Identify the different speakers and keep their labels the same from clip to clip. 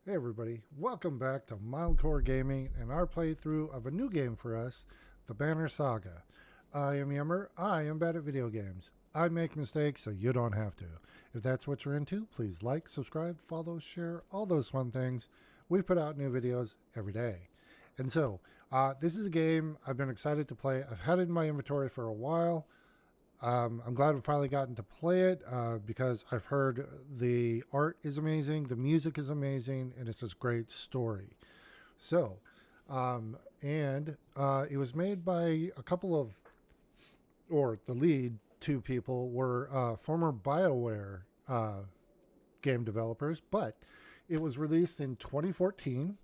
Speaker 1: Hey everybody, welcome back to Mildcore Gaming and our playthrough of a new game for us, the Banner Saga. I am Yummer, I am bad at video games. I make mistakes so you don't have to. If that's what you're into, please like, subscribe, follow, share, all those fun things. We put out new videos every day. And so, this is a game I've been excited to play. I've had it in my inventory for a while. I'm glad we finally gotten to play it because I've heard the art is amazing, the music is amazing, and it's just great story. So, it was made by a couple of, or the lead two people were former BioWare game developers, but it was released in 2014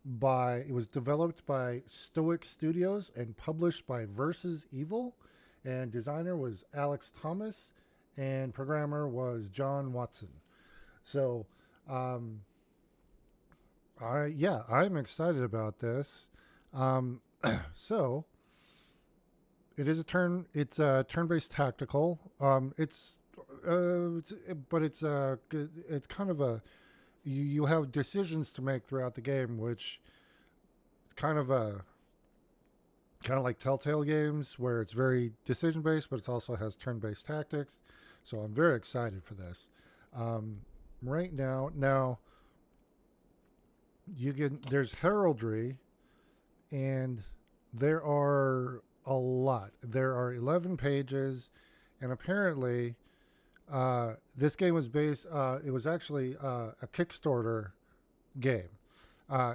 Speaker 1: it was developed by Stoic Studios and published by Versus Evil, and designer was Alex Thomas, and programmer was John Watson. So, um, I'm excited about this. Um, so it's a turn-based tactical. It's kind of a you have decisions to make throughout the game, which kind of a kind of like Telltale games where it's very decision based, but it also has turn based tactics. So I'm very excited for this. Um, right now there's heraldry, and there are a lot. There are 11 pages, and apparently, this game was based. It was actually a Kickstarter game.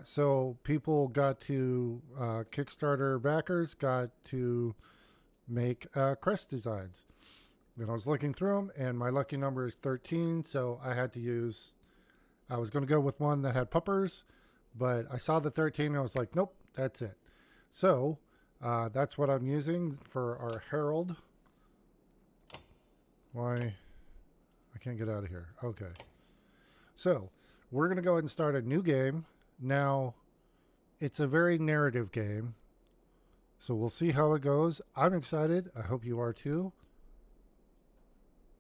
Speaker 1: So people got to Kickstarter backers got to make crest designs. And I was looking through them, and my lucky number is 13. So I was going to go with one that had puppers, but I saw the 13 and I was like, nope, that's it. So that's what I'm using for our Herald. Why? I can't get out of here. Okay. So we're going to go ahead and start a new game. Now, it's a very narrative game, so we'll see how it goes. I'm excited. I hope you are too.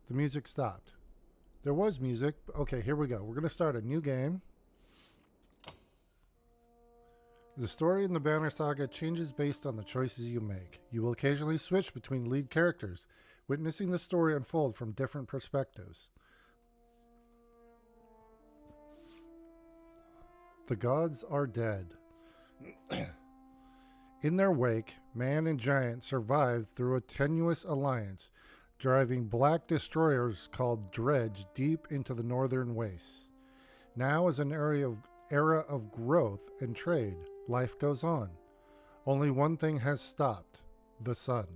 Speaker 1: The music stopped. There was music. Okay, here we go. We're going to start a new game. The story in the Banner Saga changes based on the choices you make. You will occasionally switch between lead characters, witnessing the story unfold from different perspectives. The gods are dead. In their wake, man and giant survived through a tenuous alliance, driving black destroyers called Dredge deep into the northern wastes. Now is an era of growth and trade. Life goes on. Only one thing has stopped: the sun.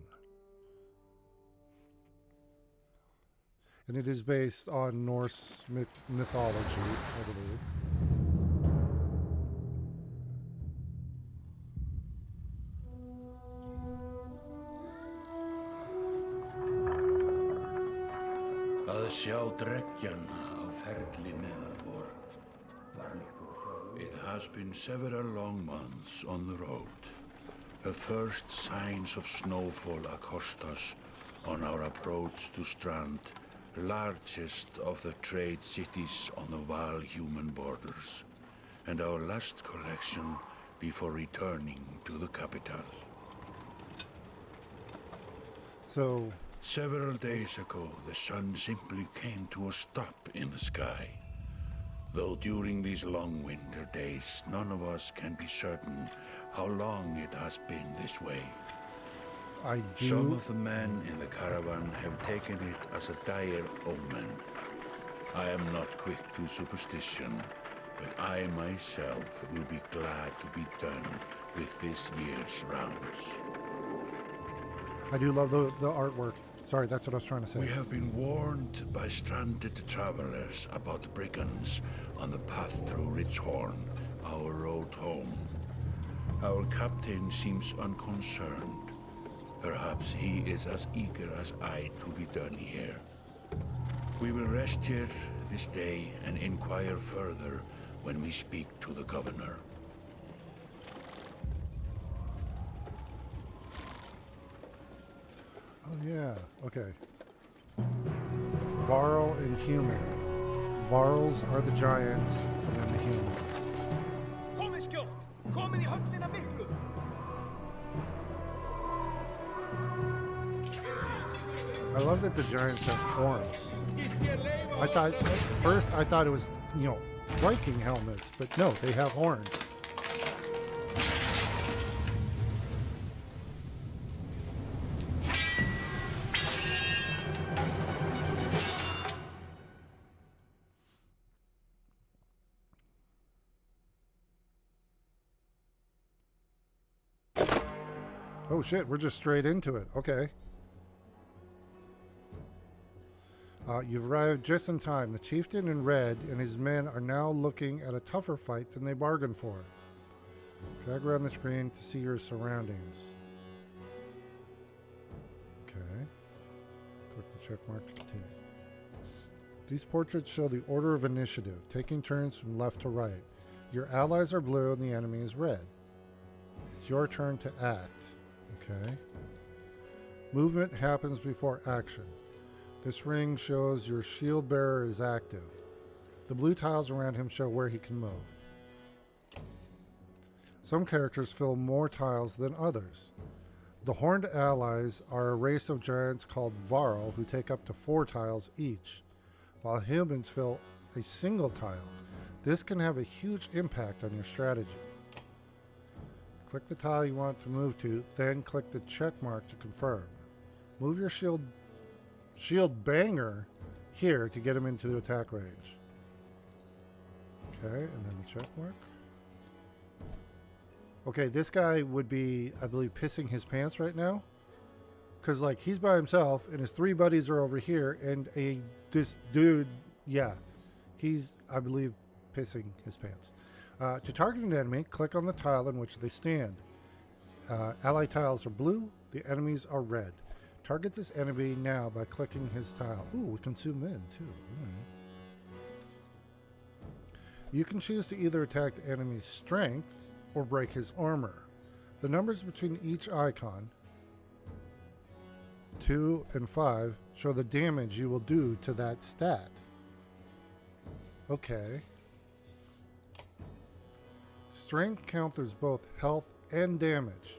Speaker 1: And it is based on Norse mythology, I believe.
Speaker 2: Að sjá dreggjana á ferli neðanbor. It has been several long months on the road. The first signs of snowfall accost us on our approach to Strand, largest of the trade cities on the Val-human borders, and our last collection before returning to the capital.
Speaker 1: So,
Speaker 2: Several days ago, the sun simply came to a stop in the sky. Though during these long winter days, none of us can be certain how long it has been this way. Some of the men in the caravan have taken it as a dire omen. I am not quick to superstition, but I myself will be glad to be done with this year's rounds.
Speaker 1: I do love the artwork. Sorry, that's what I was trying to say.
Speaker 2: We have been warned by stranded travelers about brigands on the path through Ridgehorn, our road home. Our captain seems unconcerned. Perhaps he is as eager as I to be done here. We will rest here this day and inquire further when we speak to the governor.
Speaker 1: Oh, yeah. Okay. Varl and human. Varls are the giants, and then the humans.
Speaker 3: Komin í höfnina miklu.
Speaker 1: I love that the giants have horns. I thought, at first I thought it was, Viking helmets, but no, they have horns. Oh shit, we're just straight into it. Okay. You've arrived just in time. The chieftain in red and his men are now looking at a tougher fight than they bargained for. Drag around the screen to see your surroundings. Okay. Click the check mark to continue. These portraits show the order of initiative, taking turns from left to right. Your allies are blue and the enemy is red. It's your turn to act. Okay. Movement happens before action. This ring shows your shield bearer is active. The blue tiles around him show where he can move. Some characters fill more tiles than others. The horned allies are a race of giants called Varl who take up to 4 tiles each, while humans fill a single tile. This can have a huge impact on your strategy. Click the tile you want to move to, then click the check mark to confirm. Move your shield banger here to get him into the attack range. Okay, and then the check mark. Okay, this guy would be, I believe, pissing his pants right now. Because, like, he's by himself, and his 3 buddies are over here, and this dude, yeah, he's, I believe, pissing his pants. To target an enemy, click on the tile in which they stand. Ally tiles are blue, the enemies are red. Target this enemy now by clicking his tile. Ooh, we can zoom in too. You can choose to either attack the enemy's strength or break his armor. The numbers between each icon, 2 and 5, show the damage you will do to that stat. Okay. Strength counters both health and damage.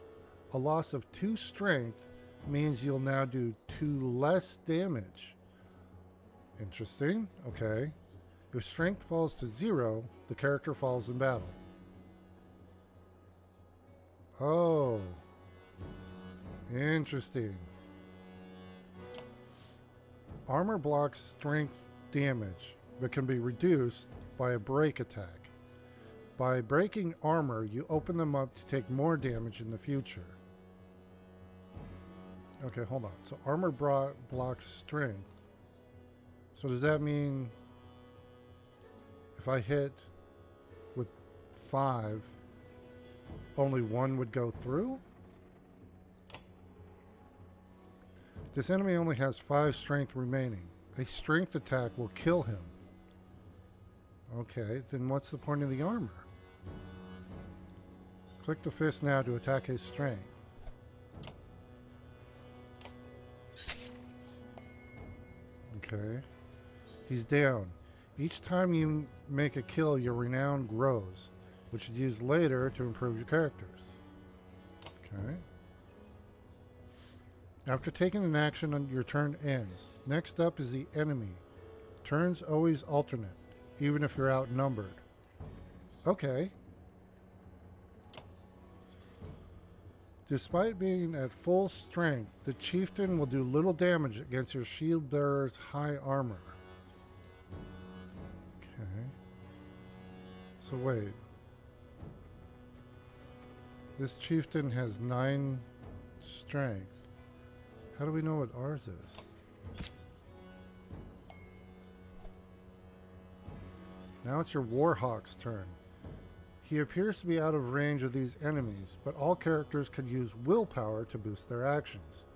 Speaker 1: A loss of 2 strength means you'll now do 2 less damage. Interesting. Okay. If strength falls to 0, the character falls in battle. Oh. Interesting. Armor blocks strength damage, but can be reduced by a break attack. By breaking armor, you open them up to take more damage in the future. Okay, hold on. So armor blocks strength. So does that mean if I hit with 5, only 1 would go through? This enemy only has 5 strength remaining. A strength attack will kill him. Okay, then what's the point of the armor? Click the fist now to attack his strength. Okay. He's down. Each time you make a kill, your renown grows, which is used later to improve your characters. Okay. After taking an action, your turn ends. Next up is the enemy. Turns always alternate, even if you're outnumbered. Okay. Despite being at full strength, the chieftain will do little damage against your shield bearer's high armor. Okay. So wait. This chieftain has 9 strength. How do we know what ours is? Now it's your Warhawk's turn. He appears to be out of range of these enemies, but all characters can use willpower to boost their actions.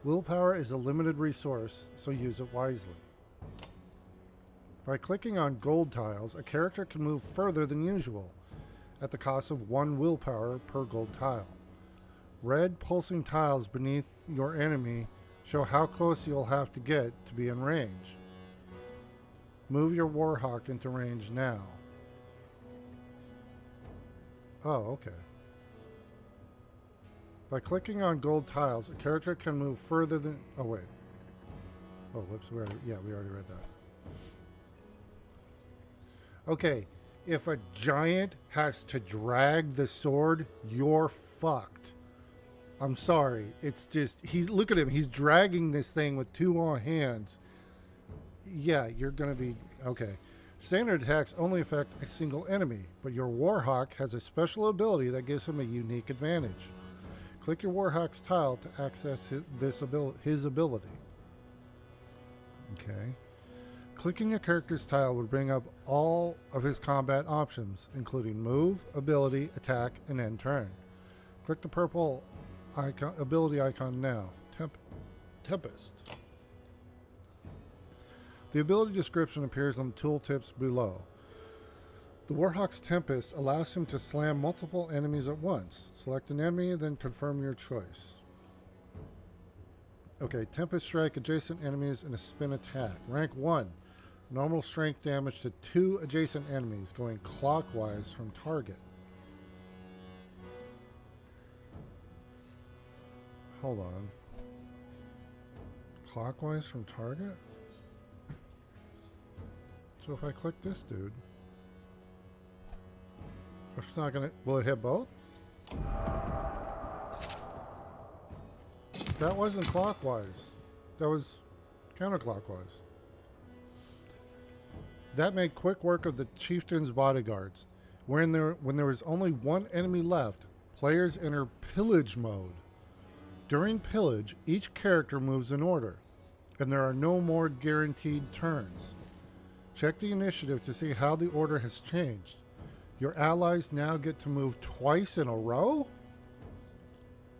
Speaker 1: Willpower is a limited resource, so use it wisely. By clicking on gold tiles, a character can move further than usual, at the cost of 1 willpower per gold tile. Red pulsing tiles beneath your enemy show how close you'll have to get to be in range. Move your Warhawk into range now. Oh, okay. By clicking on gold tiles, a character can move further than... Oh, wait. Oh, whoops. We already read that. Okay. If a giant has to drag the sword, you're fucked. I'm sorry. It's just... Look at him. He's dragging this thing with two hands. Yeah, you're going to be... Okay. Standard attacks only affect a single enemy, but your Warhawk has a special ability that gives him a unique advantage. Click your Warhawk's tile to access his ability. Okay. Clicking your character's tile would bring up all of his combat options, including move, ability, attack, and end turn. Click the purple ability icon now. Tempest. The ability description appears on the tooltips below. The Warhawk's Tempest allows him to slam multiple enemies at once. Select an enemy, then confirm your choice. Okay, Tempest strike adjacent enemies in a spin attack. Rank 1. Normal strength damage to 2 adjacent enemies, going clockwise from target. Hold on. Clockwise from target? So if I click this dude, it's not gonna. Will it hit both? That wasn't clockwise. That was counterclockwise. That made quick work of the chieftain's bodyguards. When there was only one enemy left, players enter pillage mode. During pillage, each character moves in order, and there are no more guaranteed turns. Check the initiative to see how the order has changed. Your allies now get to move twice in a row?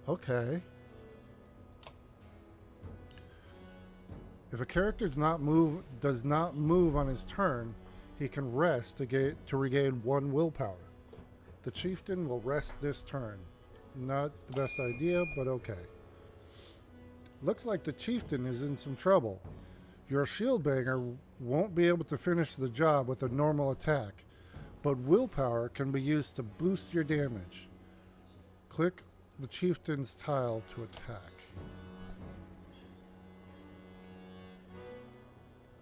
Speaker 1: Okay. If a character does not move on his turn, he can rest to regain 1 willpower. The chieftain will rest this turn. Not the best idea, but okay. Looks like the chieftain is in some trouble. Your shield banger won't be able to finish the job with a normal attack, but willpower can be used to boost your damage. Click the chieftain's tile to attack.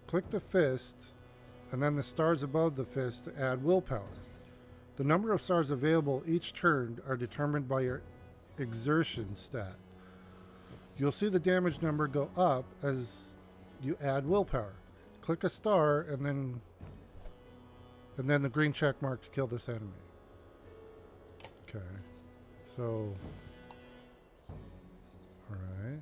Speaker 1: Click the fist, and then the stars above the fist to add willpower. The number of stars available each turn are determined by your exertion stat. You'll see the damage number go up as you add willpower. Click a star and then the green check mark to kill this enemy. Okay. So alright.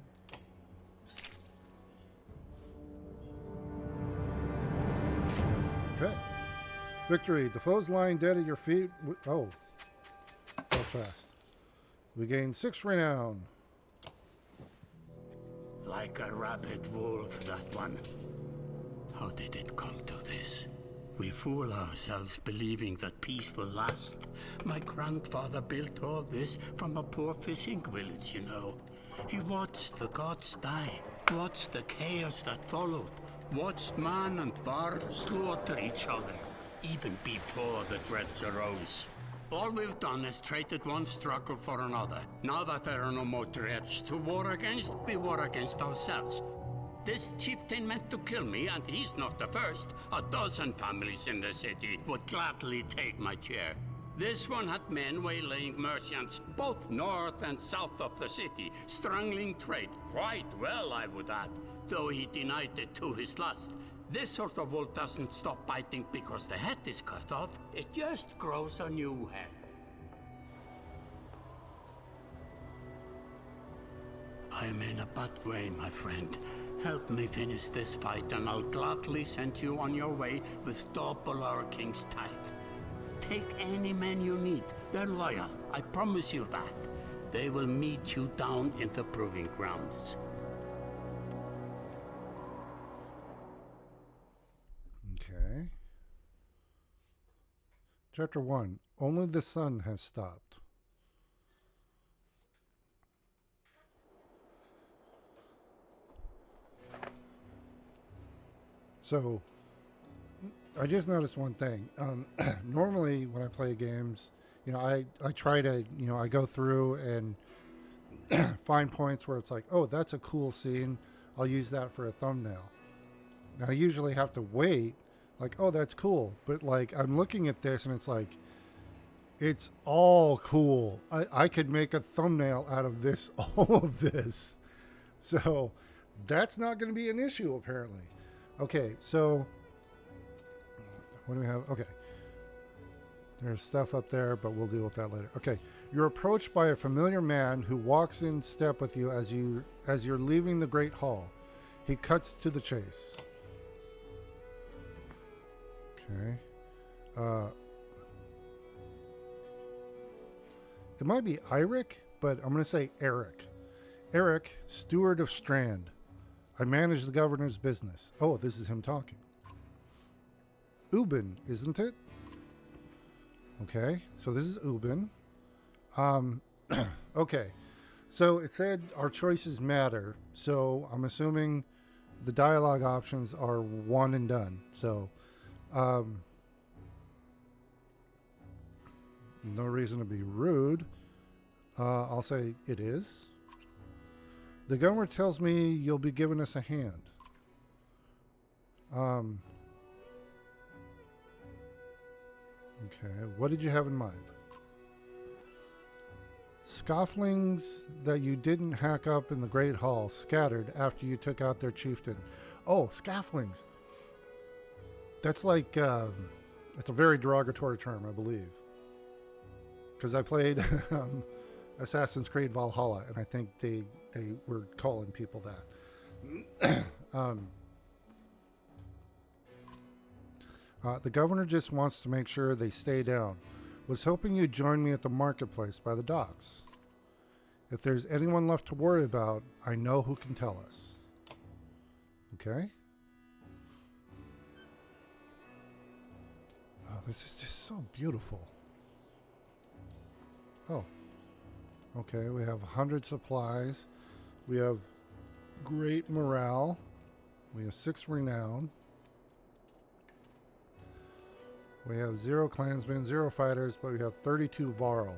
Speaker 1: Okay. Victory. The foe's lying dead at your feet. Oh. Go fast. We gain 6 renown.
Speaker 3: Like a rabid wolf, that one. How did it come to this? We fool ourselves believing that peace will last. My grandfather built all this from a poor fishing village, you know. He watched the gods die, watched the chaos that followed, watched man and var slaughter each other, even before the dreads arose. All we've done is traded one struggle for another. Now that there are no more dreads to war against, we war against ourselves. This chieftain meant to kill me, and he's not the first. A dozen families in the city would gladly take my chair. This one had men waylaying merchants, both north and south of the city, strangling trade, quite well, I would add, though he denied it to his last. This sort of wolf doesn't stop biting because the head is cut off. It just grows a new head. I'm in a bad way, my friend. Help me finish this fight and I'll gladly send you on your way with double our king's tithe. Take any men you need. They're loyal, I promise you that. They will meet you down in the proving grounds.
Speaker 1: Okay. Chapter 1. Only the sun has stopped. So, I just noticed one thing. Normally, when I play games, I try to, I go through and find points where it's like, oh, that's a cool scene. I'll use that for a thumbnail. Now, I usually have to wait, like, oh, that's cool. But, like, I'm looking at this and it's like, it's all cool. I could make a thumbnail out of this, all of this. So, that's not going to be an issue, apparently. Okay, so, what do we have? Okay. There's stuff up there, but we'll deal with that later. Okay, you're approached by a familiar man who walks in step with you as you're leaving the Great Hall. He cuts to the chase. Okay. It might be Eirik, but I'm going to say Eric. Eric, steward of Strand. I manage the governor's business. Oh, this is him talking. Ubin, isn't it? Okay, so this is Ubin. Okay, so it said our choices matter. So I'm assuming the dialogue options are one and done. So, no reason to be rude. I'll say it is. The governor tells me you'll be giving us a hand. Okay, what did you have in mind? Scofflings that you didn't hack up in the Great Hall scattered after you took out their chieftain. Oh, scofflings. That's like, it's a very derogatory term, I believe. Because I played Assassin's Creed Valhalla, and I think they were calling people that. The governor just wants to make sure they stay down. Was hoping you'd join me at the marketplace by the docks. If there's anyone left to worry about, I know who can tell us. Okay? Oh, this is just so beautiful. Oh. Okay, we have 100 supplies. We have great morale. We have 6 renown. We have 0 clansmen, 0 fighters, but we have 32 Varl.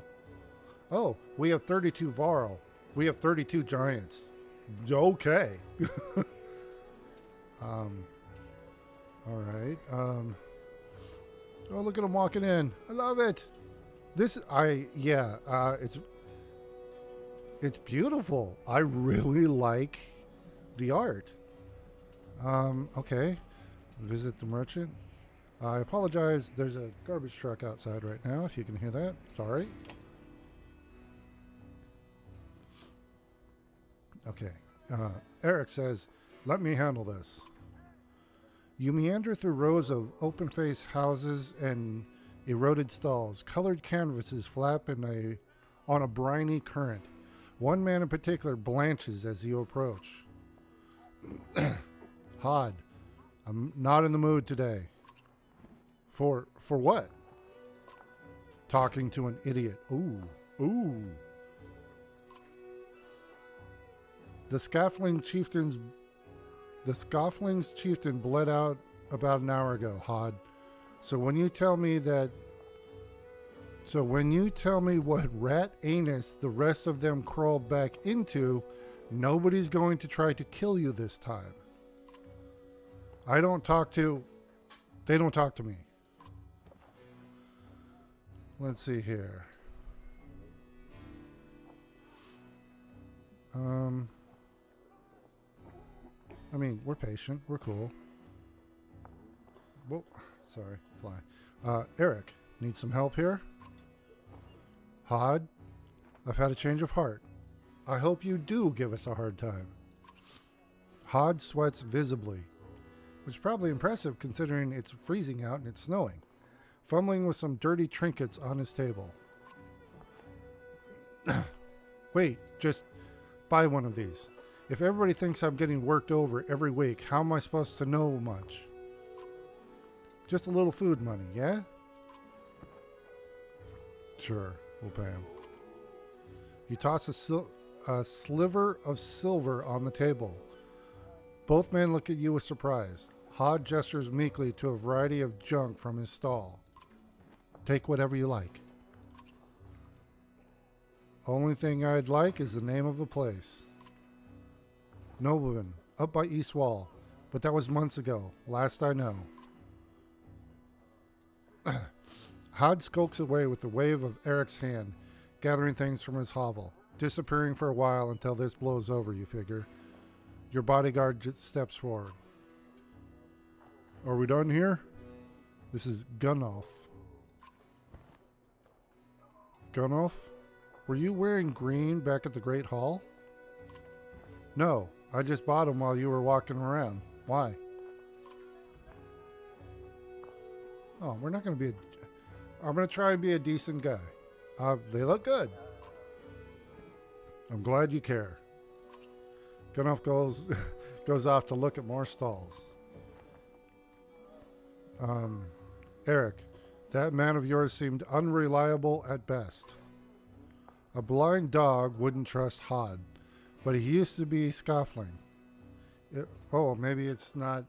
Speaker 1: Oh, we have 32 Varl. We have 32 giants. Okay. All right. Oh, look at them walking in. I love it. It's beautiful. I really like the art. Okay. Visit the merchant. I apologize. There's a garbage truck outside right now, if you can hear that. Sorry. Okay. Eric says, let me handle this. You meander through rows of open-faced houses and eroded stalls. Colored canvases flap on a briny current. One man in particular blanches as you approach. Hod, I'm not in the mood today. For what? Talking to an idiot. Ooh. The Scoffling's chieftain bled out about an hour ago, Hod. So when you tell me what rat anus the rest of them crawled back into, nobody's going to try to kill you this time. They don't talk to me. Let's see here. I mean, we're patient. We're cool. Whoa, sorry, fly. Eric, need some help here? Hod, I've had a change of heart. I hope you do give us a hard time. Hod sweats visibly, which is probably impressive considering it's freezing out and it's snowing. Fumbling with some dirty trinkets on his table. Wait, just buy one of these. If everybody thinks I'm getting worked over every week, how am I supposed to know much? Just a little food money, yeah? Sure, we'll pay him. You toss a sliver of silver on the table. Both men look at you with surprise. Hod gestures meekly to a variety of junk from his stall. Take whatever you like. Only thing I'd like is the name of a place. Nobleman, up by East Wall. But that was months ago, last I know. Hod skulks away with the wave of Eric's hand, gathering things from his hovel, disappearing for a while until this blows over, you figure. Your bodyguard steps forward. Are we done here? This is Gunnulf. Gunnulf? Were you wearing green back at the Great Hall? No, I just bought them while you were walking around. Why? Oh, we're not going to be I'm going to try and be a decent guy. They look good. I'm glad you care. Gunnulf goes off to look at more stalls. Eric, that man of yours seemed unreliable at best. A blind dog wouldn't trust Hod, but he used to be scoffling. Maybe it's not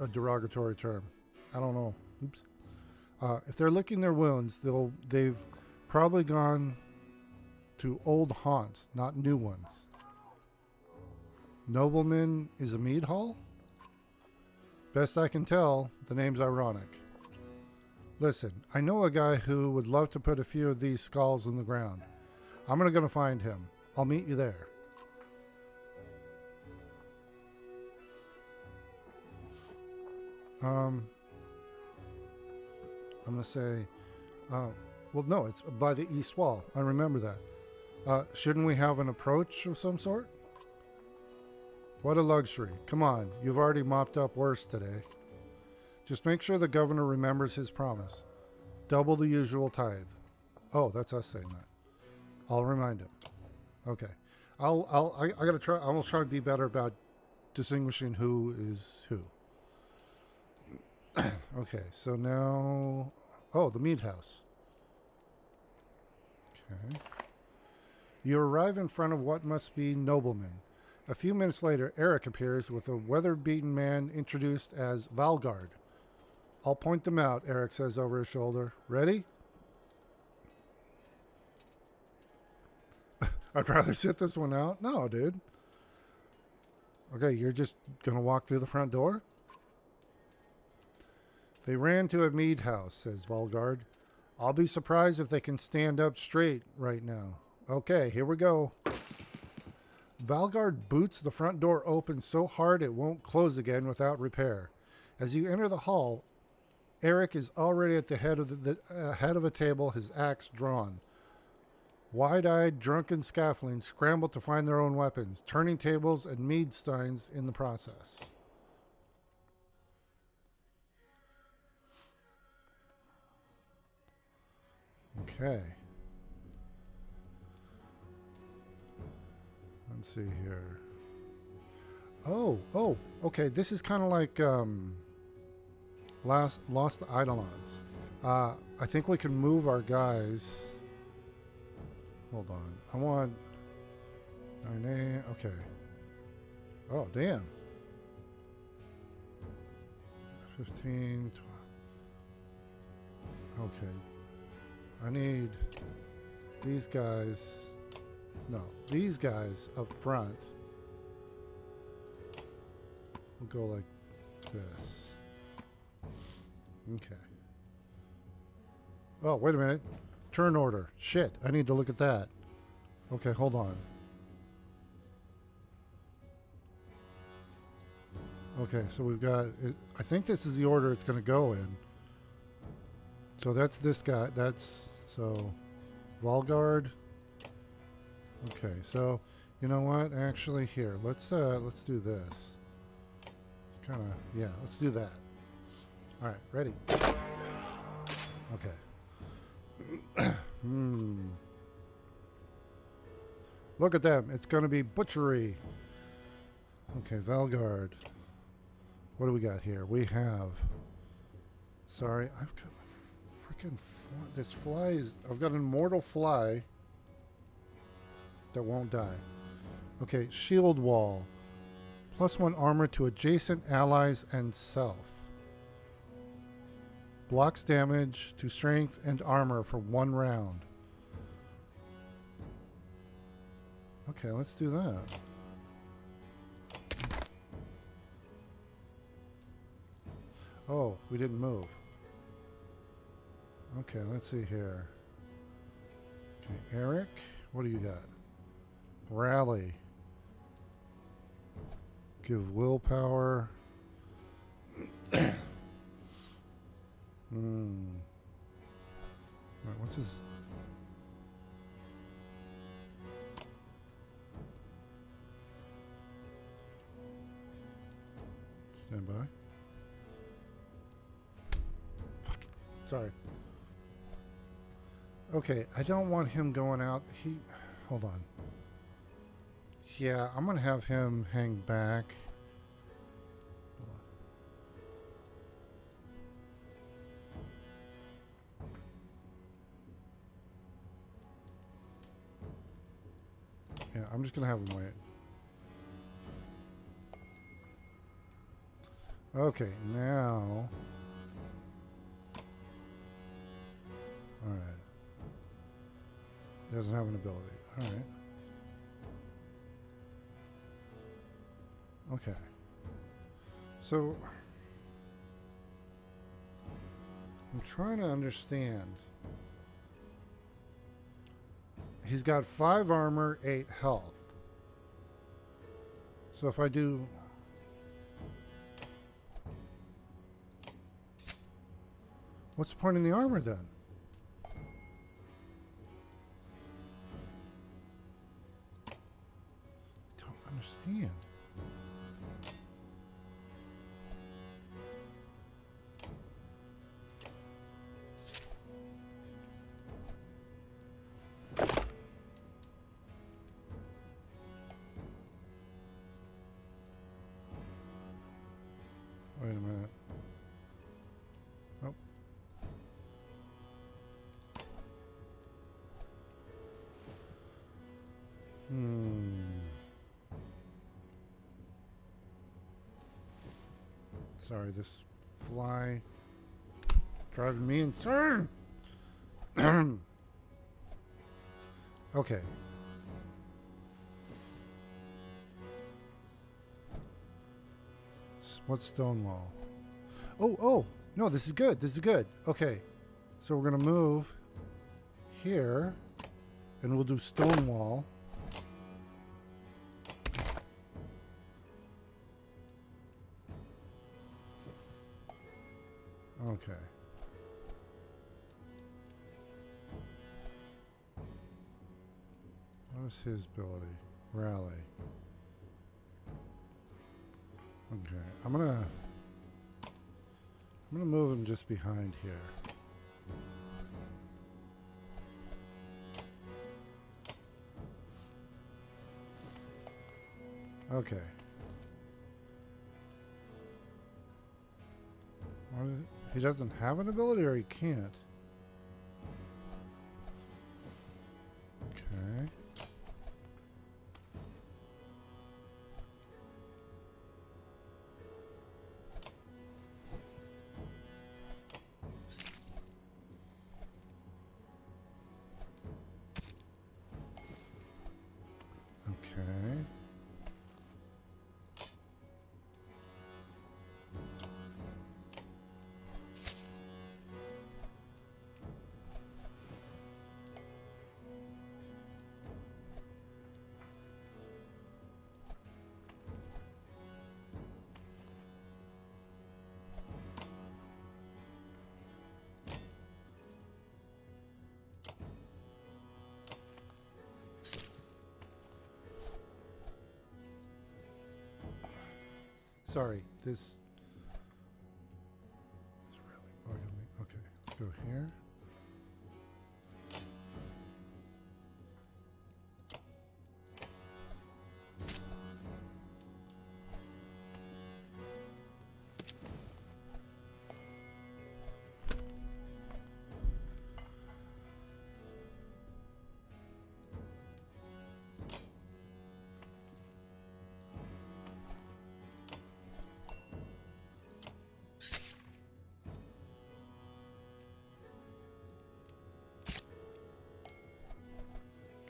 Speaker 1: a derogatory term. I don't know. Oops. If they're licking their wounds, they've probably gone to old haunts, not new ones. Nobleman is a mead hall? Best I can tell, the name's ironic. Listen, I know a guy who would love to put a few of these skulls in the ground. I'm going to find him. I'll meet you there. I'm going to say, no, it's by the east wall. I remember that. Shouldn't we have an approach of some sort? What a luxury. Come on, you've already mopped up worse today. Just make sure the governor remembers his promise. Double the usual tithe. Oh, that's us saying that. I'll remind him. Okay. I gotta try. I will try to be better about distinguishing who is who. Okay, so now, the mead house. Okay. You arrive in front of what must be Nobleman. A few minutes later, Eric appears with a weather-beaten man introduced as Valgard. I'll point them out, Eric says over his shoulder. Ready? I'd rather sit this one out. No, dude. Okay, you're just going to walk through the front door? They ran to a mead house, says Valgard. I'll be surprised if they can stand up straight right now. Okay, here we go. Valgard boots the front door open so hard it won't close again without repair. As you enter the hall, Eric is already at the head of a table, his axe drawn. Wide-eyed, drunken scaffoldings scramble to find their own weapons, turning tables and mead steins in the process. Okay. Let's see here. Okay. This is kind of like Lost Eidolons. I think we can move our guys. Hold on. I want 9A. Okay. Oh, damn. 15, 12. Okay. I need these guys. No, these guys up front. We'll go like this. Okay. Oh, wait a minute. Turn order. Shit, I need to look at that. Okay, hold on. Okay, so we've got... I think this is the order it's going to go in. So that's this guy. That's... So... Valgard. Okay, so... You know what? Actually, here. Let's do this. It's kind of... Yeah, let's do that. Alright, ready. Okay. Look at them. It's going to be butchery. Okay, Valgard. What do we got here? We have... Sorry, I've got freaking fly. This fly is... I've got an immortal fly that won't die. Okay, shield wall. +1 armor to adjacent allies and self. Blocks damage to strength and armor for 1 round. Okay, let's do that. Oh, we didn't move. Okay, let's see here. Okay, Eric, what do you got? Rally. Give willpower. Right, what's his... Stand by. Fuck. Sorry. Okay, I don't want him going out. Hold on. Yeah, I'm gonna have him hang back. Yeah, I'm just gonna have him wait. Okay, now... Alright. He doesn't have an ability. Alright. Okay. So... I'm trying to understand. He's got 5 armor, 8 health. So if I do... What's the point in the armor then? I don't understand. Wait a minute. Nope. Sorry, this fly driving me insane. Okay. What's Stonewall? Oh, no, this is good. This is good. Okay. So we're going to move here and we'll do Stonewall. Okay. What is his ability? Rally. Okay. I'm gonna move him just behind here. Okay. He doesn't have an ability, or he can't? Okay. Okay. Sorry, this is really bugging me. Okay, let's go here.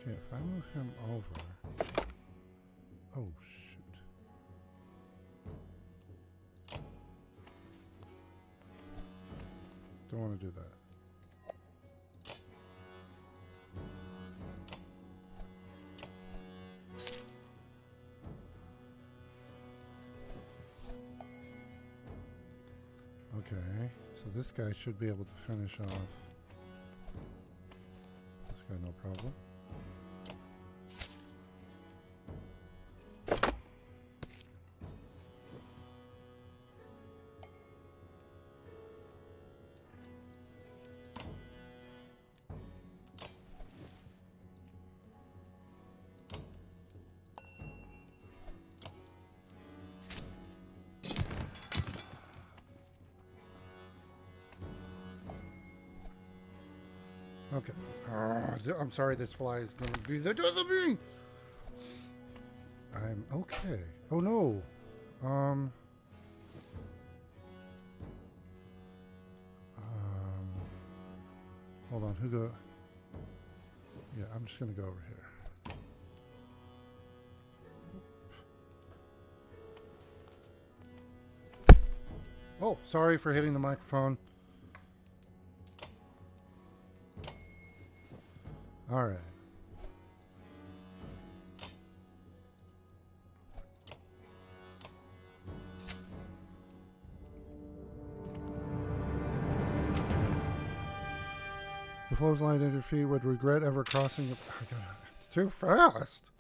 Speaker 1: Okay, if I move him over... Don't want to do that. Okay, so this guy should be able to finish off. This guy, no problem. Okay. I'm sorry, this fly is going to be the death of me. I'm okay. Oh no. Um. Hold on. Who go? Yeah, I'm just gonna go over here. Oh, sorry for hitting the microphone. All right. The flows line at your feet would regret ever crossing it. Oh, God, it's too fast.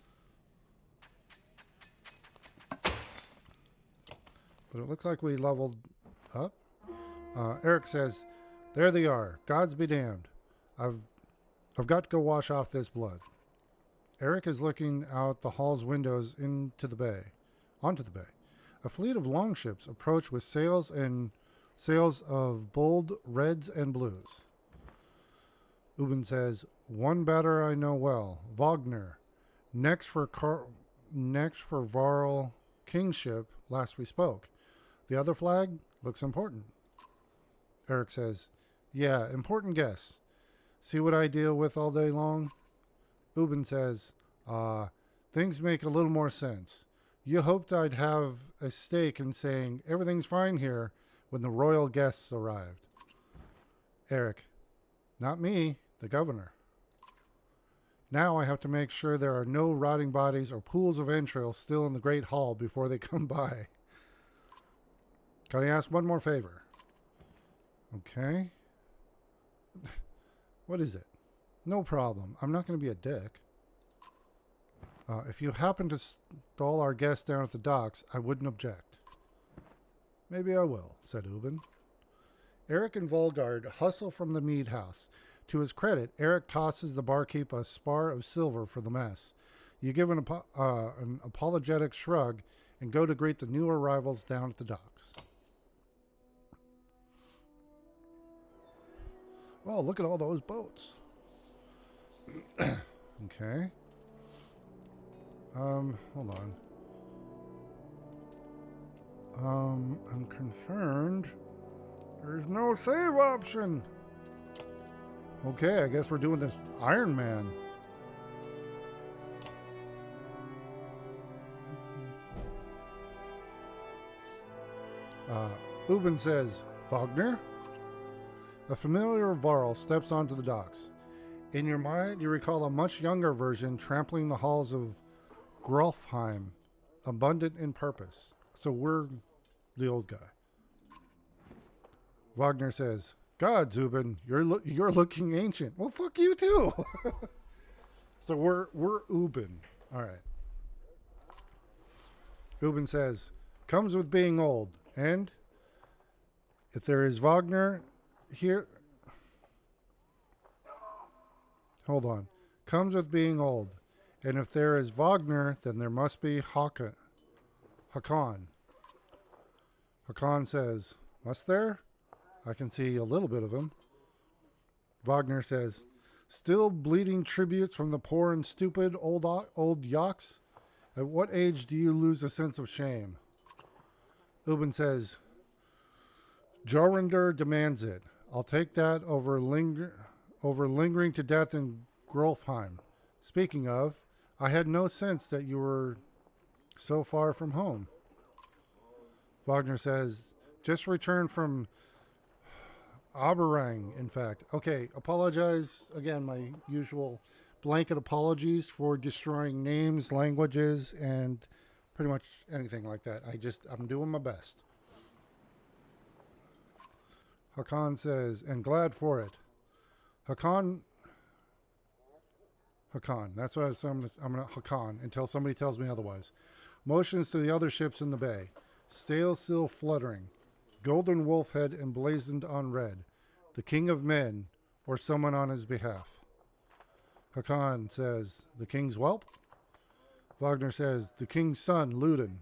Speaker 1: But it looks like we leveled up. Eric says, "There they are. Gods be damned. I've got to go wash off this blood." Eric is looking out the hall's windows onto the bay. A fleet of longships approach with sails of bold reds and blues. Ubin says, "One batter I know well, Wagner. Next for Varl kingship. Last we spoke. The other flag looks important." Eric says, "Yeah, important guess. See what I deal with all day long?" Ubin says, things make a little more sense. You hoped I'd have a stake in saying everything's fine here when the royal guests arrived." Eric, "Not me, the governor. Now I have to make sure there are no rotting bodies or pools of entrails still in the Great Hall before they come by. Can I ask one more favor?" Okay. What is it? No problem. I'm not going to be a dick. If you happen to stall our guest down at the docks, I wouldn't object." "Maybe I will," said Ubin. Eric and Volgard hustle from the mead house. To his credit, Eric tosses the barkeep a spar of silver for the mess. You give an apologetic shrug and go to greet the new arrivals down at the docks. Oh, look at all those boats. Okay. Hold on. I'm concerned there's no save option. Okay, I guess we're doing this Iron Man. Ubin says, "Wagner?" A familiar Varl steps onto the docks. In your mind, you recall a much younger version trampling the halls of Grolfheim, abundant in purpose. So we're the old guy. Wagner says, "God, Zubin, you're looking ancient." Well, fuck you too. So we're Ubin. All right. Ubin says, "Comes with being old, and if there is Wagner here." Hold on. "Comes with being old. And if there is Wagner, then there must be Hakan." Hakan says, "Must there? I can see a little bit of him." Wagner says, "Still bleeding tributes from the poor and stupid old yaks? At what age do you lose a sense of shame?" Ubin says, "Jorundr demands it. I'll take that over lingering to death in Grolfheim. Speaking of, I had no sense that you were so far from home." Wagner says, "Just returned from Aberrang, in fact. Okay, apologize again, my usual blanket apologies for destroying names, languages, and pretty much anything like that. I'm doing my best. Hakan says, and glad for it. Hakan, that's what I'm going to Hakan until somebody tells me otherwise. Motions to the other ships in the bay. Sail still fluttering. Golden wolf head emblazoned on red. The king of men, or someone on his behalf. Hakan says, the king's whelp? Wagner says, the king's son, Ludin.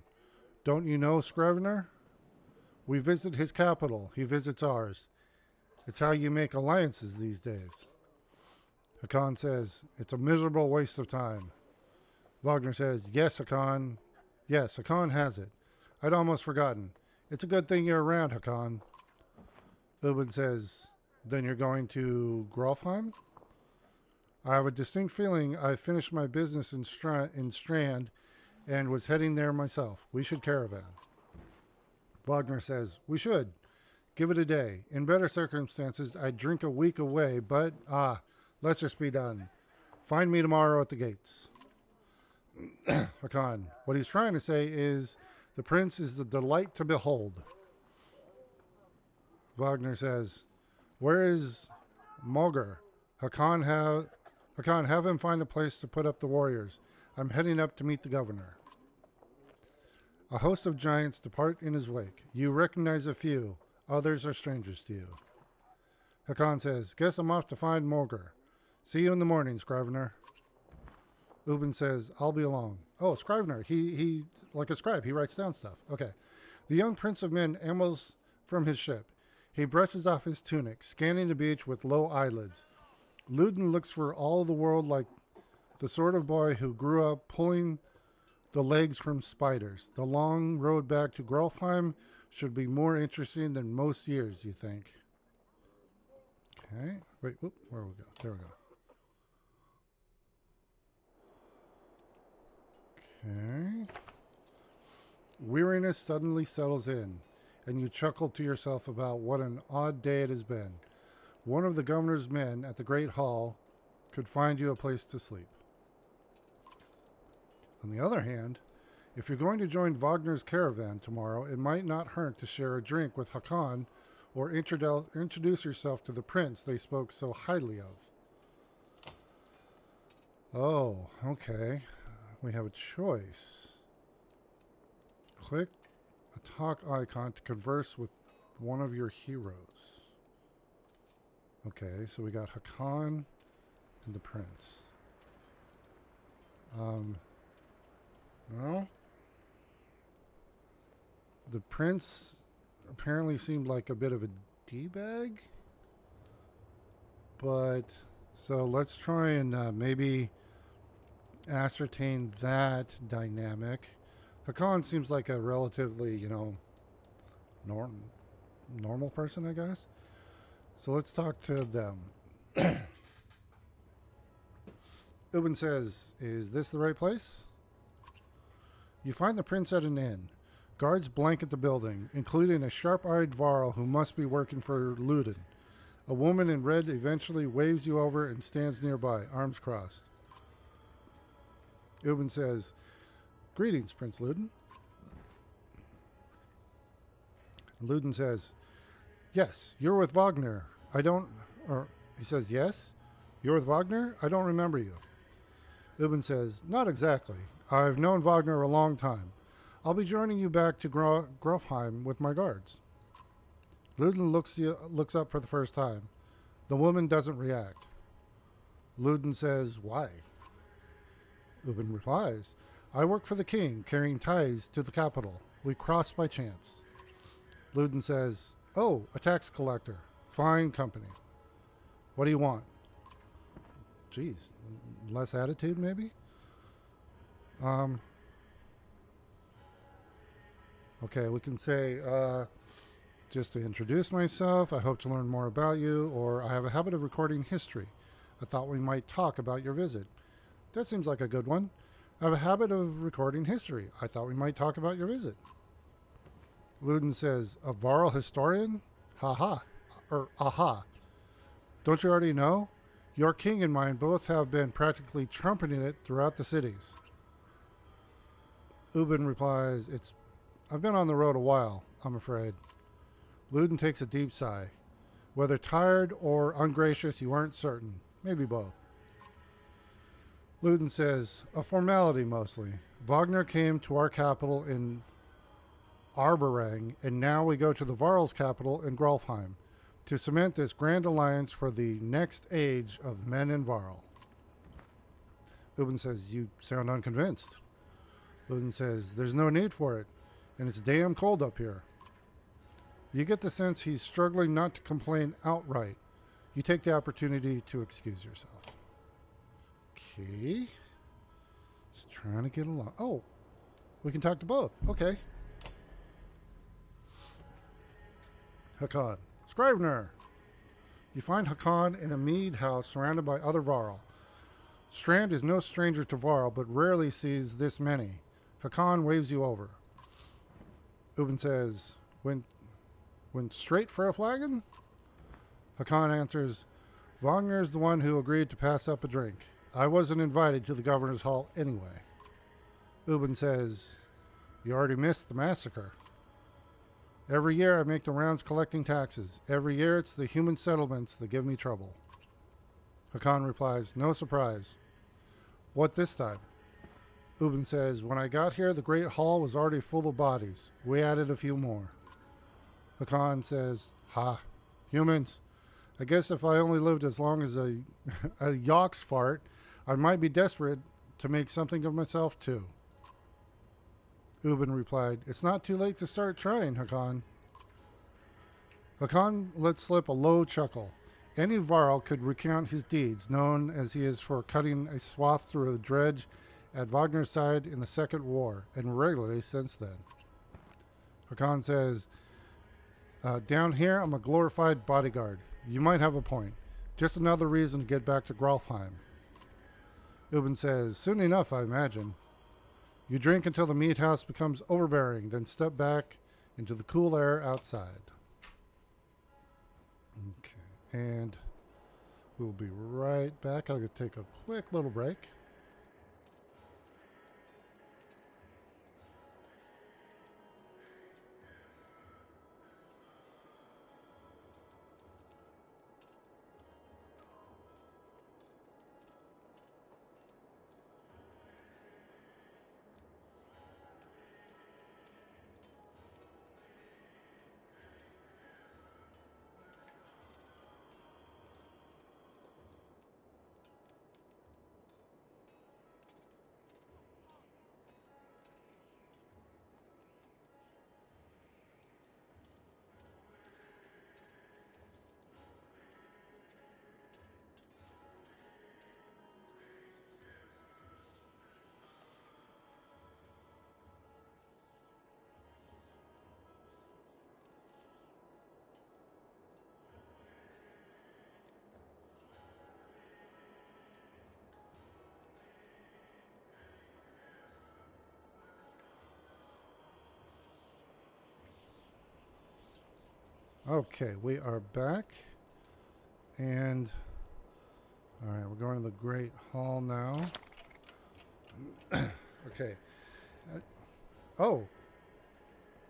Speaker 1: Don't you know Scrivener? We visit his capital. He visits ours. It's how you make alliances these days. Hakan says, it's a miserable waste of time. Wagner says, yes, Hakan. Yes, Hakan has it. I'd almost forgotten. It's a good thing you're around, Hakan. Ubin says, then you're going to Grofheim? I have a distinct feeling I finished my business in Strand and was heading there myself. We should caravan. Wagner says, we should. Give it a day. In better circumstances, I'd drink a week away, but, let's just be done. Find me tomorrow at the gates. Hakan, what he's trying to say is, the prince is the delight to behold. Wagner says, where is Moger? Hakan, have him find a place to put up the warriors. I'm heading up to meet the governor. A host of giants depart in his wake. You recognize a few. Others are strangers to you. Hakan says, guess I'm off to find Moger. See you in the morning, Scrivener. Ubin says, I'll be along. Oh, Scrivener. He like a scribe. He writes down stuff. Okay. The young prince of men ambles from his ship. He brushes off his tunic, scanning the beach with low eyelids. Ludin looks for all the world like the sort of boy who grew up pulling the legs from spiders. The long road back to Grolfheim should be more interesting than most years, you think. Okay. Wait, where we go? There we go. Okay. Weariness suddenly settles in, and you chuckle to yourself about what an odd day it has been. One of the governor's men at the Great Hall could find you a place to sleep. On the other hand, if you're going to join Wagner's caravan tomorrow, it might not hurt to share a drink with Hakan or introduce yourself to the prince they spoke so highly of. Oh, okay. We have a choice. Click a talk icon to converse with one of your heroes. Okay, so we got Hakan and the prince. No. The prince apparently seemed like a bit of a D-bag. But, so let's try and maybe ascertain that dynamic. Hakan seems like a relatively, normal person, I guess. So let's talk to them. Ubin says, is this the right place? You find the prince at an inn. Guards blanket the building, including a sharp-eyed Varl who must be working for Ludin. A woman in red eventually waves you over and stands nearby, arms crossed. Ubin says, greetings, Prince Ludin. Ludin says, yes, you're with Wagner. He says, yes, you're with Wagner? I don't remember you. Ubin says, not exactly. I've known Wagner a long time. I'll be joining you back to Grofheim with my guards. Ludin looks up for the first time. The woman doesn't react. Ludin says, why? Ubin replies, I work for the king, carrying ties to the capital. We crossed by chance. Ludin says, oh, a tax collector. Fine company. What do you want? Geez, less attitude maybe? Okay, we can say, just to introduce myself, I hope to learn more about you, or I have a habit of recording history. I thought we might talk about your visit. That seems like a good one. I have a habit of recording history. I thought we might talk about your visit. Ludin says, a Varl historian? Ha ha. aha. Don't you already know? Your king and mine both have been practically trumpeting it throughout the cities. Ubin replies, I've been on the road a while, I'm afraid. Luden takes a deep sigh. Whether tired or ungracious, you aren't certain. Maybe both. Luden says, a formality mostly. Wagner came to our capital in Arberang, and now we go to the Varl's capital in Grolfheim to cement this grand alliance for the next age of men in Varl. Ubin says, you sound unconvinced. Luden says, there's no need for it, and it's damn cold up here. You get the sense he's struggling not to complain outright. You take the opportunity to excuse yourself. Okay. Just trying to get along. Oh, we can talk to both. Okay. Hakan. Scrivener. You find Hakan in a mead house surrounded by other Varl. Strand is no stranger to Varl, but rarely sees this many. Hakan waves you over. Ubin says, Went straight for a flagon? Hakan answers, Wagner's the one who agreed to pass up a drink. I wasn't invited to the governor's hall anyway. Ubin says, you already missed the massacre. Every year I make the rounds collecting taxes. Every year it's the human settlements that give me trouble. Hakan replies, no surprise. What this time? Ubin says, when I got here, the great hall was already full of bodies. We added a few more. Hakan says, ha, humans. I guess if I only lived as long as a yawk's fart, I might be desperate to make something of myself too. Ubin replied, it's not too late to start trying, Hakan. Hakan let slip a low chuckle. Any Varl could recount his deeds, known as he is for cutting a swath through a dredge at Wagner's side in the Second War, and regularly since then. Hakan says, down here I'm a glorified bodyguard. You might have a point. Just another reason to get back to Grolfheim. Ubin says, soon enough, I imagine. You drink until the meat house becomes overbearing, then step back into the cool air outside. Okay, and we'll be right back. I'm going to take a quick little break. Okay, we are back. And, all right, we're going to the Great Hall now. Okay.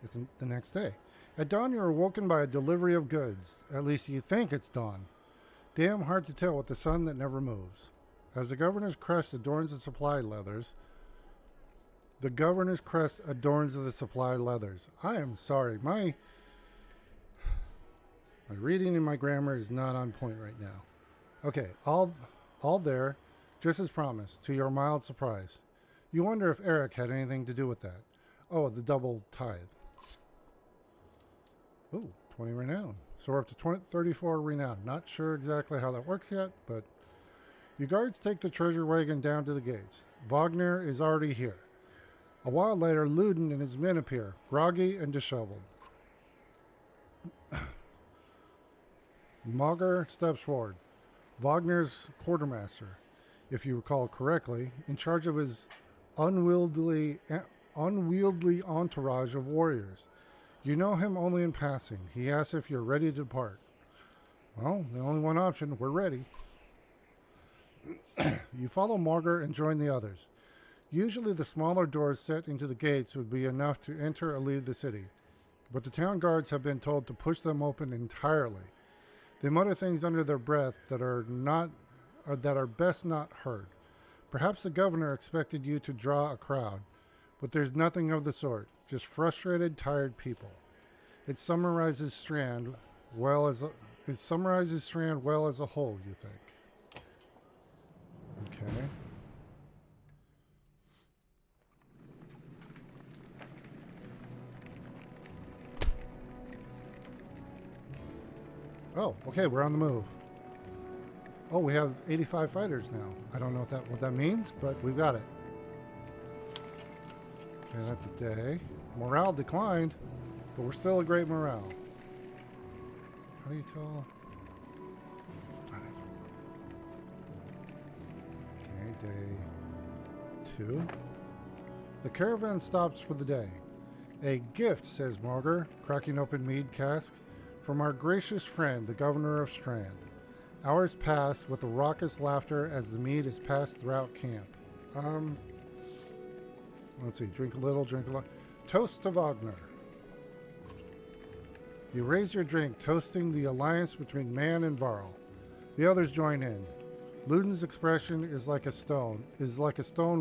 Speaker 1: It's the next day. At dawn, you're awoken by a delivery of goods. At least you think it's dawn. Damn hard to tell with the sun that never moves. As the governor's crest adorns the supply leathers, I am sorry. My reading and my grammar is not on point right now. Okay, all there, just as promised, to your mild surprise. You wonder if Eric had anything to do with that. Oh, the double tithe. Ooh, 20 renown. So we're up to 34 renown. Not sure exactly how that works yet, but you guards take the treasure wagon down to the gates. Wagner is already here. A while later, Luden and his men appear, groggy and disheveled. Mauger steps forward. Wagner's quartermaster, if you recall correctly, in charge of his unwieldy entourage of warriors. You know him only in passing. He asks if you're ready to depart. Well, the only one option. We're ready. You follow Morgar and join the others. Usually the smaller doors set into the gates would be enough to enter or leave the city, but the town guards have been told to push them open entirely. They mutter things under their breath that are best not heard. Perhaps the governor expected you to draw a crowd, but there's nothing of the sort, just frustrated, tired people. It summarizes Strand well as a whole, you think. Okay. Oh, okay, we're on the move. Oh, we have 85 fighters now. I don't know what that means, but we've got it. Okay, that's a day. Morale declined, but we're still a great morale. How do you tell? Okay, day 2. The caravan stops for the day. A gift, says Morgar, cracking open mead cask, from our gracious friend, the governor of Strand. Hours pass with a raucous laughter as the mead is passed throughout camp. Let's see. Drink a little, drink a lot. Toast to Wagner. You raise your drink, toasting the alliance between man and Varl. The others join in. Luden's expression is like a stone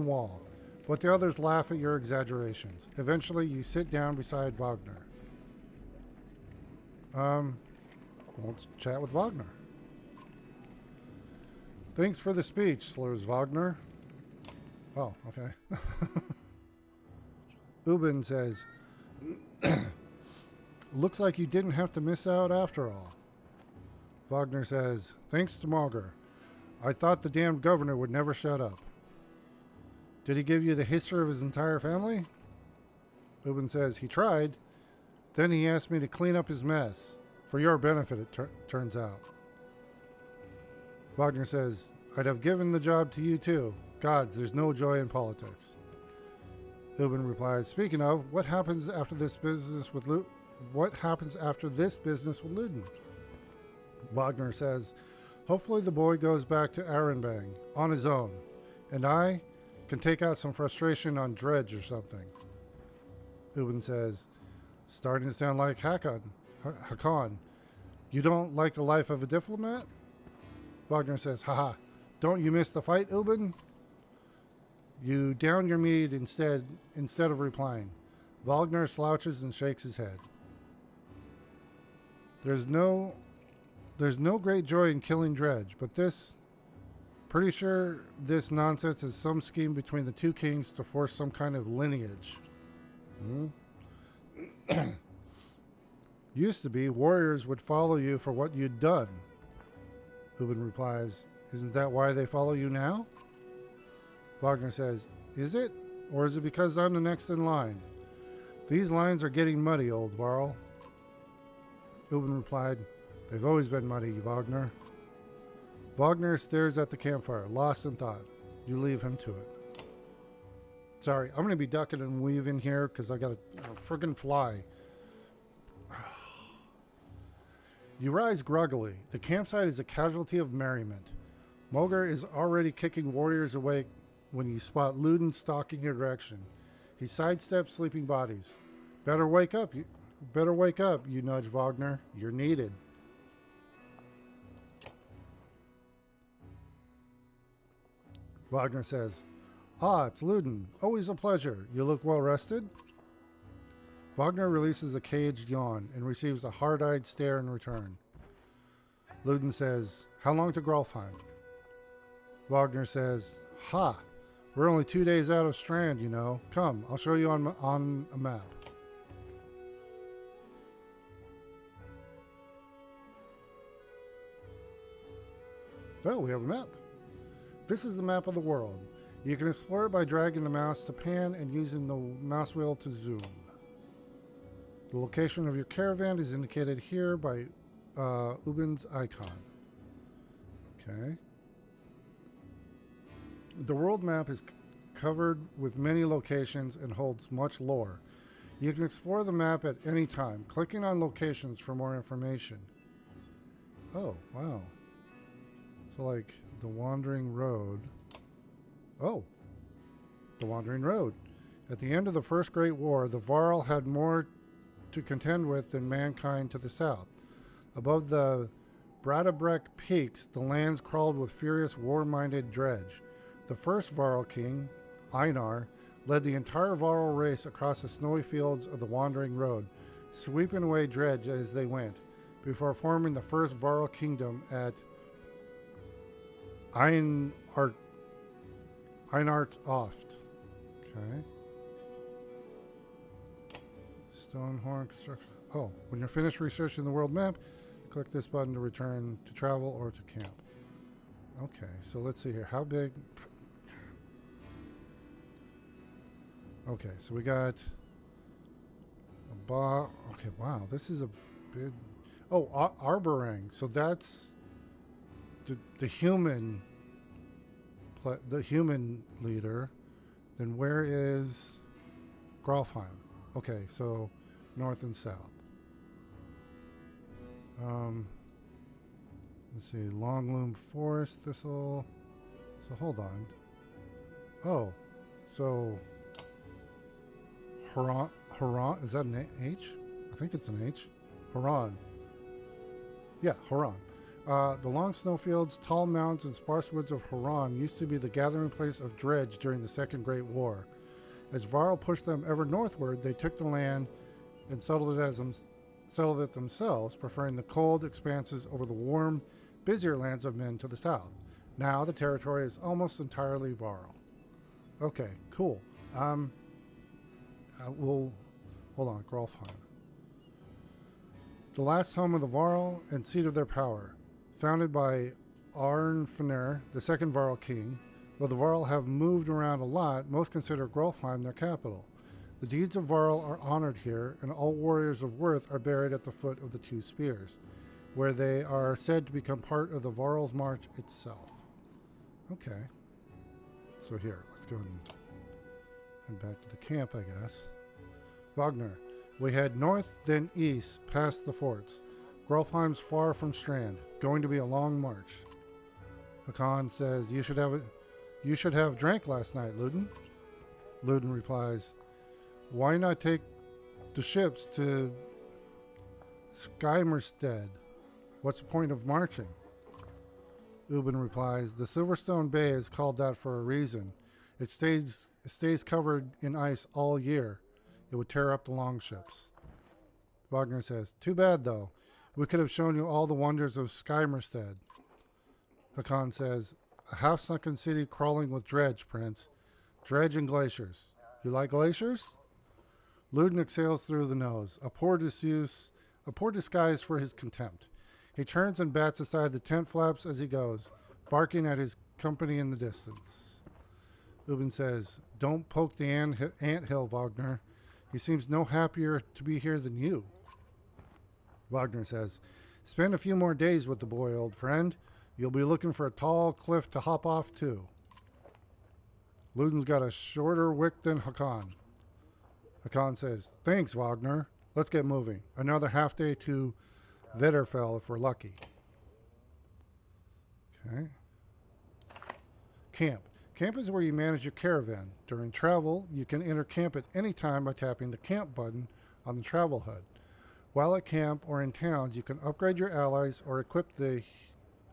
Speaker 1: wall, but the others laugh at your exaggerations. Eventually, you sit down beside Wagner. Let's chat with Wagner. Thanks for the speech, slurs Wagner. Oh, okay. Ubin says, looks like you didn't have to miss out after all. Wagner says, thanks to Morgar. I thought the damned governor would never shut up. Did he give you the history of his entire family? Ubin says, he tried. Then he asked me to clean up his mess. For your benefit, it turns out. Wagner says, I'd have given the job to you too. Gods, there's no joy in politics. Ubin replies, speaking of, what happens after this business with Luden? Wagner says, hopefully the boy goes back to Arenbang on his own, and I can take out some frustration on Dredge or something. Ubin says, starting to sound like Hakon. You don't like the life of a diplomat? Wagner says, haha, don't you miss the fight, Ubin? You down your mead instead of replying. Wagner slouches and shakes his head. There's no great joy in killing Dredge, but pretty sure this nonsense is some scheme between the two kings to force some kind of lineage. Used to be, warriors would follow you for what you'd done. Ubin replies, isn't that why they follow you now? Wagner says, is it? Or is it because I'm the next in line? These lines are getting muddy, old Varl. Ubin replied, they've always been muddy, Wagner. Wagner stares at the campfire, lost in thought. You leave him to it. Sorry, I'm going to be ducking and weaving here because I got a friggin' fly. You rise groggily. The campsite is a casualty of merriment. Morgar is already kicking warriors awake when you spot Luden stalking your direction. He sidesteps sleeping bodies. Better wake up, you nudge Wagner. You're needed. Wagner says, it's Luden. Always a pleasure. You look well rested? Wagner releases a caged yawn and receives a hard-eyed stare in return. Luden says, how long to Grolfheim? Wagner says, we're only 2 days out of Strand, you know. Come, I'll show you on a map. Oh, we have a map. This is the map of the world. You can explore it by dragging the mouse to pan and using the mouse wheel to zoom. The location of your caravan is indicated here by Ubin's icon. Okay. The world map is covered with many locations and holds much lore. You can explore the map at any time, clicking on locations for more information. Oh, wow. So, like, the Wandering Road. Oh, the Wandering Road. At the end of the First Great War, the Varl had more to contend with than mankind to the south. Above the Bradabrek peaks, the lands crawled with furious war-minded dredge. The first Varl king, Einar, led the entire Varl race across the snowy fields of the Wandering Road, sweeping away dredge as they went, before forming the first Varl kingdom at Einart Oft. Okay. Stonehorn construction. Oh, when you're finished researching the world map, click this button to return to travel or to camp. Okay, so let's see here. How big? Okay, so we got a bar. Okay, wow, this is a big. Oh, Arborang. So that's the human. The human leader. Then where is Grolfheim? Okay, so north and south. Let's see, Longloom Forest, Thistle. So hold on. Oh, so Haran, is that an H? I think it's an H. Haran. Yeah, Haran. The long snowfields, tall mountains, and sparse woods of Haran used to be the gathering place of dredge during the Second Great War. As Varl pushed them ever northward, they took the land and settled it themselves, preferring the cold expanses over the warm, busier lands of men to the south. Now the territory is almost entirely Varl. Okay, cool. We'll hold on, Grolfheim. The last home of the Varl and seat of their power, founded by Arnfnir, the second Varl king. Though the Varl have moved around a lot, most consider Grolfheim their capital. The deeds of Varl are honored here, and all warriors of worth are buried at the foot of the two spears, where they are said to become part of the Varl's march itself. Okay. So here, let's go and head back to the camp, I guess. Wagner. We head north, then east, past the forts. Grolfheim's far from Strand. Going to be a long march. Hakan says, You should have drank last night, Luden. Luden replies, Why not take the ships to Skymerstead? What's the point of marching? Ubin replies, The Silverstone Bay is called that for a reason. It stays covered in ice all year. It would tear up the longships. Wagner says, Too bad, though. We could have shown you all the wonders of Skymerstead. Hakan says, A half-sunken city crawling with dredge, Prince. Dredge and glaciers. You like glaciers? Luden exhales through the nose, a poor disguise for his contempt. He turns and bats aside the tent flaps as he goes, barking at his company in the distance. Ubin says, Don't poke the anthill, Wagner. He seems no happier to be here than you. Wagner says, Spend a few more days with the boy, old friend. You'll be looking for a tall cliff to hop off to. Luden's got a shorter wick than Hakan. Hakan says, Thanks, Wagner. Let's get moving. Another half day to Vetterfell if we're lucky. Okay. Camp. Camp is where you manage your caravan. During travel, you can enter camp at any time by tapping the camp button on the travel HUD. While at camp or in towns, you can upgrade your allies or equip the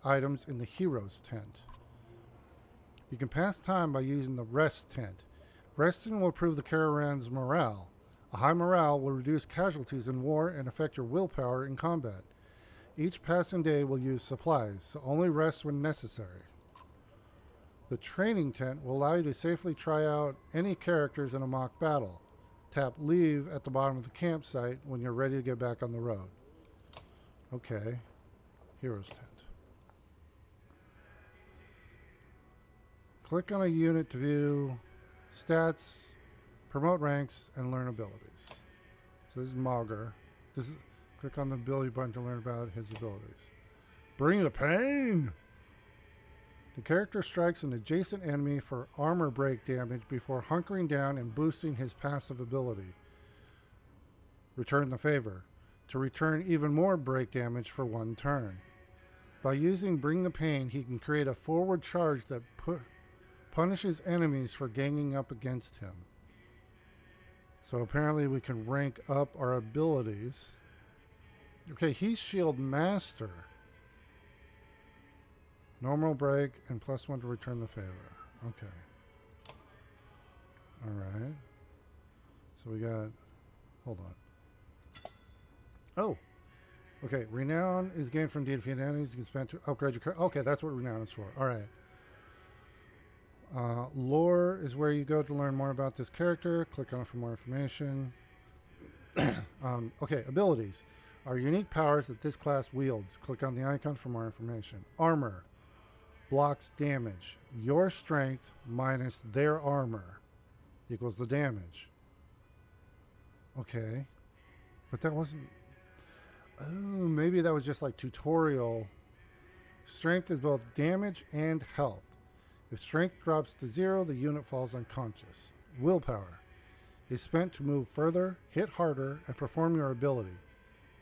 Speaker 1: items in the hero's tent. You can pass time by using the rest tent. Resting will improve the caravan's morale. A high morale will reduce casualties in war and affect your willpower in combat. Each passing day will use supplies, so only rest when necessary. The training tent will allow you to safely try out any characters in a mock battle. Tap leave at the bottom of the campsite when you're ready to get back on the road. Okay. Hero's tent. Click on a unit to view stats, promote ranks, and learn abilities. So this is Mauger. Click on the ability button to learn about his abilities. Bring the pain! The character strikes an adjacent enemy for armor break damage before hunkering down and boosting his passive ability. Return the favor, to return even more break damage for one turn. By using Bring the Pain, he can create a forward charge that punishes enemies for ganging up against him. So apparently we can rank up our abilities. Okay, he's Shield Master. Normal break and +1 to return the favor. Okay. Alright. So we got... Hold on. Oh! Okay, Renown is gained from defeated enemies. You can spend to upgrade your character. Okay, that's what Renown is for. Alright. Lore is where you go to learn more about this character. Click on it for more information. Okay, abilities are unique powers that this class wields. Click on the icon for more information. Armor blocks damage. Your strength minus their armor equals the damage. Okay. But that wasn't... Oh, maybe that was just like tutorial. Strength is both damage and health. If strength drops to 0, the unit falls unconscious. Willpower is spent to move further, hit harder, and perform your ability,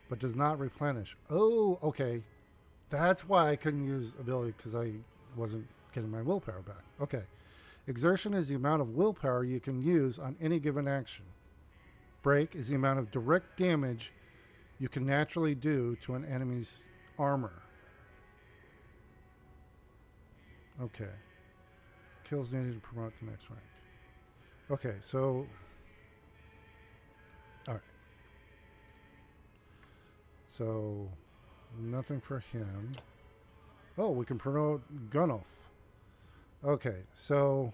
Speaker 1: but does not replenish. Oh, okay. That's why I couldn't use ability, because I wasn't getting my willpower back. Okay. Exertion is the amount of willpower you can use on any given action. Break is the amount of direct damage you can naturally do to an enemy's armor. Okay. Kills needed to promote the next rank. Okay, so... Alright. So, nothing for him. Oh, we can promote Gunnulf. Okay, so...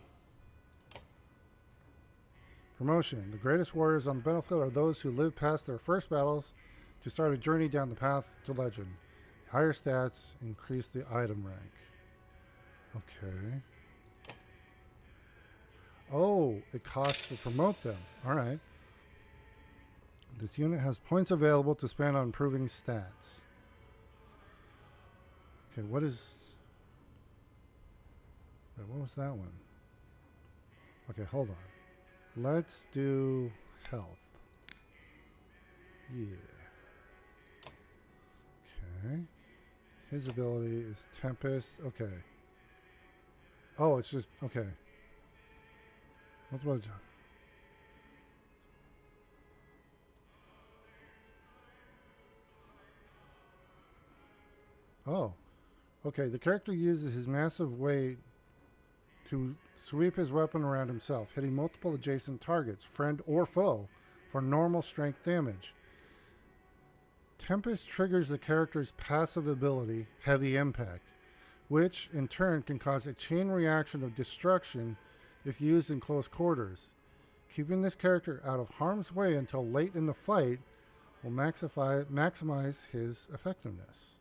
Speaker 1: Promotion. The greatest warriors on the battlefield are those who live past their first battles to start a journey down the path to legend. Higher stats increase the item rank. Okay. Oh, it costs to promote them. Alright. This unit has points available to spend on improving stats. Okay, what is... Wait, what was that one? Okay, hold on. Let's do health. Yeah. Okay. His ability is Tempest. Okay. Oh, it's just... Okay. What was... Oh. Okay, the character uses his massive weight to sweep his weapon around himself, hitting multiple adjacent targets, friend or foe, for normal strength damage. Tempest triggers the character's passive ability, Heavy Impact, which in turn can cause a chain reaction of destruction if used in close quarters. Keeping this character out of harm's way until late in the fight will maximize his effectiveness.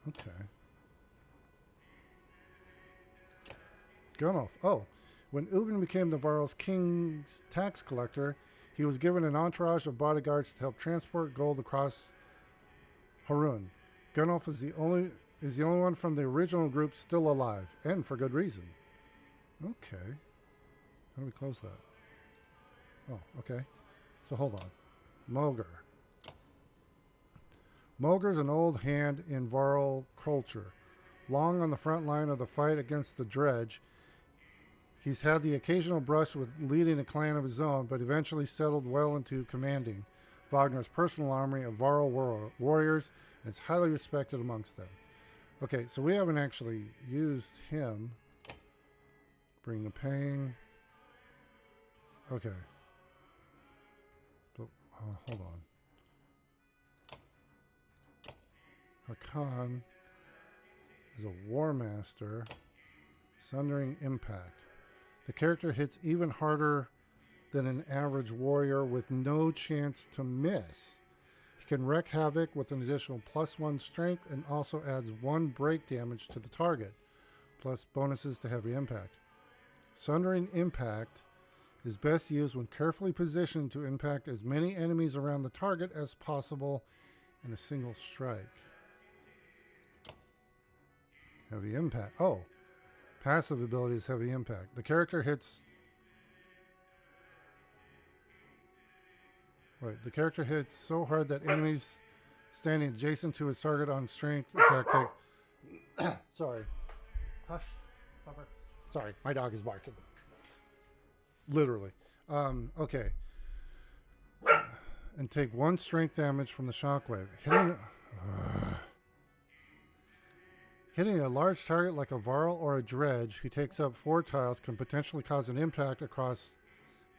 Speaker 1: Okay. Gunnulf. Oh, when Ubin became the Varl's king's tax collector, he was given an entourage of bodyguards to help transport gold across Harun. Gunnulf is the only one from the original group still alive, and for good reason. Okay. How do we close that? Oh, okay. So hold on. Mogr. Mogr's an old hand in Varl culture. Long on the front line of the fight against the Dredge, he's had the occasional brush with leading a clan of his own, but eventually settled well into commanding Wagner's personal army of Varl warriors, and is highly respected amongst them. Okay, so we haven't actually used him. Bring the pain. Okay. But, hold on. Hakan is a War Master. Sundering Impact. The character hits even harder than an average warrior with no chance to miss. He can wreak havoc with an additional +1 strength and also adds 1 break damage to the target, plus bonuses to Heavy Impact. Sundering Impact is best used when carefully positioned to impact as many enemies around the target as possible in a single strike. Heavy Impact. Oh, passive ability is Heavy Impact. The character hits... Wait, the character hits so hard that enemies standing adjacent to his target on strength attack. Sorry. Hush. Pupper. Sorry, my dog is barking. Literally. Okay. And take 1 strength damage from the shockwave. Hitting a large target like a Varl or a Dredge who takes up 4 tiles can potentially cause an impact across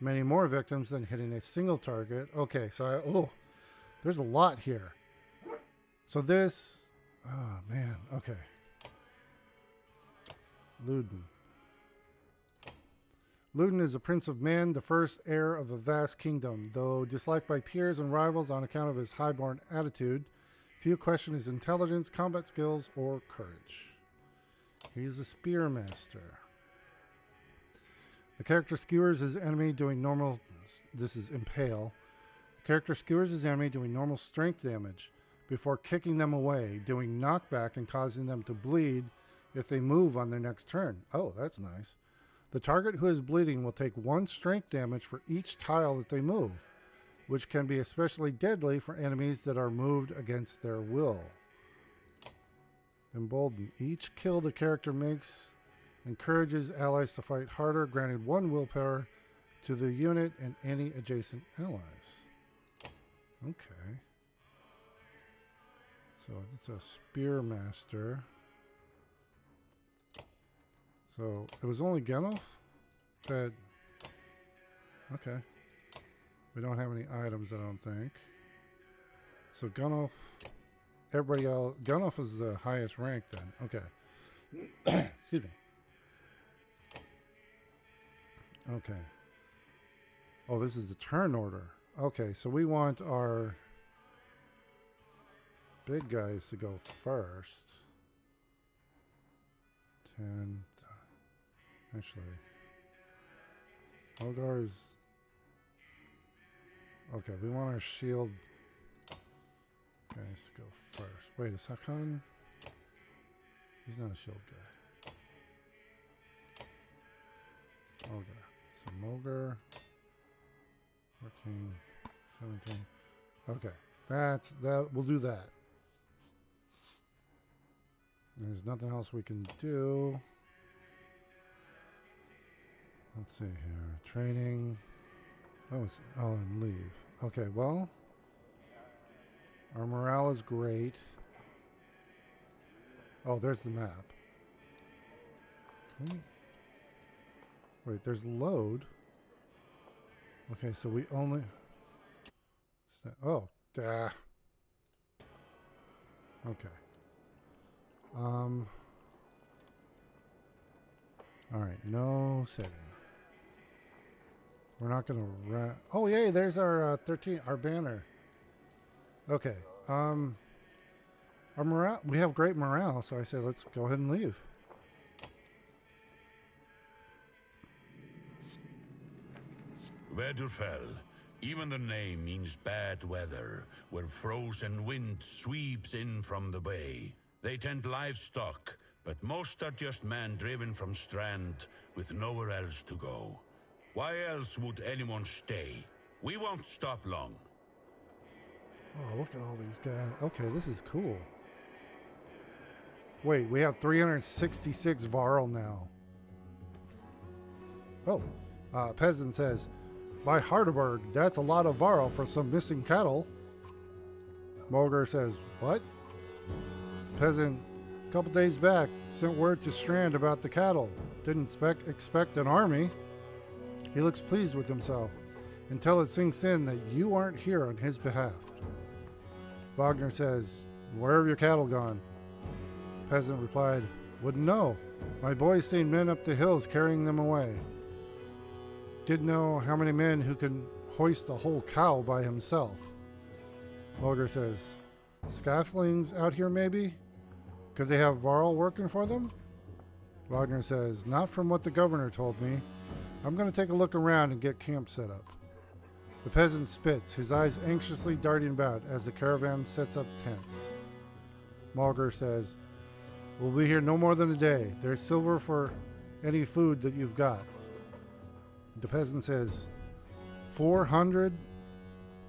Speaker 1: many more victims than hitting a single target. Okay, so there's a lot here. So this, oh man, okay. Luden. Luden is a prince of men, the first heir of a vast kingdom. Though disliked by peers and rivals on account of his highborn attitude, few question his intelligence, combat skills, or courage. He's a spearmaster. The character skewers his enemy doing normal... This is impale. The character skewers his enemy doing normal strength damage before kicking them away, doing knockback and causing them to bleed if they move on their next turn. Oh, that's nice. The target who is bleeding will take 1 strength damage for each tile that they move, which can be especially deadly for enemies that are moved against their will. Embolden. Each kill the character makes encourages allies to fight harder, granted 1 willpower to the unit and any adjacent allies. Okay. So it's a spearmaster. So it was only Genolf that... Okay. We don't have any items, I don't think. So Genolf... Everybody else... Genolf is the highest rank then. Okay. Excuse me. Okay. Oh, this is the turn order. Okay, so we want our big guys to go first. 10... Actually, Ogar's... Okay, we want our shield guys to go first. Wait, is Hakan? He's not a shield guy. Ogre. So Mogar, 14, 17. Okay, we'll do that. There's nothing else we can do. Let's see here. Training. And leave. Okay, well, our morale is great. Oh, there's the map. Wait, there's load. Okay, so we only... Oh, duh. Okay. All right, no setting. We're not going to... Oh, yay, there's our 13, our banner. Okay. Our morale... We have great morale, so I say let's go ahead and leave.
Speaker 2: Wedderfell. Even the name means bad weather, where frozen wind sweeps in from the bay. They tend livestock, but most are just men driven from Strand with nowhere else to go. Why else would anyone stay? We won't stop long.
Speaker 1: Oh, look at all these guys. Okay, this is cool. Wait, we have 366 Varl now. Oh, Peasant says, by Hardeberg, that's a lot of Varl for some missing cattle. Mogar says, what? Peasant, a couple days back, sent word to Strand about the cattle. Didn't expect an army. He looks pleased with himself, until it sinks in that you aren't here on his behalf. Wagner says, where have your cattle gone? Peasant replied, wouldn't know. My boy's seen men up the hills carrying them away. Didn't know how many men who can hoist a whole cow by himself. Wagner says, Scaflings out here maybe? Could they have Varl working for them? Wagner says, not from what the governor told me. I'm going to take a look around and get camp set up. The peasant spits, his eyes anxiously darting about as the caravan sets up tents. Malger says, we'll be here no more than a day. There's silver for any food that you've got. The peasant says, 400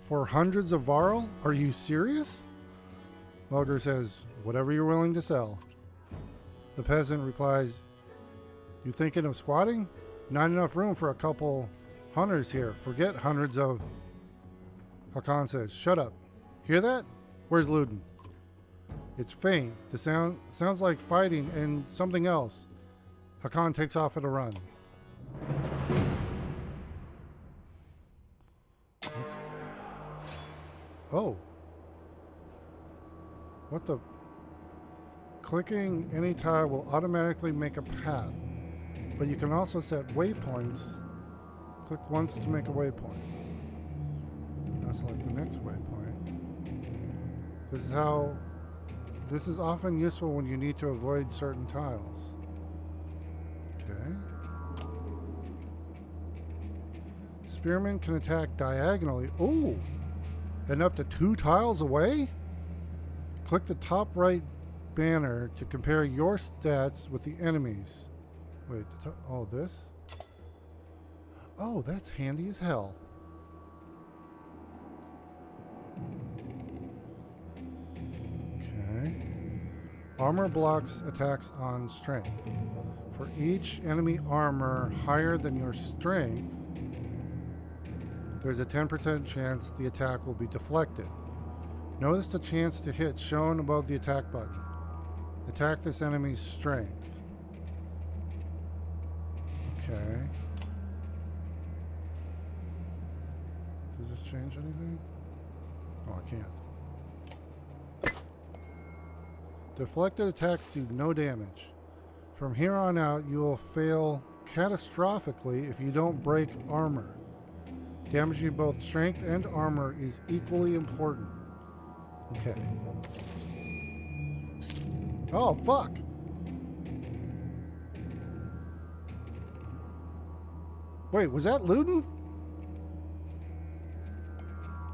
Speaker 1: for hundreds of Varl? Are you serious? Mulger says, whatever you're willing to sell. The peasant replies, you thinking of squatting? Not enough room for a couple hunters here. Forget hundreds of... Hakan says, shut up. Hear that? Where's Luden? It's faint. The sounds like fighting and something else. Hakan takes off at a run. Oh. What the... Clicking any tile will automatically make a path, but you can also set waypoints. Click once to make a waypoint. Now select the next waypoint. This is often useful when you need to avoid certain tiles. Okay. Spearmen can attack diagonally. Ooh! And up to 2 tiles away? Click the top right banner to compare your stats with the enemies. Wait, oh, this? Oh, that's handy as hell. Okay. Armor blocks attacks on strength. For each enemy armor higher than your strength, there's a 10% chance the attack will be deflected. Notice the chance to hit shown above the attack button. Attack this enemy's strength. Okay. Does this change anything? Oh, I can't. Deflected attacks do no damage. From here on out, you will fail catastrophically if you don't break armor. Damaging both strength and armor is equally important. Okay. Oh, fuck! Wait, was that Luden?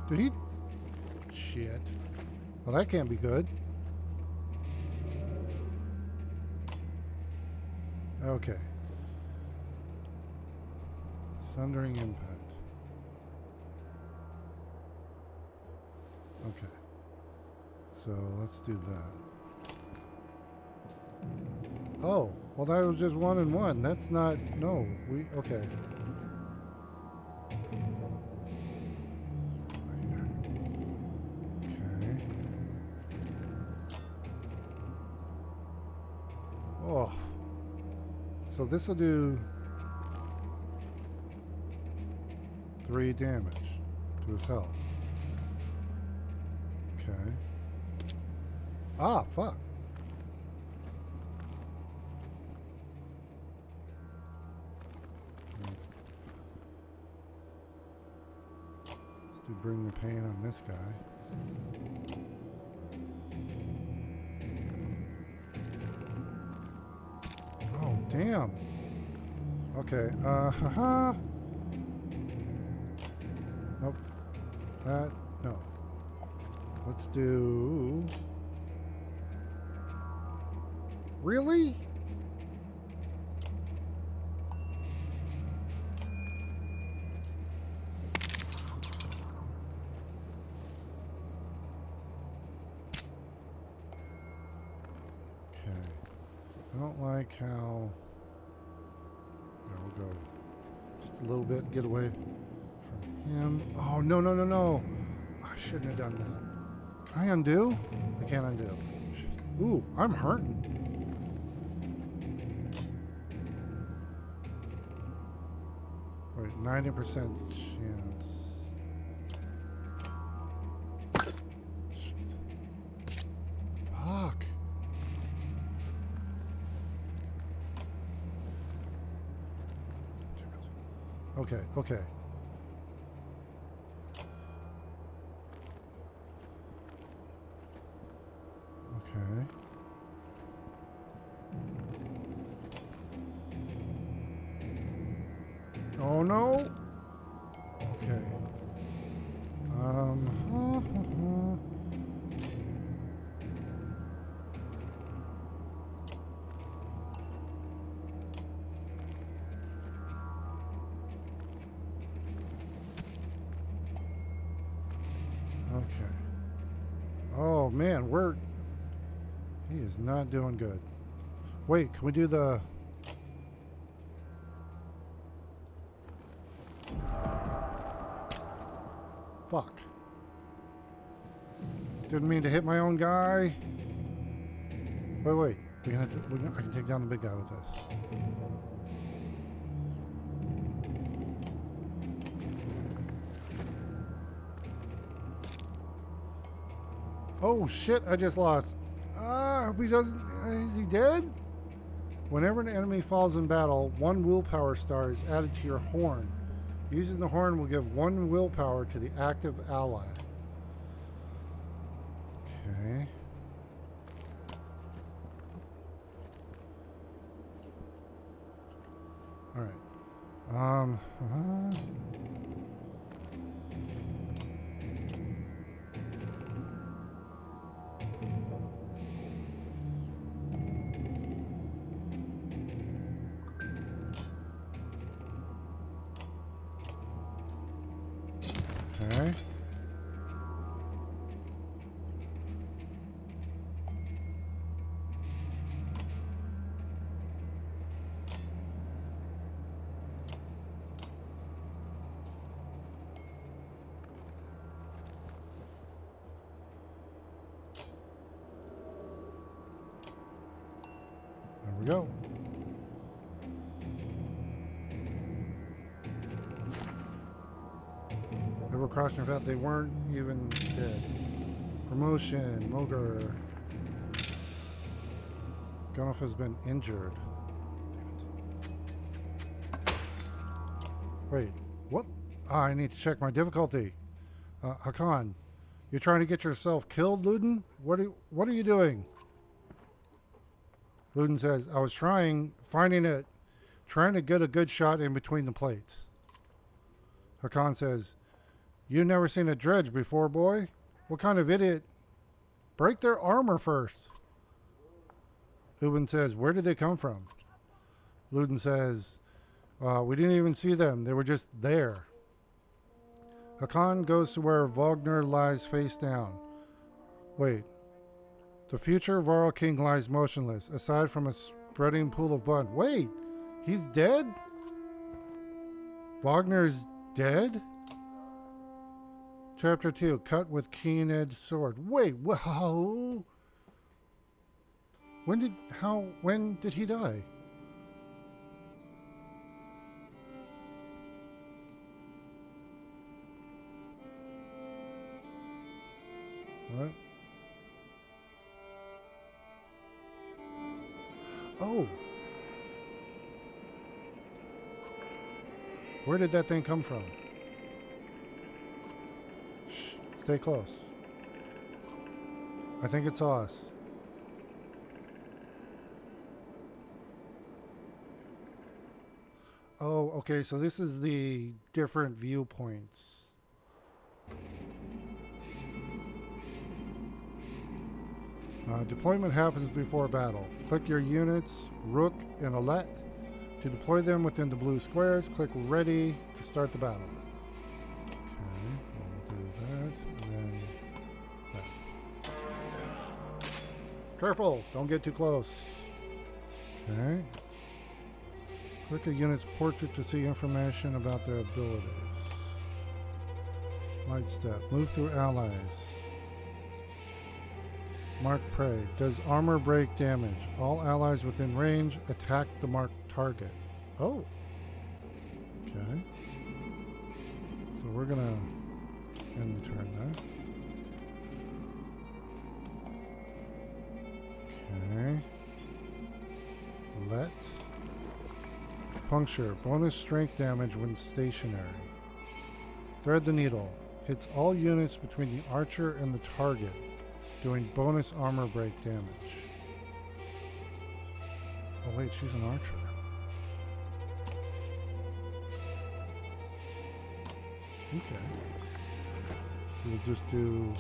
Speaker 1: Did he... Shit. Well, that can't be good. Okay. Sundering impact. Okay. So let's do that. Oh, well that was just 1 and 1. That's not, no, okay. Okay. Oh. So this will do 3 damage to his health. Okay. Ah, fuck. Let's do bring the pain on this guy. Oh, damn. Okay, haha. Nope. That, no. Let's do... Really? Okay. I don't like how... There we'll go. Just a little bit, get away from him. Oh, no, no, no, no. I shouldn't have done that. Can I undo? I can't undo. Shit. Ooh, I'm hurting. Wait, 90% chance. Shit. Fuck. Okay, okay. Okay. Oh no. Okay. Okay. Oh man, we're He is not doing good. Wait, can we do the... Fuck. Didn't mean to hit my own guy. Wait. I can take down the big guy with this. Oh shit, I just lost. Hope he doesn't... is he dead? Whenever an enemy falls in battle, 1 willpower star is added to your horn. Using the horn will give 1 willpower to the active ally. Okay. Alright. Okay. There we go. They were crossing your path. They weren't even dead. Promotion, Moger. Goff has been injured. Wait, what? I need to check my difficulty. Hakan, you're trying to get yourself killed, Luden? What are you doing? Luden says, I was trying to get a good shot in between the plates. Hakan says, you never seen a dredge before, boy? What kind of idiot? Break their armor first. Luden says, where did they come from? Luden says, we didn't even see them. They were just there. Hakan goes to where Wagner lies face down. Wait. The future Varl King lies motionless, aside from a spreading pool of blood. Wait! He's dead? Wagner's dead? Chapter 2, cut with keen-edged sword. Wait, wow! When did he die? What? Oh! Where did that thing come from? Shh, stay close. I think it saw us. Oh, okay, so this is the different viewpoints. Deployment happens before battle. Click your units, Rook and Alet. To deploy them within the blue squares, click Ready to start the battle. Okay, we'll do that, and then that. Careful, don't get too close. Okay. Click a unit's portrait to see information about their abilities. Light step, move through allies. Mark prey. Does armor break damage? All allies within range attack the marked target. Oh. Okay. So we're gonna end the turn there. Okay. Let. Puncture. Bonus strength damage when stationary. Thread the needle. Hits all units between the archer and the target, doing bonus armor break damage. Oh wait, she's an archer. Okay. We'll just do...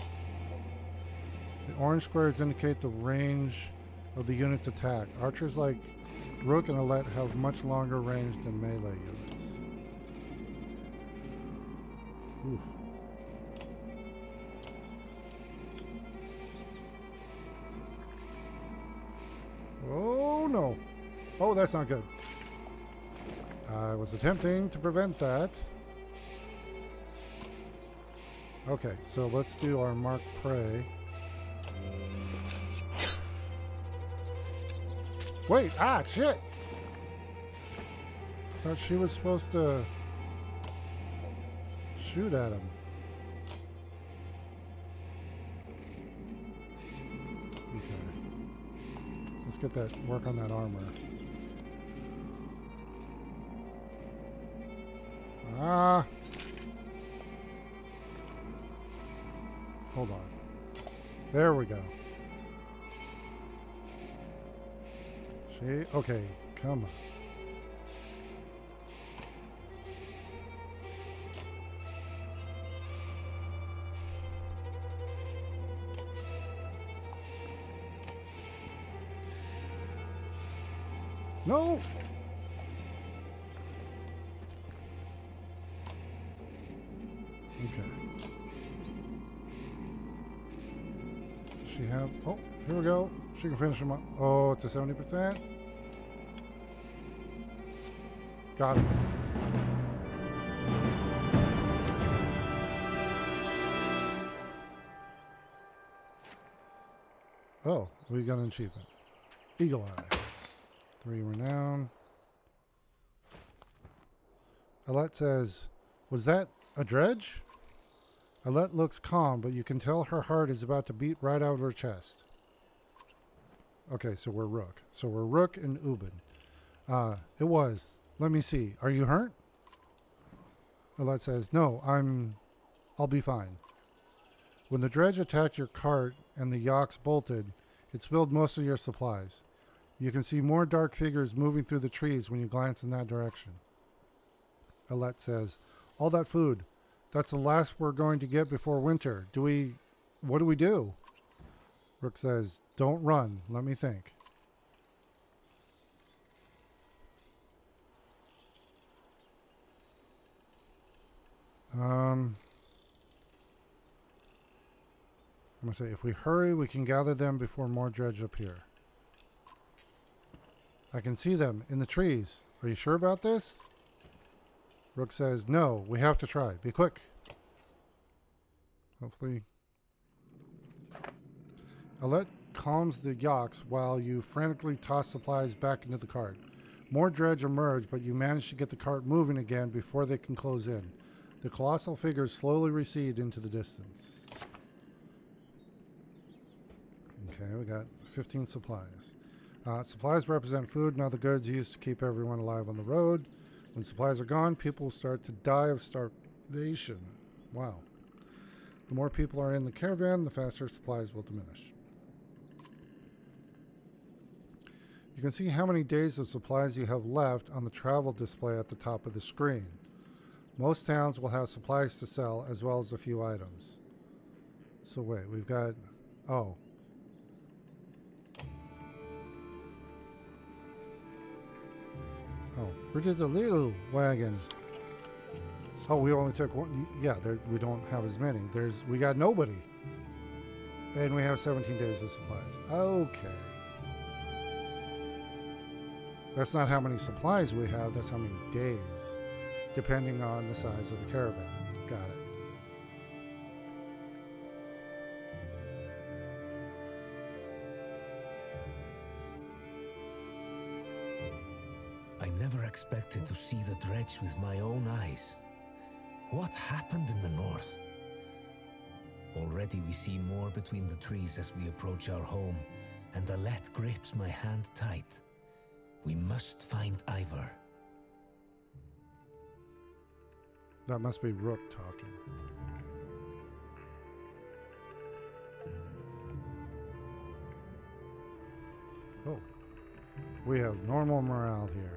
Speaker 1: The orange squares indicate the range of the unit's attack. Archers like Rook and Alet have much longer range than melee units. Oof. Oh no. Oh, that's not good. I was attempting to prevent that. Okay, so let's do our mark prey. Wait, shit! Thought she was supposed to shoot at him. Okay. Let's get that, work on that armor. Hold on. There we go. Okay, come on. No! Okay. Does she have... Oh, here we go. She can finish him up. Oh, it's a 70%. Got it. Oh, we got an achievement. Eagle Eye. 3 renown. Alette says, was that a dredge? Alette looks calm, but you can tell her heart is about to beat right out of her chest. Okay, so we're Rook. So we're Rook and Ubin. It was. Let me see. Are you hurt? Alette says, no, I'll be fine. When the dredge attacked your cart and the yaks bolted, it spilled most of your supplies. You can see more dark figures moving through the trees when you glance in that direction. Alette says, all that food, that's the last we're going to get before winter. What do we do? Rook says, don't run. Let me think. I'm going to say, if we hurry, we can gather them before more dredge appear. I can see them in the trees. Are you sure about this? Rook says, no, we have to try. Be quick. Hopefully. Alette calms the yaks while you frantically toss supplies back into the cart. More dredge emerge, but you manage to get the cart moving again before they can close in. The colossal figures slowly recede into the distance. Okay, we got 15 supplies. Supplies represent food and other goods used to keep everyone alive on the road. When supplies are gone, people will start to die of starvation. Wow. The more people are in the caravan, the faster supplies will diminish. You can see how many days of supplies you have left on the travel display at the top of the screen. Most towns will have supplies to sell as well as a few items. So wait, we've got... Oh. Oh, we're just a little wagon. Oh, we only took one. Yeah, we don't have as many. We got nobody. And we have 17 days of supplies. Okay. That's not how many supplies we have. That's how many days, depending on the size of the caravan. Got it.
Speaker 4: I never expected to see the dredge with my own eyes. What happened in the north? Already we see more between the trees as we approach our home, and Alette grips my hand tight. We must find Ivor.
Speaker 1: That must be Rook talking. Oh. We have normal morale here.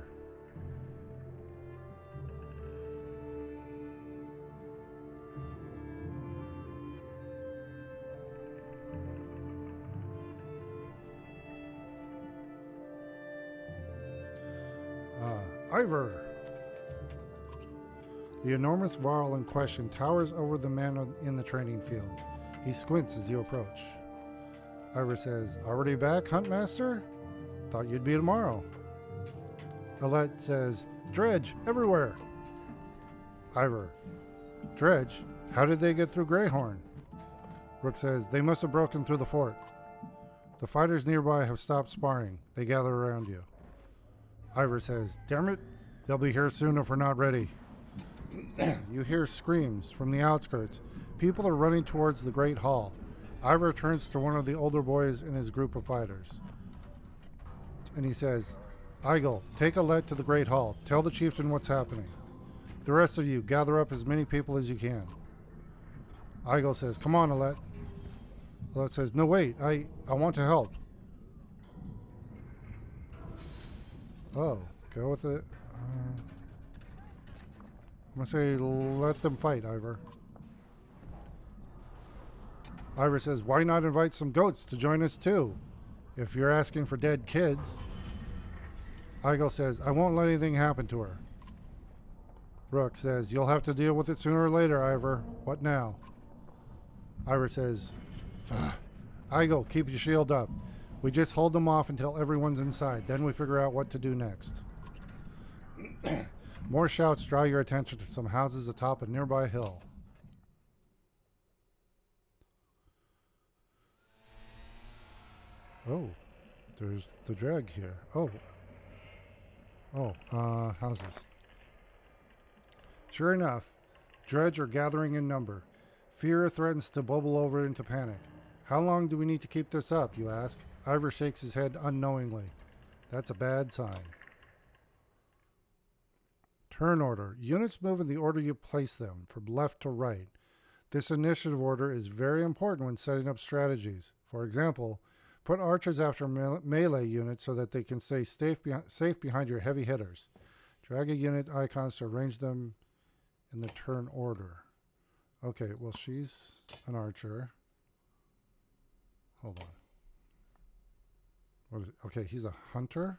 Speaker 1: Ivor. The enormous varl in question towers over the man in the training field. He squints as you approach. Ivor says, already back, Huntmaster? Thought you'd be tomorrow. Alette says, Dredge, everywhere. Ivor, Dredge, how did they get through Greyhorn? Rook says, they must have broken through the fort. The fighters nearby have stopped sparring. They gather around you. Ivor says, damn it, they'll be here soon if we're not ready. You hear screams from the outskirts. People are running towards the Great Hall. Ivor turns to one of the older boys in his group of fighters. And he says, Eigel, take Alette to the Great Hall. Tell the chieftain what's happening. The rest of you, gather up as many people as you can. Eigel says, come on, Alette. Alette says, no, wait, I want to help. Oh, go with it. I'm going to say, let them fight, Ivor. Ivor says, why not invite some goats to join us too? If you're asking for dead kids. Eigel says, I won't let anything happen to her. Rook says, you'll have to deal with it sooner or later, Ivor. What now? Ivor says, Eigel, keep your shield up. We just hold them off until everyone's inside. Then we figure out what to do next. More shouts draw your attention to some houses atop a nearby hill. Oh, there's the drag here. Houses. Sure enough, Dredge are gathering in number. Fear threatens to bubble over into panic. How long do we need to keep this up, you ask? Ivor shakes his head unknowingly. That's a bad sign. Turn order. Units move in the order you place them, from left to right. This initiative order is very important when setting up strategies. For example, put archers after melee units so that they can stay safe behind your heavy hitters. Drag a unit icons to arrange them in the turn order. Okay, well, she's an archer. Hold on. What is it? Okay, he's a hunter.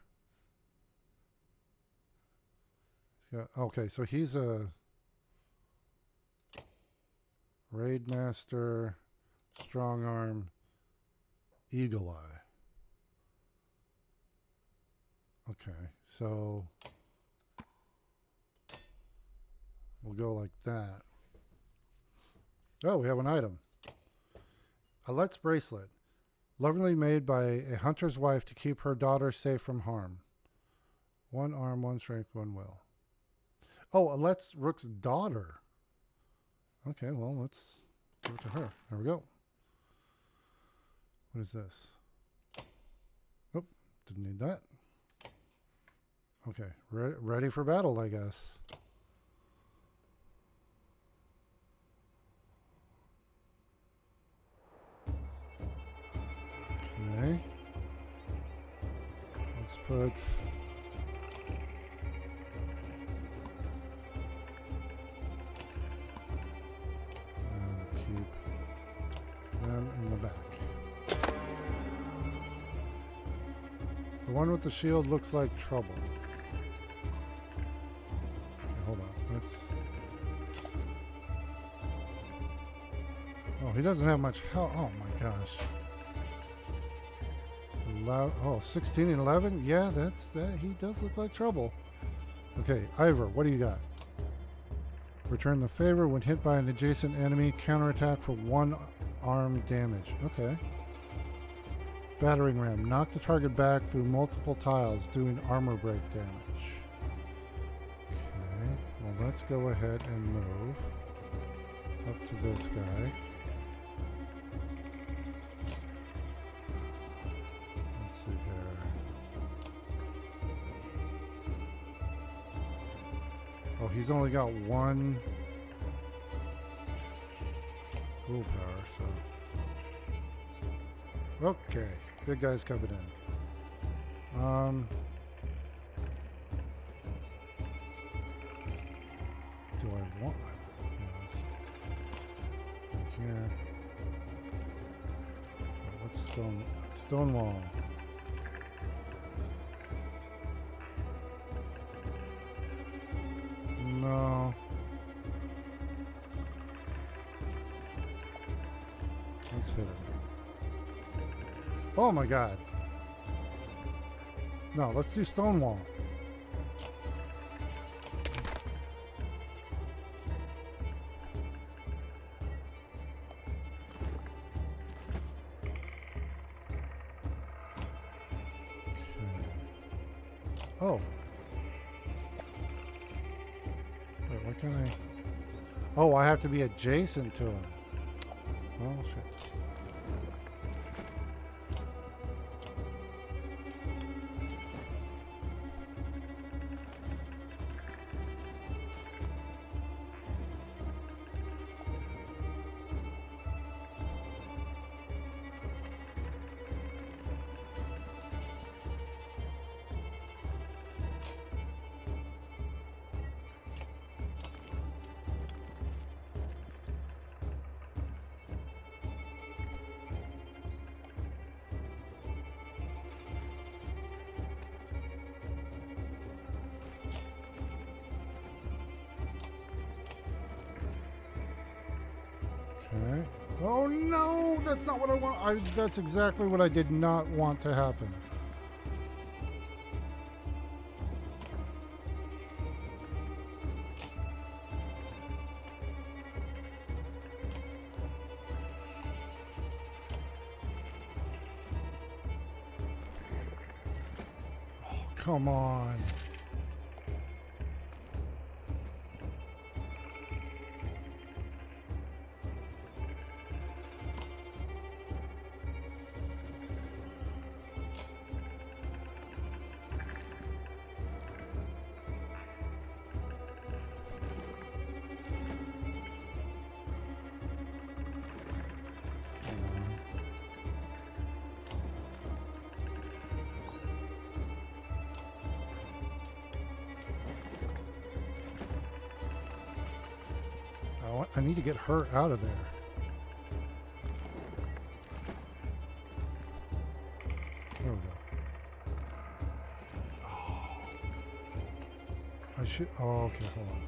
Speaker 1: Okay, so he's a raid master, strong arm, eagle eye. Okay, so we'll go like that. Oh, we have an item. Alette's bracelet. Lovingly made by a hunter's wife to keep her daughter safe from harm. 1 arm, 1 strength, 1 will. Oh, Alette's Rook's daughter. Okay, well, let's give it to her. There we go. What is this? Oh, didn't need that. Okay, ready for battle, I guess. Okay. Let's put... and keep them in the back. The one with the shield looks like trouble. Okay, hold on. Let's... Oh, he doesn't have much health. Oh my gosh. Oh, 16 and 11? Yeah, that's that. He does look like trouble. Okay, Ivor, what do you got? Return the favor when hit by an adjacent enemy. Counterattack for 1 arm damage. Okay. Battering ram. Knock the target back through multiple tiles, doing armor break damage. Okay. Well, let's go ahead and move up to this guy. See here. Oh, he's only got 1 willpower, so. Okay, good guy's coming in. Do I want? Yes. Here. Oh, what's stone wall? No. Let's hit him. Oh my god. No, let's do Stonewall. Oh. Wait, why can't I? Oh, I have to be adjacent to him. Oh, shit. Okay. Oh no, that's not what I want. That's exactly what I did not want to happen. Oh, come on. I need to get her out of there. There we go. Oh. I should. Oh, okay, hold on.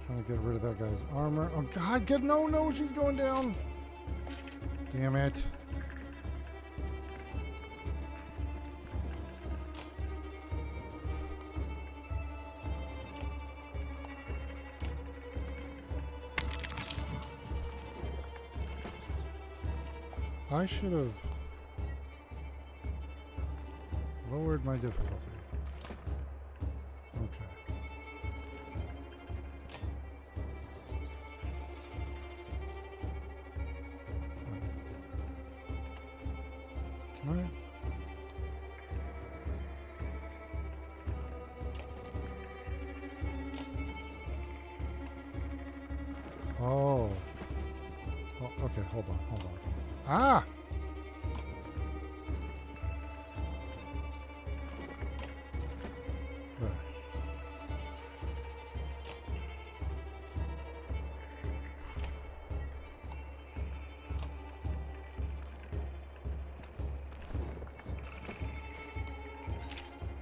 Speaker 1: Trying to get rid of that guy's armor. Oh, God, no, she's going down. Damn it. I should have lowered my difficulty. Okay. All right. Oh. Oh, okay, hold on. Ah! There.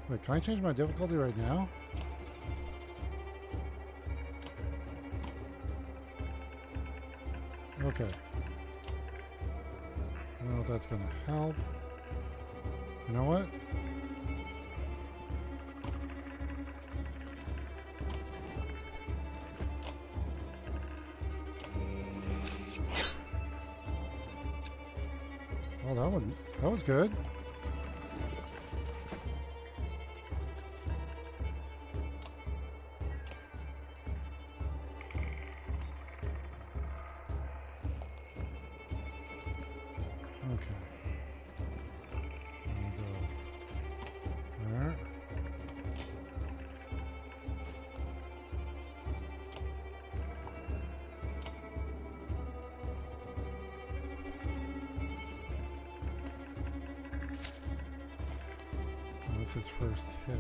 Speaker 1: Wait, can I change my difficulty right now? Okay. I don't know if that's going to help. You know what? Oh, that was good. Okay. There. That's his first hit.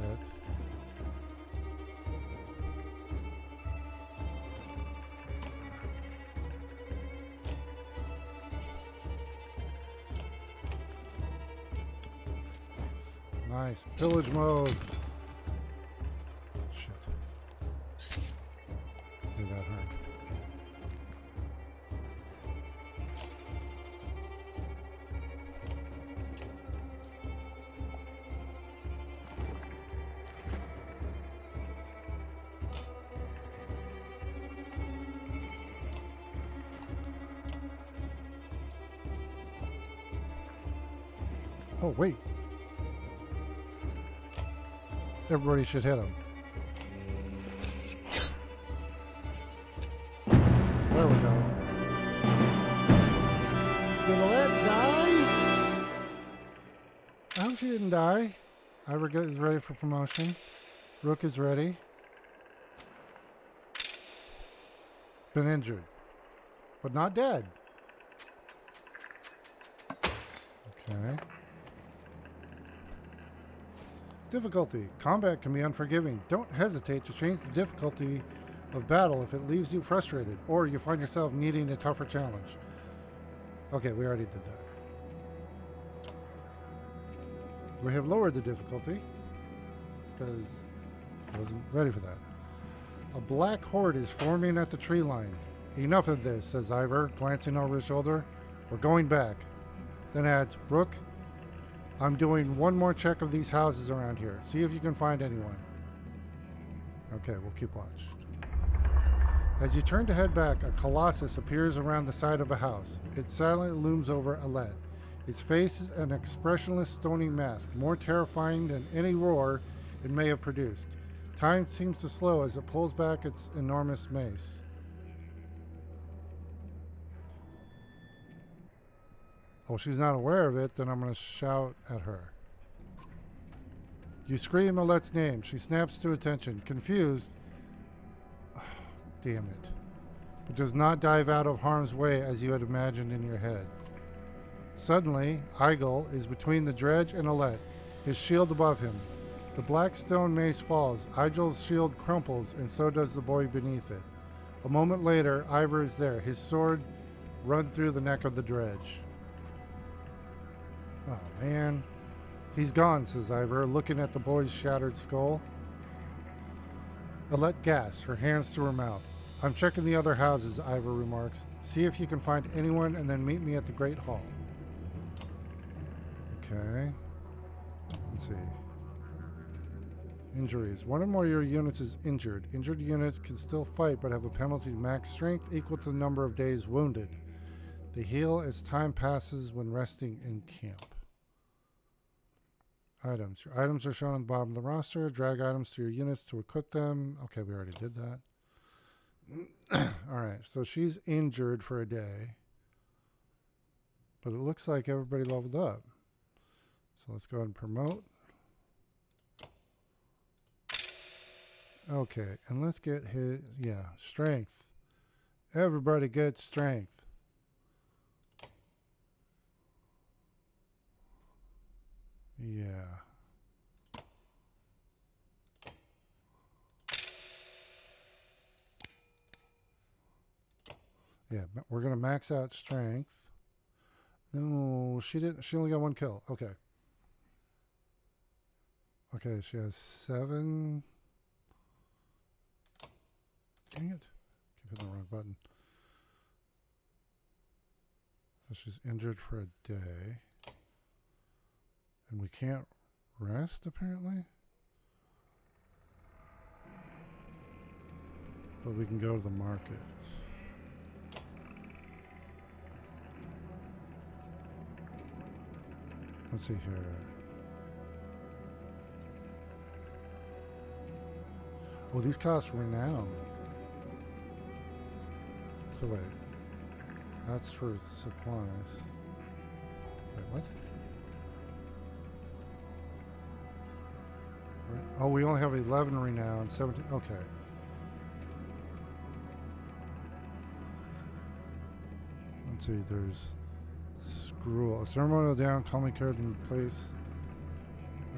Speaker 1: Nice. Pillage mode. Shit. Did that hurt? Oh, wait. Everybody should hit him. There we go. Did Alette die? I hope she didn't die. Ivor is ready for promotion. Rook is ready. Been injured, but not dead. Okay. Difficulty. Combat can be unforgiving. Don't hesitate to change the difficulty of battle if it leaves you frustrated or you find yourself needing a tougher challenge. Okay, we already did that. We have lowered the difficulty because I wasn't ready for that. A black horde is forming at the tree line. Enough of this, says Ivor, glancing over his shoulder. We're going back. Then adds, Rook, I'm doing one more check of these houses around here. See if you can find anyone. Okay, we'll keep watch. As you turn to head back, a colossus appears around the side of a house. It silently looms over Alette. Its face is an expressionless stony mask, more terrifying than any roar it may have produced. Time seems to slow as it pulls back its enormous mace. Oh, she's not aware of it, then I'm going to shout at her. You scream Alette's name. She snaps to attention, confused. Oh, damn it. But does not dive out of harm's way as you had imagined in your head. Suddenly, Eigel is between the dredge and Alette, his shield above him. The black stone mace falls. Eigel's shield crumples, and so does the boy beneath it. A moment later, Ivor is there, his sword run through the neck of the dredge. Oh, man. He's gone, says Ivor, looking at the boy's shattered skull. Alette gasps, her hands to her mouth. I'm checking the other houses, Ivor remarks. See if you can find anyone and then meet me at the Great Hall. Okay. Let's see. Injuries. One or more of your units is injured. Injured units can still fight but have a penalty to max strength equal to the number of days wounded. They heal as time passes when resting in camp. Items. Your items are shown on the bottom of the roster. Drag items to your units to equip them. Okay, we already did that. Alright, so she's injured for a day. But it looks like everybody leveled up. So let's go ahead and promote. Okay, and let's get his, strength. Everybody get strength. Yeah. Yeah, we're going to max out strength. No, she didn't. She only got one kill. Okay. Okay, she has 7. Dang it. Keep hitting the wrong button. So she's injured for a day. And we can't rest, apparently? But we can go to the market. Let's see here. Well, these cost renown. So wait. That's for supplies. Wait, what? Oh, we only have 11 renown, 17. Okay. Let's see, there's Screw. A ceremonial down, calming card in place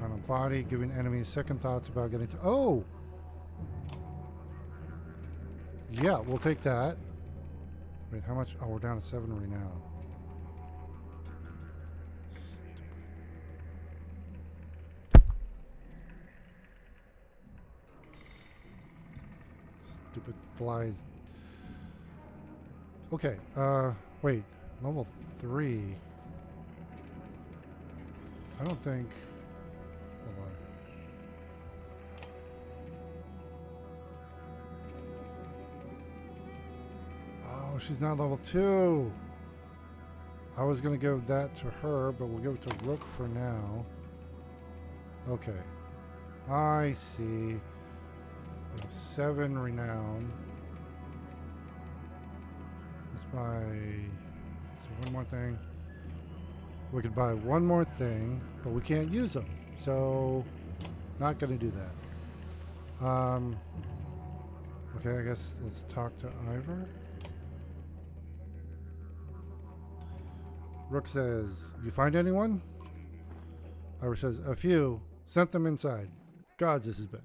Speaker 1: on a body, giving enemies second thoughts about getting to. Oh! Yeah, we'll take that. Wait, how much? Oh, we're down to 7 renown. Stupid flies. Okay, wait. Level 3. I don't think. Hold on. Oh, she's not level 2. I was going to give that to her, but we'll give it to Rook for now. Okay. I see. We have 7 renown. Let's buy... So one more thing. We could buy one more thing, but we can't use them. So, not going to do that. Okay, I guess let's talk to Ivor. Rook says, you find anyone? Ivor says, a few. Sent them inside. Gods, this is bad.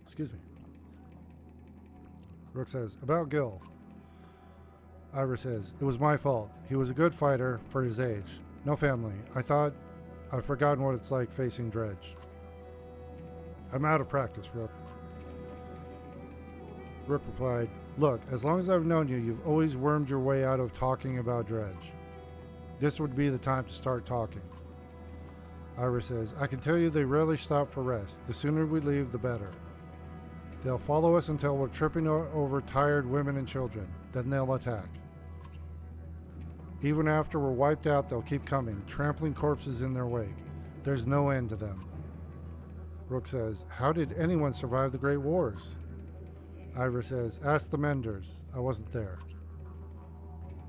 Speaker 1: Excuse me. Rook says, about Gil. Ivor says, it was my fault. He was a good fighter for his age. No family. I thought I've forgotten what it's like facing Dredge. I'm out of practice, Rook. Rook replied, look, as long as I've known you, you've always wormed your way out of talking about Dredge. This would be the time to start talking. Ivor says, I can tell you they rarely stop for rest. The sooner we leave, the better. They'll follow us until we're tripping over tired women and children. Then they'll attack. Even after we're wiped out, they'll keep coming, trampling corpses in their wake. There's no end to them. Rook says, how did anyone survive the Great Wars? Ivor says, ask the Menders. I wasn't there.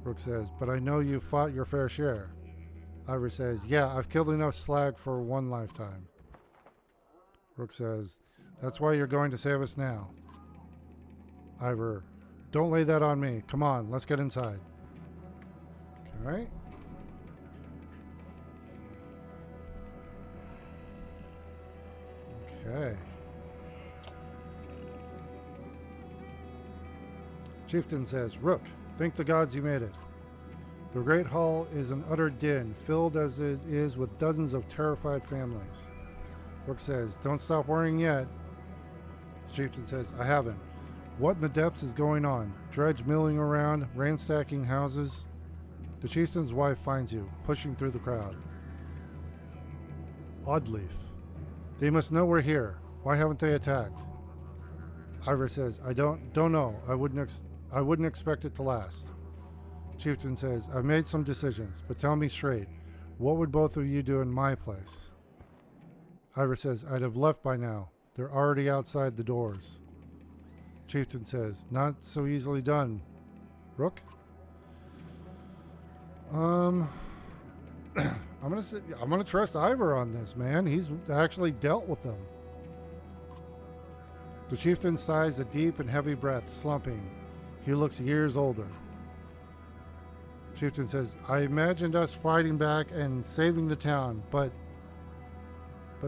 Speaker 1: Rook says, but I know you fought your fair share. Ivor says, yeah, I've killed enough slag for one lifetime. Rook says, that's why you're going to save us now. Ivor, don't lay that on me. Come on, let's get inside. Okay. Okay. Chieftain says, Rook, thank the gods you made it. The Great Hall is an utter din, filled as it is with dozens of terrified families. Rook says, don't stop worrying yet. Chieftain says, I haven't. What in the depths is going on? Dredge milling around, ransacking houses. The chieftain's wife finds you, pushing through the crowd. Oddleaf. They must know we're here. Why haven't they attacked? Ivor says, I don't know. I wouldn't expect it to last. Chieftain says, I've made some decisions, but tell me straight. What would both of you do in my place? Ivor says, I'd have left by now. They're already outside the doors. Chieftain says, not so easily done. Rook? I'm gonna trust Ivor on this, man. He's actually dealt with them. The chieftain sighs a deep and heavy breath, slumping. He looks years older. Chieftain says, I imagined us fighting back and saving the town, but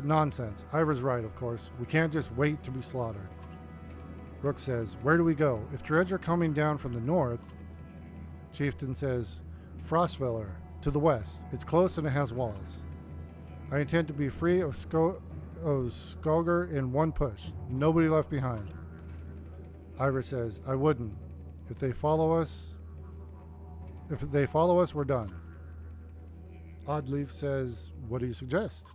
Speaker 1: nonsense. Ivor's right, of course. We can't just wait to be slaughtered. Rook says, where do we go? If Dredge are coming down from the north, Chieftain says, Frostfeller, to the west. It's close and it has walls. I intend to be free of Skulger in one push. Nobody left behind. Ivor says, I wouldn't. If they follow us, we're done. Oddleaf says, what do you suggest?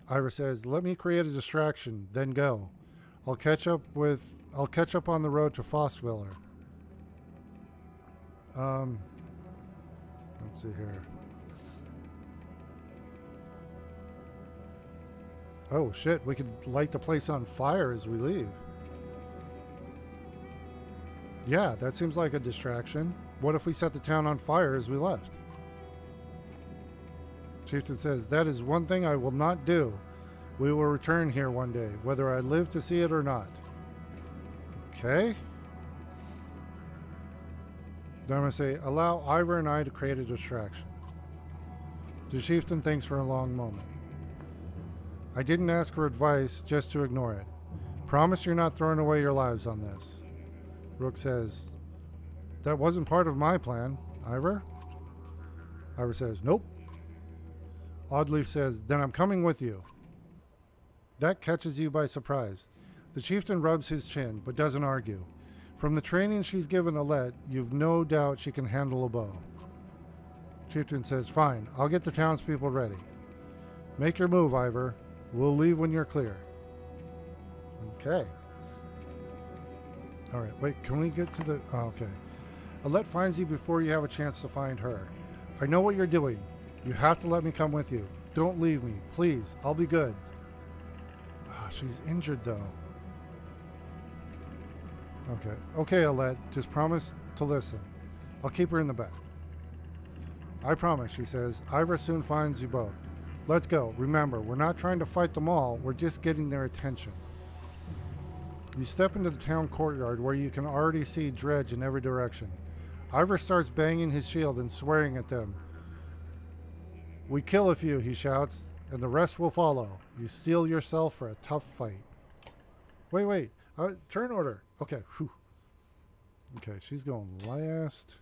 Speaker 1: Ivor says, let me create a distraction, then go. I'll catch up on the road to Frostfeller. Let's see here. Oh shit, we could light the place on fire as we leave. Yeah, that seems like a distraction. What if we set the town on fire as we left? Chieftain says, that is one thing I will not do. We will return here one day, whether I live to see it or not. Okay. Then I'm going to say, allow Ivor and I to create a distraction. The chieftain thinks for a long moment. I didn't ask for advice just to ignore it. Promise you're not throwing away your lives on this. Rook says, that wasn't part of my plan. Ivor? Ivor says, nope. Oddleaf says, then I'm coming with you. That catches you by surprise. The chieftain rubs his chin, but doesn't argue. From the training she's given Alette, you've no doubt she can handle a bow. Chieftain says, fine, I'll get the townspeople ready. Make your move, Ivor. We'll leave when you're clear. Okay. All right, wait, can we get to the... Oh, okay. Alette finds you before you have a chance to find her. I know what you're doing. You have to let me come with you. Don't leave me. Please. I'll be good. Oh, she's injured, though. Okay. Okay, Alette. Just promise to listen. I'll keep her in the back. I promise, she says. Ivra soon finds you both. Let's go. Remember, we're not trying to fight them all. We're just getting their attention. You step into the town courtyard where you can already see Dredge in every direction. Ivor starts banging his shield and swearing at them. We kill a few, he shouts, and the rest will follow. You steel yourself for a tough fight. Wait. Turn order. Okay. Whew. Okay, she's going last.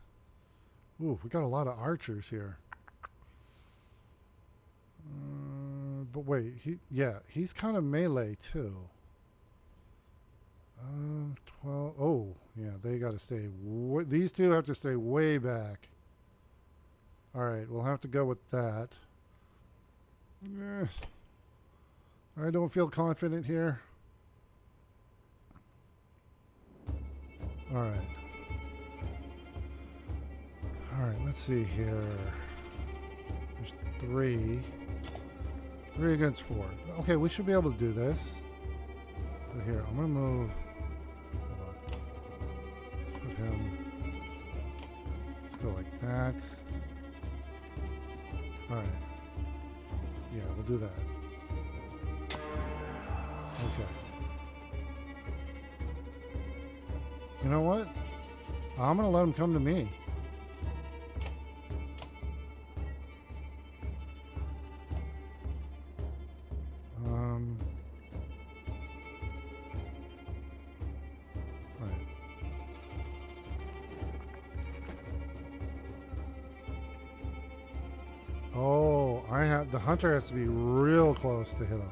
Speaker 1: Ooh, we got a lot of archers here. But wait, he's kind of melee too. 12. Oh, yeah, they got to stay. These two have to stay way back. All right, we'll have to go with that. I don't feel confident here. All right. All right, let's see here. There's 3. 3 against 4. Okay, we should be able to do this. So here, I'm going to move. Hold on. Put him. Let's go like that. Alright. Yeah, we'll do that. Okay. You know what? I'm going to let him come to me. Right. Oh, the hunter has to be real close to hit him.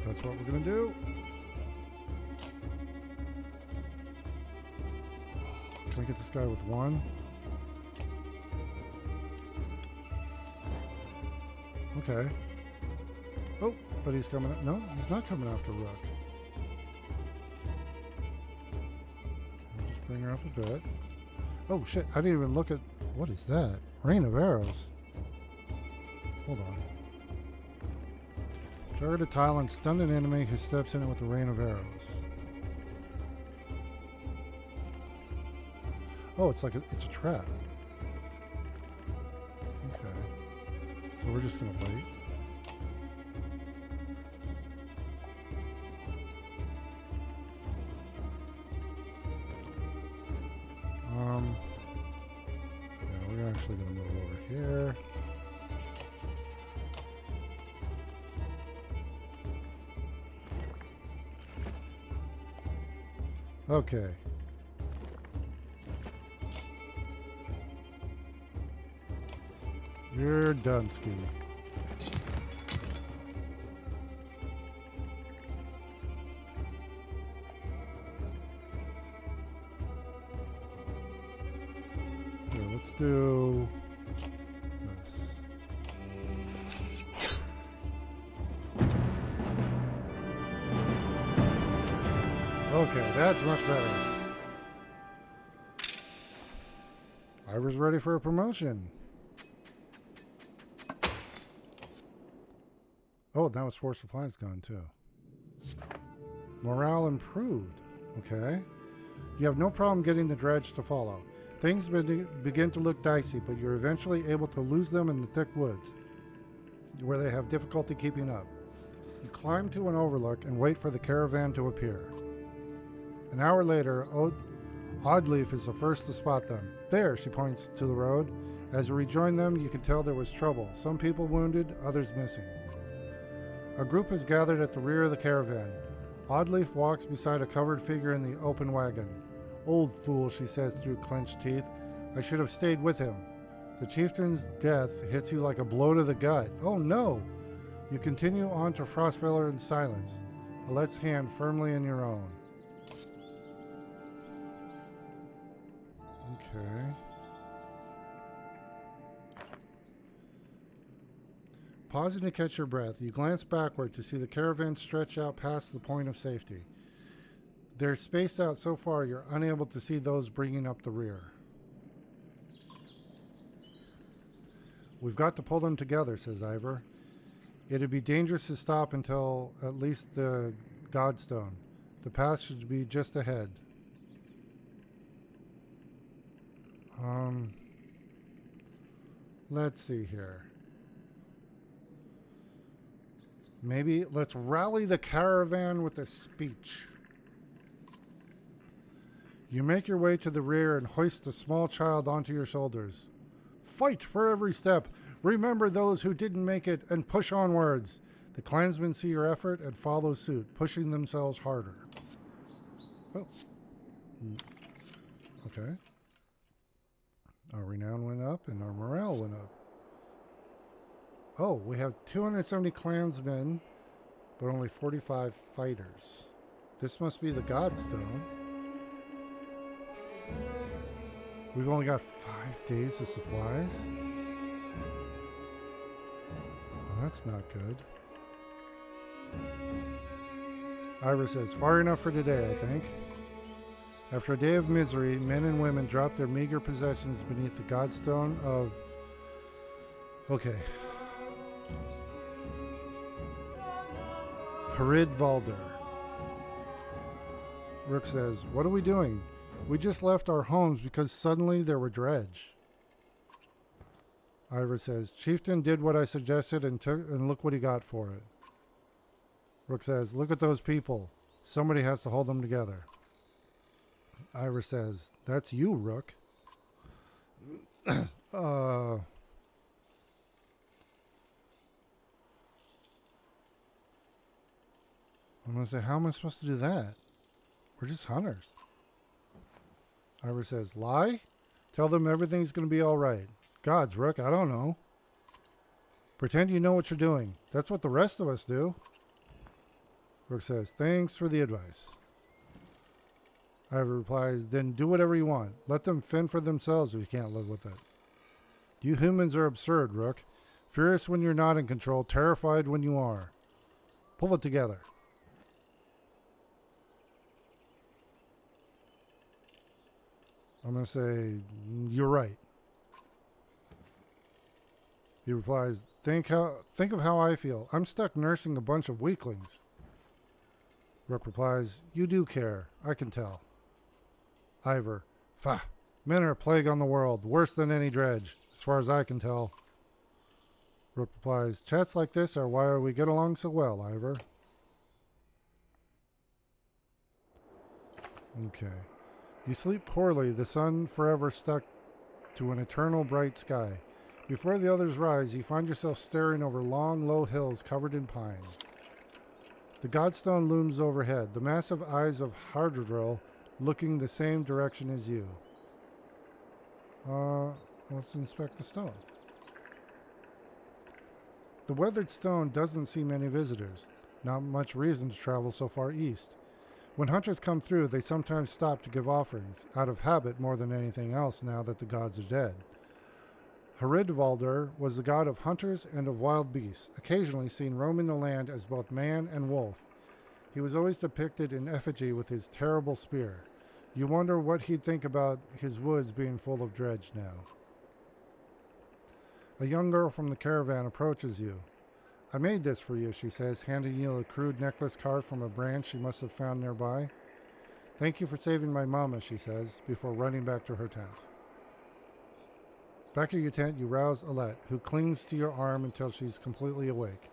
Speaker 1: That's what we're going to do. Can we get this guy with 1? Okay. Oh, but he's coming up. No, he's not coming after Rook. I'll just bring her up a bit. Oh, shit. I didn't even look at... What is that? Rain of arrows. Hold on. Target a tile and stun an enemy who steps in it with a rain of arrows. Oh, it's like it's a trap. Okay. So we're just going to wait. Yeah, we're actually going to move over here. Okay. You're done, Ski. Here, let's do this. Okay, that's much better. Ivor's ready for a promotion. Oh, now his force supply is gone too. Morale improved. Okay. You have no problem getting the dredge to follow. Things begin to look dicey, but you're eventually able to lose them in the thick woods, where they have difficulty keeping up. You climb to an overlook and wait for the caravan to appear. An hour later, Oddleaf is the first to spot them. There, she points to the road. As you rejoin them, you can tell there was trouble. Some people wounded, others missing. A group has gathered at the rear of the caravan. Oddleaf walks beside a covered figure in the open wagon. Old fool, she says through clenched teeth. I should have stayed with him. The chieftain's death hits you like a blow to the gut. Oh no! You continue on to Frostfeller in silence, Alette's hand firmly in your own. Okay. Pausing to catch your breath, you glance backward to see the caravan stretch out past the point of safety. They're spaced out so far you're unable to see those bringing up the rear. We've got to pull them together, says Ivor. It'd be dangerous to stop until at least the Godstone. The path should be just ahead. Let's see here. Maybe let's rally the caravan with a speech. You make your way to the rear and hoist the small child onto your shoulders. Fight for every step. Remember those who didn't make it and push onwards. The clansmen see your effort and follow suit, pushing themselves harder. Oh. Okay. Our renown went up and our morale went up. Oh, we have 270 clansmen, but only 45 fighters. This must be the Godstone. We've only got 5 days of supplies. Well, that's not good. Ivor says, far enough for today, I think. After a day of misery, men and women dropped their meager possessions beneath the Godstone of... Okay. Harid-Valder. Rook says, what are we doing? We just left our homes because suddenly there were dredge. Ivor says, Chieftain did what I suggested and look what he got for it. Rook says, look at those people. Somebody has to hold them together. Ivor says, that's you, Rook. I'm going to say, how am I supposed to do that? We're just hunters. Ivor says, lie? Tell them everything's going to be all right. Gods, Rook, I don't know. Pretend you know what you're doing. That's what the rest of us do. Rook says, thanks for the advice. Ivor replies, then do whatever you want. Let them fend for themselves if you can't live with it. You humans are absurd, Rook. Furious when you're not in control, terrified when you are. Pull it together. I'm going to say, you're right. He replies, think of how I feel. I'm stuck nursing a bunch of weaklings. Rook replies, you do care. I can tell. Ivor, Fah, men are a plague on the world, worse than any dredge, as far as I can tell. Rook replies, chats like this are why we get along so well, Ivor. Okay. You sleep poorly, the sun forever stuck to an eternal bright sky. Before the others rise, you find yourself staring over long, low hills covered in pine. The Godstone looms overhead, the massive eyes of Hardrill looking the same direction as you. Let's inspect the stone. The weathered stone doesn't see many visitors. Not much reason to travel so far east. When hunters come through, they sometimes stop to give offerings, out of habit more than anything else now that the gods are dead. Harid-Valder was the god of hunters and of wild beasts, occasionally seen roaming the land as both man and wolf. He was always depicted in effigy with his terrible spear. You wonder what he'd think about his woods being full of dredge now. A young girl from the caravan approaches you. I made this for you, she says, handing you a crude necklace carved from a branch she must have found nearby. Thank you for saving my mama, she says, before running back to her tent. Back at your tent, you rouse Alette, who clings to your arm until she's completely awake.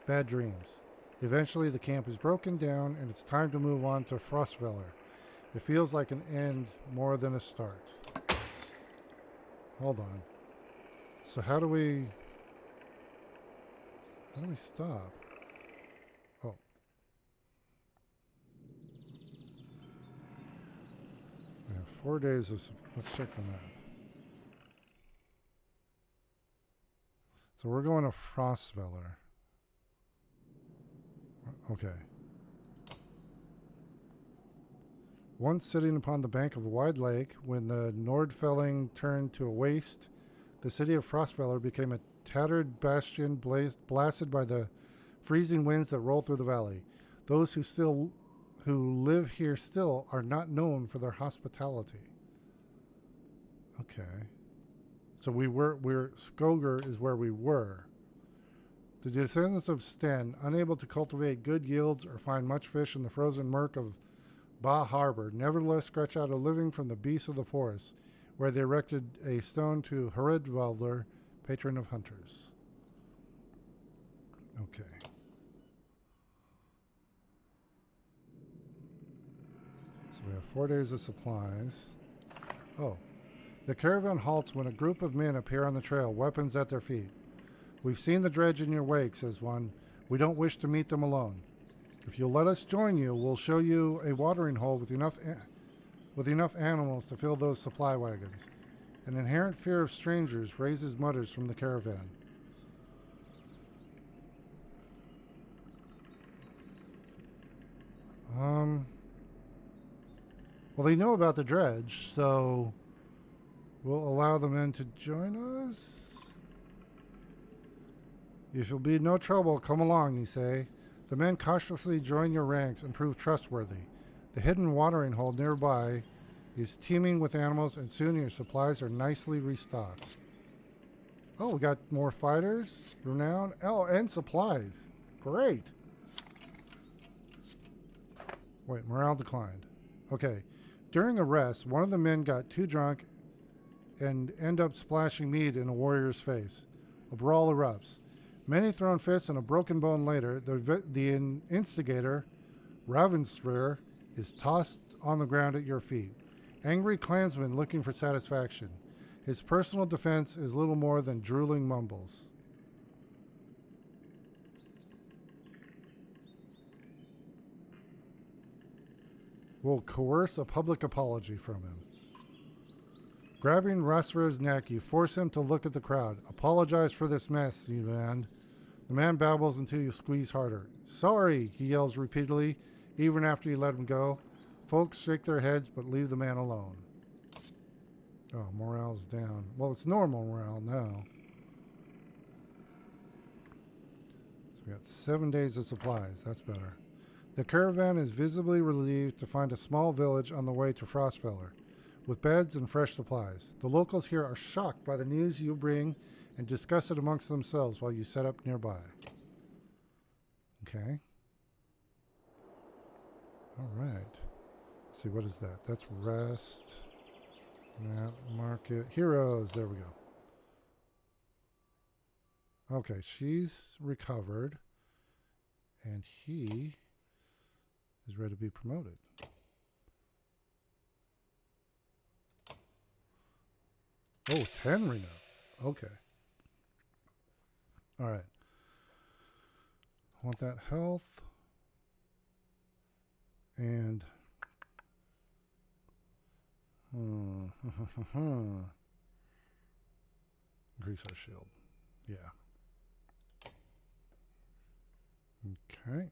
Speaker 1: Bad dreams. Eventually, the camp is broken down, and it's time to move on to Frostveller. It feels like an end more than a start. Hold on. So how do we stop? Oh. We have 4 days of... Let's check the map. So we're going to Frostveller. Okay. Once sitting upon the bank of a wide lake, when the Nordfelling turned to a waste, the city of Frostveller became a tattered bastion blasted by the freezing winds that roll through the valley. Those who live here still are not known for their hospitality. Okay. So we're Skoger is where we were. The descendants of Sten, unable to cultivate good yields or find much fish in the frozen murk of Ba Harbor, nevertheless scratch out a living from the beasts of the forest, where they erected a stone to Haridvaldr, patron of hunters. Okay. So we have 4 days of supplies. Oh. The caravan halts when a group of men appear on the trail, weapons at their feet. We've seen the dredge in your wake, says one. We don't wish to meet them alone. If you'll let us join you, we'll show you a watering hole with enough animals to fill those supply wagons. An inherent fear of strangers raises mutters from the caravan. Well, they know about the dredge, so we'll allow the men to join us. You shall be no trouble. Come along, you say. The men cautiously join your ranks and prove trustworthy. The hidden watering hole nearby is teeming with animals, and soon your supplies are nicely restocked. Oh, we got more fighters, renown, and supplies. Great. Wait, morale declined. Okay. During a rest, one of the men got too drunk and end up splashing mead in a warrior's face. A brawl erupts. Many thrown fists and a broken bone later, the instigator, Ravensfrir, is tossed on the ground at your feet. Angry clansmen looking for satisfaction. His personal defense is little more than drooling mumbles. Will coerce a public apology from him. Grabbing Rasver's neck, you force him to look at the crowd. Apologize for this mess, you demand. The man babbles until you squeeze harder. Sorry, he yells repeatedly, even after you let him go. Folks shake their heads but leave the man alone. Oh, morale's down. Well, it's normal morale now. So we got 7 days of supplies. That's better. The caravan is visibly relieved to find a small village on the way to Frostfeller, with beds and fresh supplies. The locals here are shocked by the news you bring and discuss it amongst themselves while you set up nearby. Okay. All right. Let's see, what is that? That's rest. Map, market. Heroes. There we go. Okay, she's recovered. And he is ready to be promoted. Oh, 10 renown. Okay. All right. I want that health. And increase our shield. Yeah. Okay.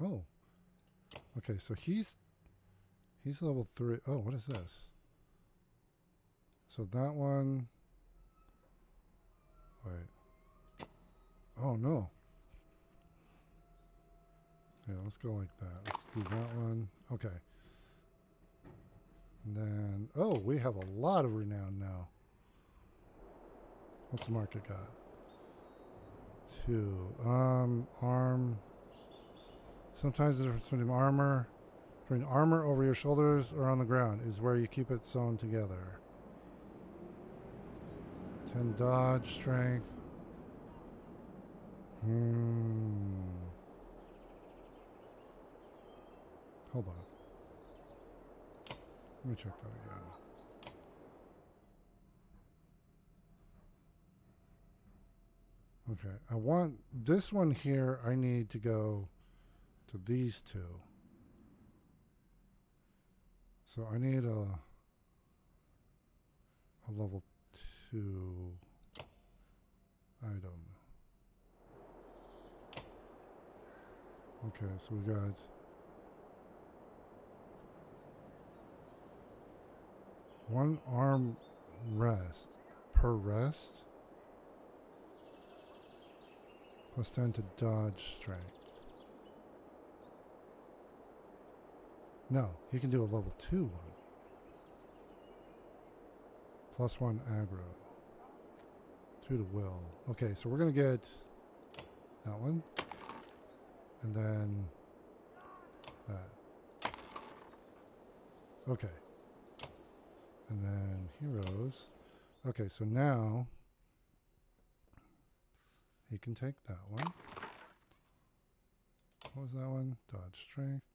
Speaker 1: Oh. Okay, so he's level 3. Oh, what is this? So that one. Wait. Oh no. Yeah, let's go like that. Let's do that one. Okay. And then, oh, we have a lot of renown now. What's the market got? 2. Arm. Sometimes the difference between armor over your shoulders or on the ground is where you keep it sewn together. 10 dodge, strength. Hold on. Let me check that again. Okay, I want this one here. I need to go to these two. So I need a level 2 item. Okay, so we got one arm rest per rest. Plus 10 to dodge strength. No, he can do a level 2 one. +1 aggro. 2 to will. Okay, so we're going to get that one. And then that. Okay. And then heroes. Okay, so now he can take that one. What was that one? Dodge strength.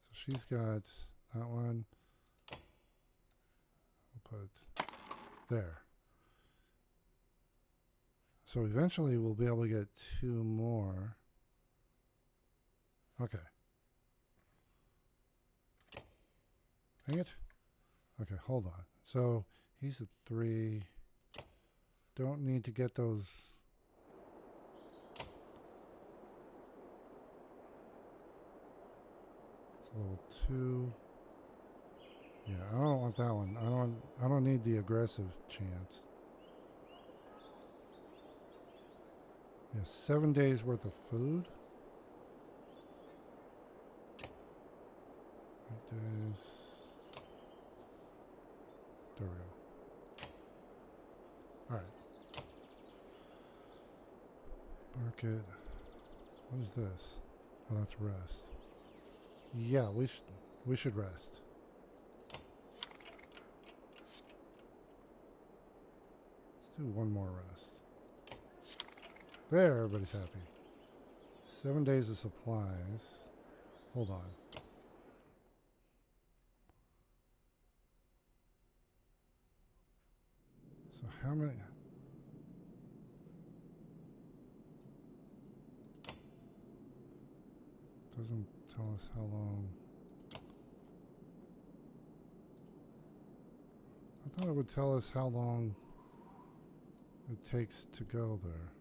Speaker 1: So she's got that one. We'll put there. So eventually we'll be able to get 2 more. Okay. Dang it. Okay, hold on. So he's at 3. Don't need to get those. It's level 2. Yeah, I don't want that one. I don't need the aggressive chance. Yeah, 7 days worth of food. 8 days. There we go. Alright. Market. What is this? Oh, that's rest. Yeah, we should rest. Let's do one more rest. There, everybody's happy. 7 days of supplies. Hold on. So how many? Doesn't tell us how long. I thought it would tell us how long it takes to go there.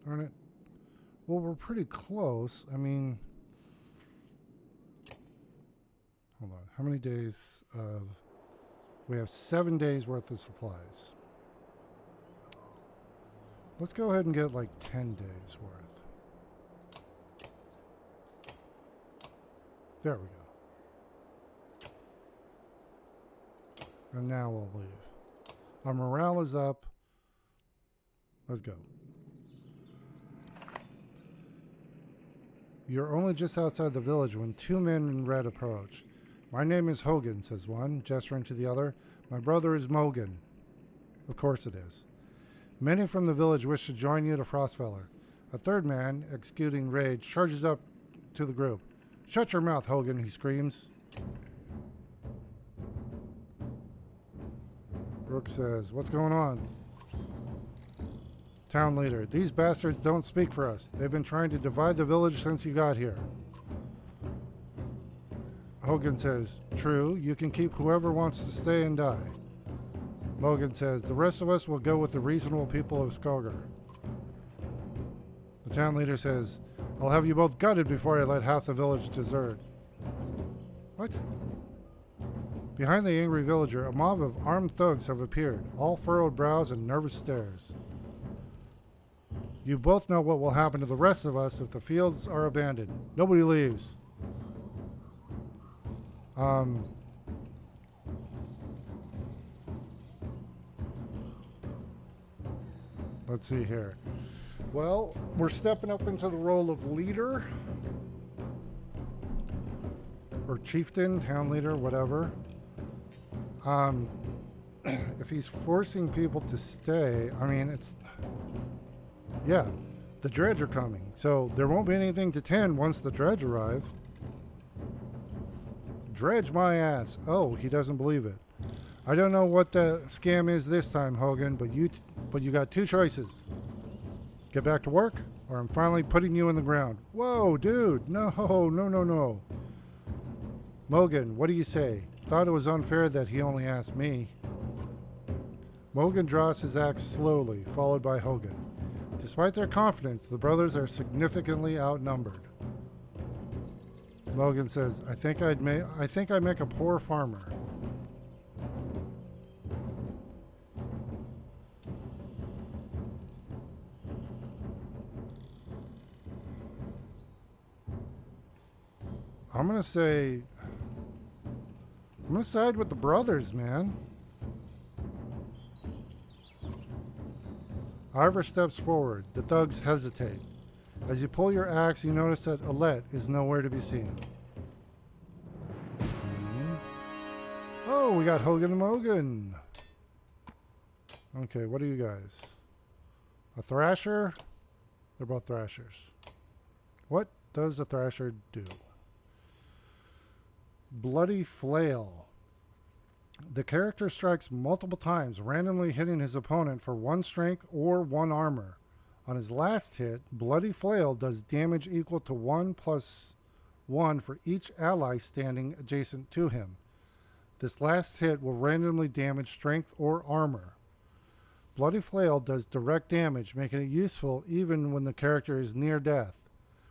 Speaker 1: Darn it. Well, we're pretty close. I mean, hold on. How many days of... We have 7 days worth of supplies. Let's go ahead and get like 10 days worth. There we go. And now we'll leave. Our morale is up. Let's go. You're only just outside the village when 2 men in red approach. My name is Hogan, says one, gesturing to the other. My brother is Mogan. Of course it is. Many from the village wish to join you to Frostfeller. A third man, executing rage, charges up to the group. Shut your mouth, Hogan, he screams. Brooke says, what's going on? Town leader, these bastards don't speak for us. They've been trying to divide the village since you got here. Hogan says, true, you can keep whoever wants to stay and die. Mogan says, the rest of us will go with the reasonable people of Skogar. The town leader says, I'll have you both gutted before I let half the village desert. What? Behind the angry villager, a mob of armed thugs have appeared, all furrowed brows and nervous stares. You both know what will happen to the rest of us if the fields are abandoned. Nobody leaves. Let's see here. Well, we're stepping up into the role of leader. Or chieftain, town leader, whatever. If he's forcing people to stay, I mean, it's... Yeah, the dredge are coming. So there won't be anything to tend once the dredge arrive. Dredge my ass. Oh, he doesn't believe it. I don't know what the scam is this time, Hogan, but you got 2 choices. Get back to work, or I'm finally putting you in the ground. Whoa, dude. No. Mogan, what do you say? Thought it was unfair that he only asked me. Mogan draws his axe slowly, followed by Hogan. Despite their confidence, the brothers are significantly outnumbered. Mogan says, I think I make a poor farmer. I'm going to say I'm gonna side with the brothers, man. Ivor steps forward. The thugs hesitate. As you pull your axe, you notice that Alette is nowhere to be seen. Oh, we got Hogan and Mogan. Okay, what are you guys? A thrasher? They're both thrashers. What does a thrasher do? Bloody flail. The character strikes multiple times, randomly hitting his opponent for 1 strength or 1 armor. On his last hit, Bloody Flail does damage equal to 1+1 for each ally standing adjacent to him. This last hit will randomly damage strength or armor. Bloody Flail does direct damage, making it useful even when the character is near death.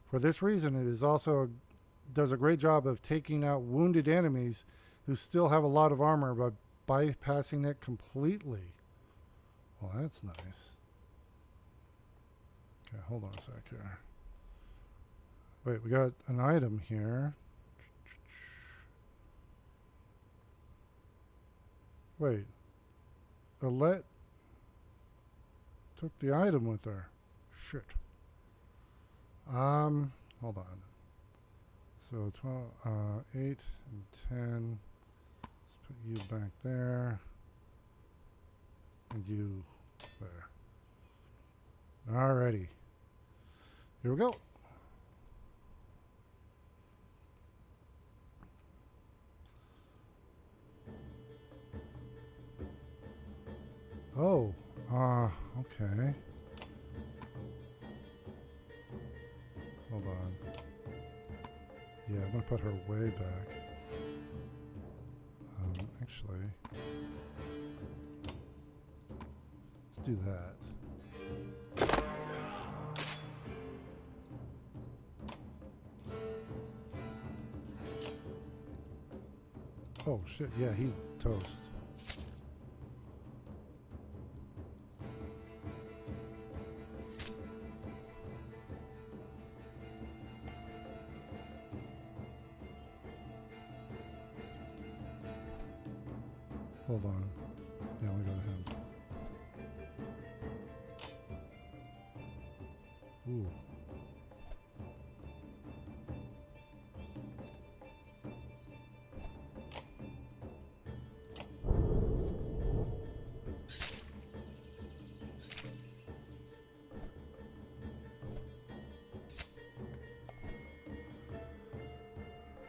Speaker 1: For this reason, it is also does a great job of taking out wounded enemies who still have a lot of armor by bypassing it completely. Well, that's nice. Okay, hold on a sec here. Wait, we got an item here. Wait. Alette took the item with her. Shit. Hold on. So 12, 8 and 10. Let's put you back there. And you there. Alrighty. Here we go. Oh, okay. Hold on. Yeah, I'm gonna put her way back. Actually, let's do that. Oh shit, yeah, he's toast. Hold on. Yeah, we go to him. Ooh.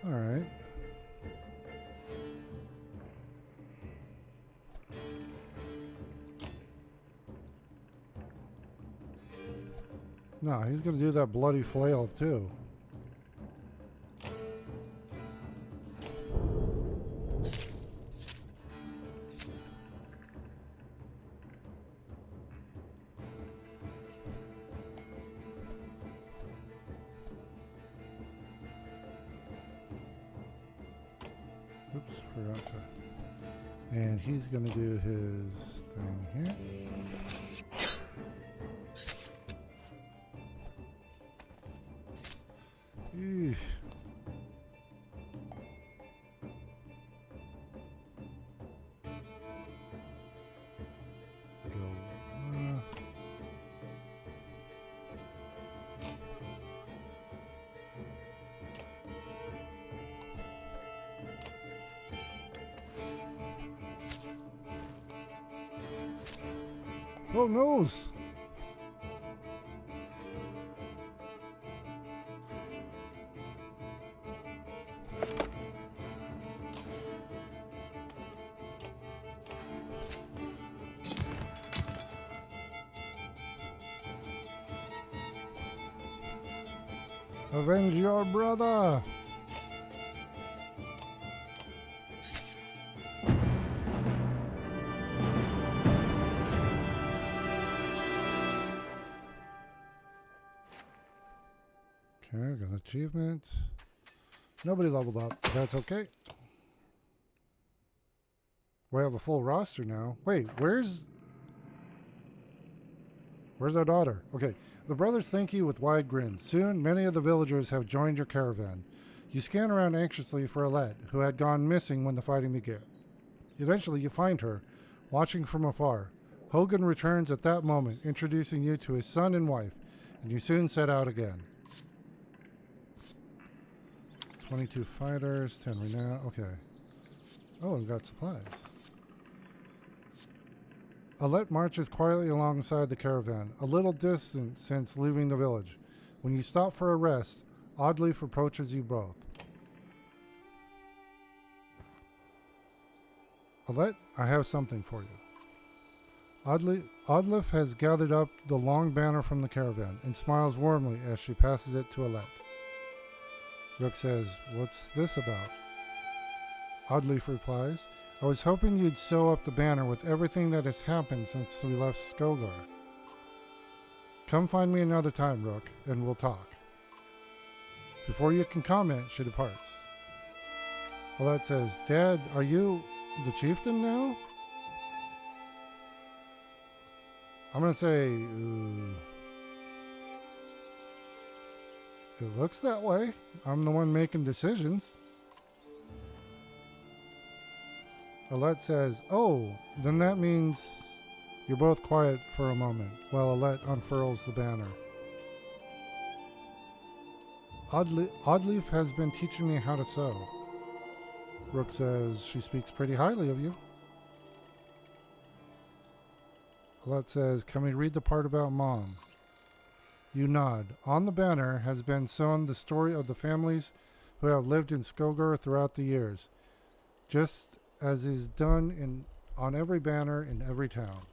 Speaker 1: All right. No, he's going to do that bloody flail too. Oops, forgot to. And he's going to do his thing here. Eesh. Go. Oh, nose! Avenge your brother! Okay, I got an achievement. Nobody leveled up. That's okay. We have a full roster now. Wait, where's our daughter? Okay. The brothers thank you with wide grins. Soon, many of the villagers have joined your caravan. You scan around anxiously for Alette, who had gone missing when the fighting began. Eventually, you find her, watching from afar. Hogan returns at that moment, introducing you to his son and wife, and you soon set out again. 22 fighters, 10 renown. Okay. Oh, we've got supplies. Alette marches quietly alongside the caravan, a little distant since leaving the village. When you stop for a rest, Oddleif approaches you both. Alette, I have something for you. Oddleif has gathered up the long banner from the caravan and smiles warmly as she passes it to Alette. Rook says, "What's this about?" Oddleif replies, "I was hoping you'd sew up the banner with everything that has happened since we left Skogar. Come find me another time, Rook, and we'll talk." Before you can comment, she departs. Alette says, "Dad, are you the chieftain now?" I'm going to say, it looks that way. I'm the one making decisions. Alette says, "Oh, then that means..." You're both quiet for a moment while Alette unfurls the banner. Oddleif has been teaching me how to sew. Rook says, "She speaks pretty highly of you." Alette says, "Can we read the part about Mom?" You nod. On the banner has been sewn the story of the families who have lived in Skogar throughout the years, just as is done on every banner in every town.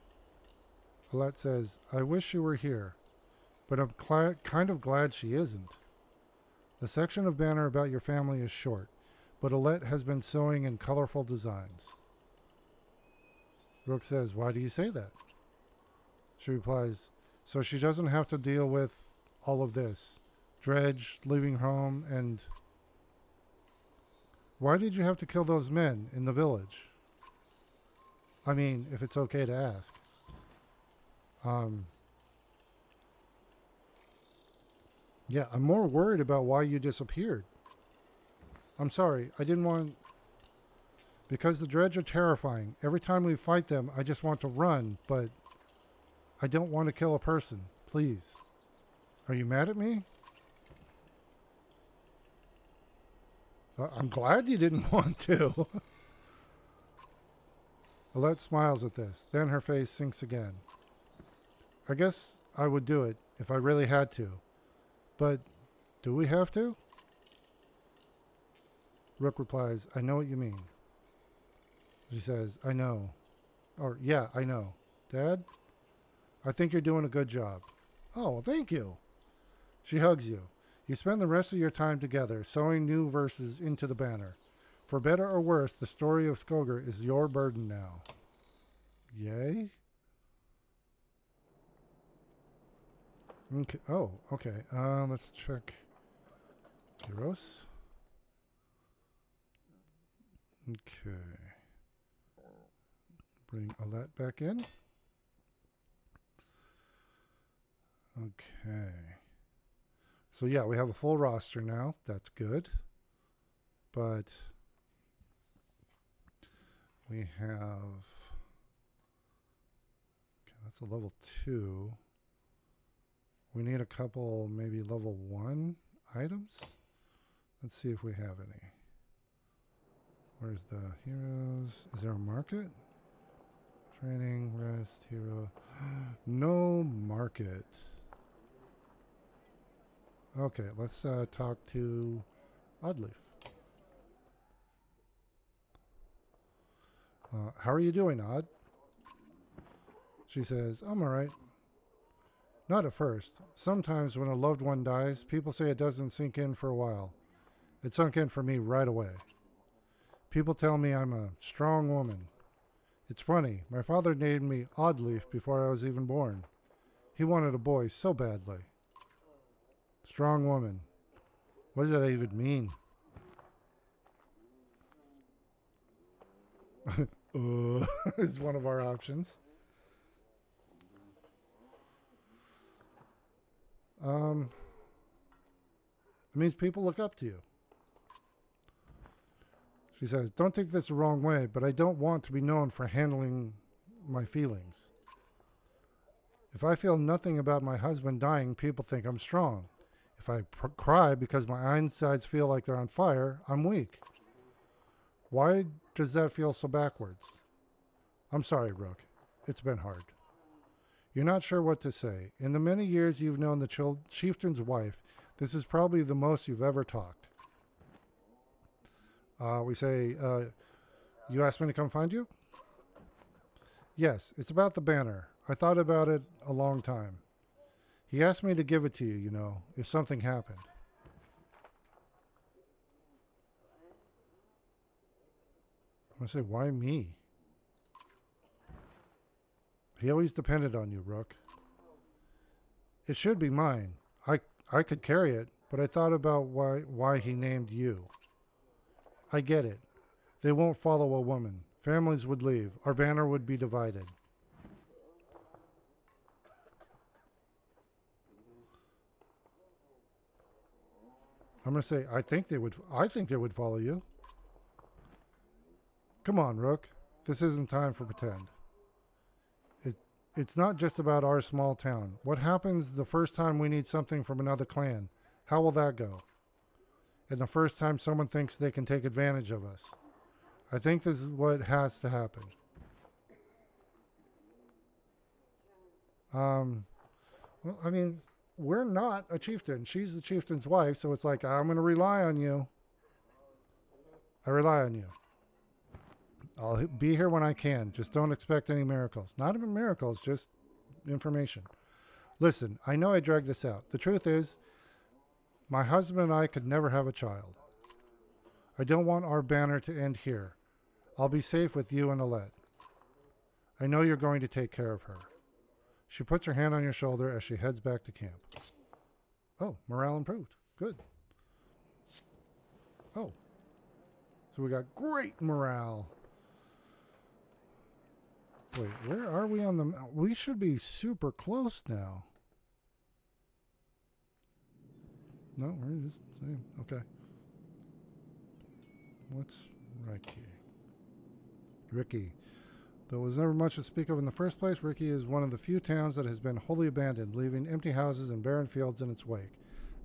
Speaker 1: Alette says, "I wish she were here, but I'm kind of glad she isn't." The section of banner about your family is short, but Alette has been sewing in colorful designs. Rook says, "Why do you say that?" She replies, "So she doesn't have to deal with all of this. Dredge, leaving home, and..." "Why did you have to kill those men in the village? I mean, if it's okay to ask." Yeah, I'm more worried about why you disappeared. I'm sorry, I didn't want... Because the Dredge are terrifying. Every time we fight them, I just want to run, but I don't want to kill a person. Please. Are you mad at me? I'm glad you didn't want to. Alette smiles at this. Then her face sinks again. I guess I would do it if I really had to. But do we have to? Rook replies, "I know what you mean." She says, "I know." Or, "Yeah, I know. Dad, I think you're doing a good job." "Oh, well, thank you." She hugs you. You spend the rest of your time together, sewing new verses into the banner. For better or worse, the story of Skogar is your burden now. Yay? Okay. Oh, okay. Let's check Heroes. Okay. Bring Alette back in. Okay. So yeah, we have a full roster now. That's good. But we have... Okay, that's a level 2. We need a couple, maybe level 1 items. Let's see if we have any. Where's the heroes? Is there a market? Training, rest, hero. No market. Okay, let's talk to Oddleif. How are you doing, Odd? She says, "I'm alright." Not at first. Sometimes when a loved one dies, people say it doesn't sink in for a while. It sunk in for me right away. People tell me I'm a strong woman. It's funny, my father named me Oddleif before I was even born. He wanted a boy so badly. Strong woman. What does that even mean? Is one of our options. It means people look up to you. She says, don't take this the wrong way, but I don't want to be known for handling my feelings. If I feel nothing about my husband dying, people think I'm strong. If I cry because my insides feel like they're on fire, I'm weak. Why does that feel so backwards? I'm sorry, Rook. It's been hard. You're not sure what to say. In the many years you've known the chieftain's wife, this is probably the most you've ever talked. We say, you asked me to come find you? Yes, it's about the banner. I thought about it a long time. He asked me to give it to you, you know, if something happened. I'm going to say, why me? He always depended on you, Rook. It should be mine. I could carry it, but I thought about why he named you. I get it. They won't follow a woman. Families would leave. Our banner would be divided. I'm going to say, I think they would follow you. Come on, Rook. This isn't time for pretend. It's not just about our small town. What happens the first time we need something from another clan? How will that go? And the first time someone thinks they can take advantage of us. I think this is what has to happen. Well, I mean, we're not a chieftain. She's the chieftain's wife, so it's like, I'm going to rely on you. I rely on you. I'll be here when I can. Just don't expect any miracles. Not even miracles, just information. Listen, I know I dragged this out. The truth is, my husband and I could never have a child. I don't want our banner to end here. I'll be safe with you and Alette. I know you're going to take care of her. She puts her hand on your shoulder as she heads back to camp. Oh, morale improved. Good. Oh. So we got great morale. Wait, where are we on the... We should be super close now. No, we're just saying. Okay. What's Ricky. Though it was never much to speak of in the first place, Ricky is one of the few towns that has been wholly abandoned, leaving empty houses and barren fields in its wake.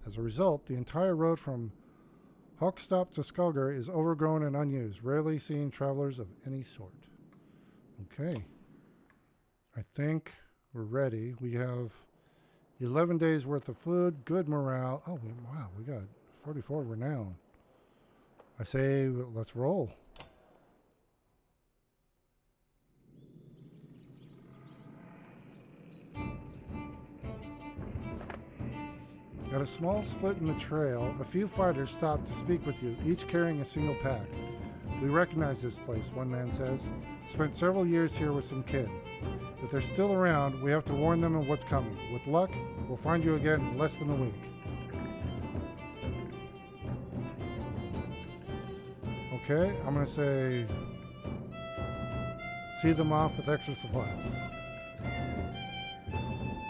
Speaker 1: As a result, the entire road from Hockstop to Skulger is overgrown and unused, rarely seeing travelers of any sort. Okay. I think we're ready. We have 11 days worth of food, good morale. Oh, wow, we got 44 renown. I say, let's roll. At a small split in the trail, a few fighters stop to speak with you, each carrying a single pack. We recognize this place, one man says. Spent several years here with some kin. If they're still around, we have to warn them of what's coming. With luck, we'll find you again in less than a week. Okay, I'm going to say, see them off with extra supplies.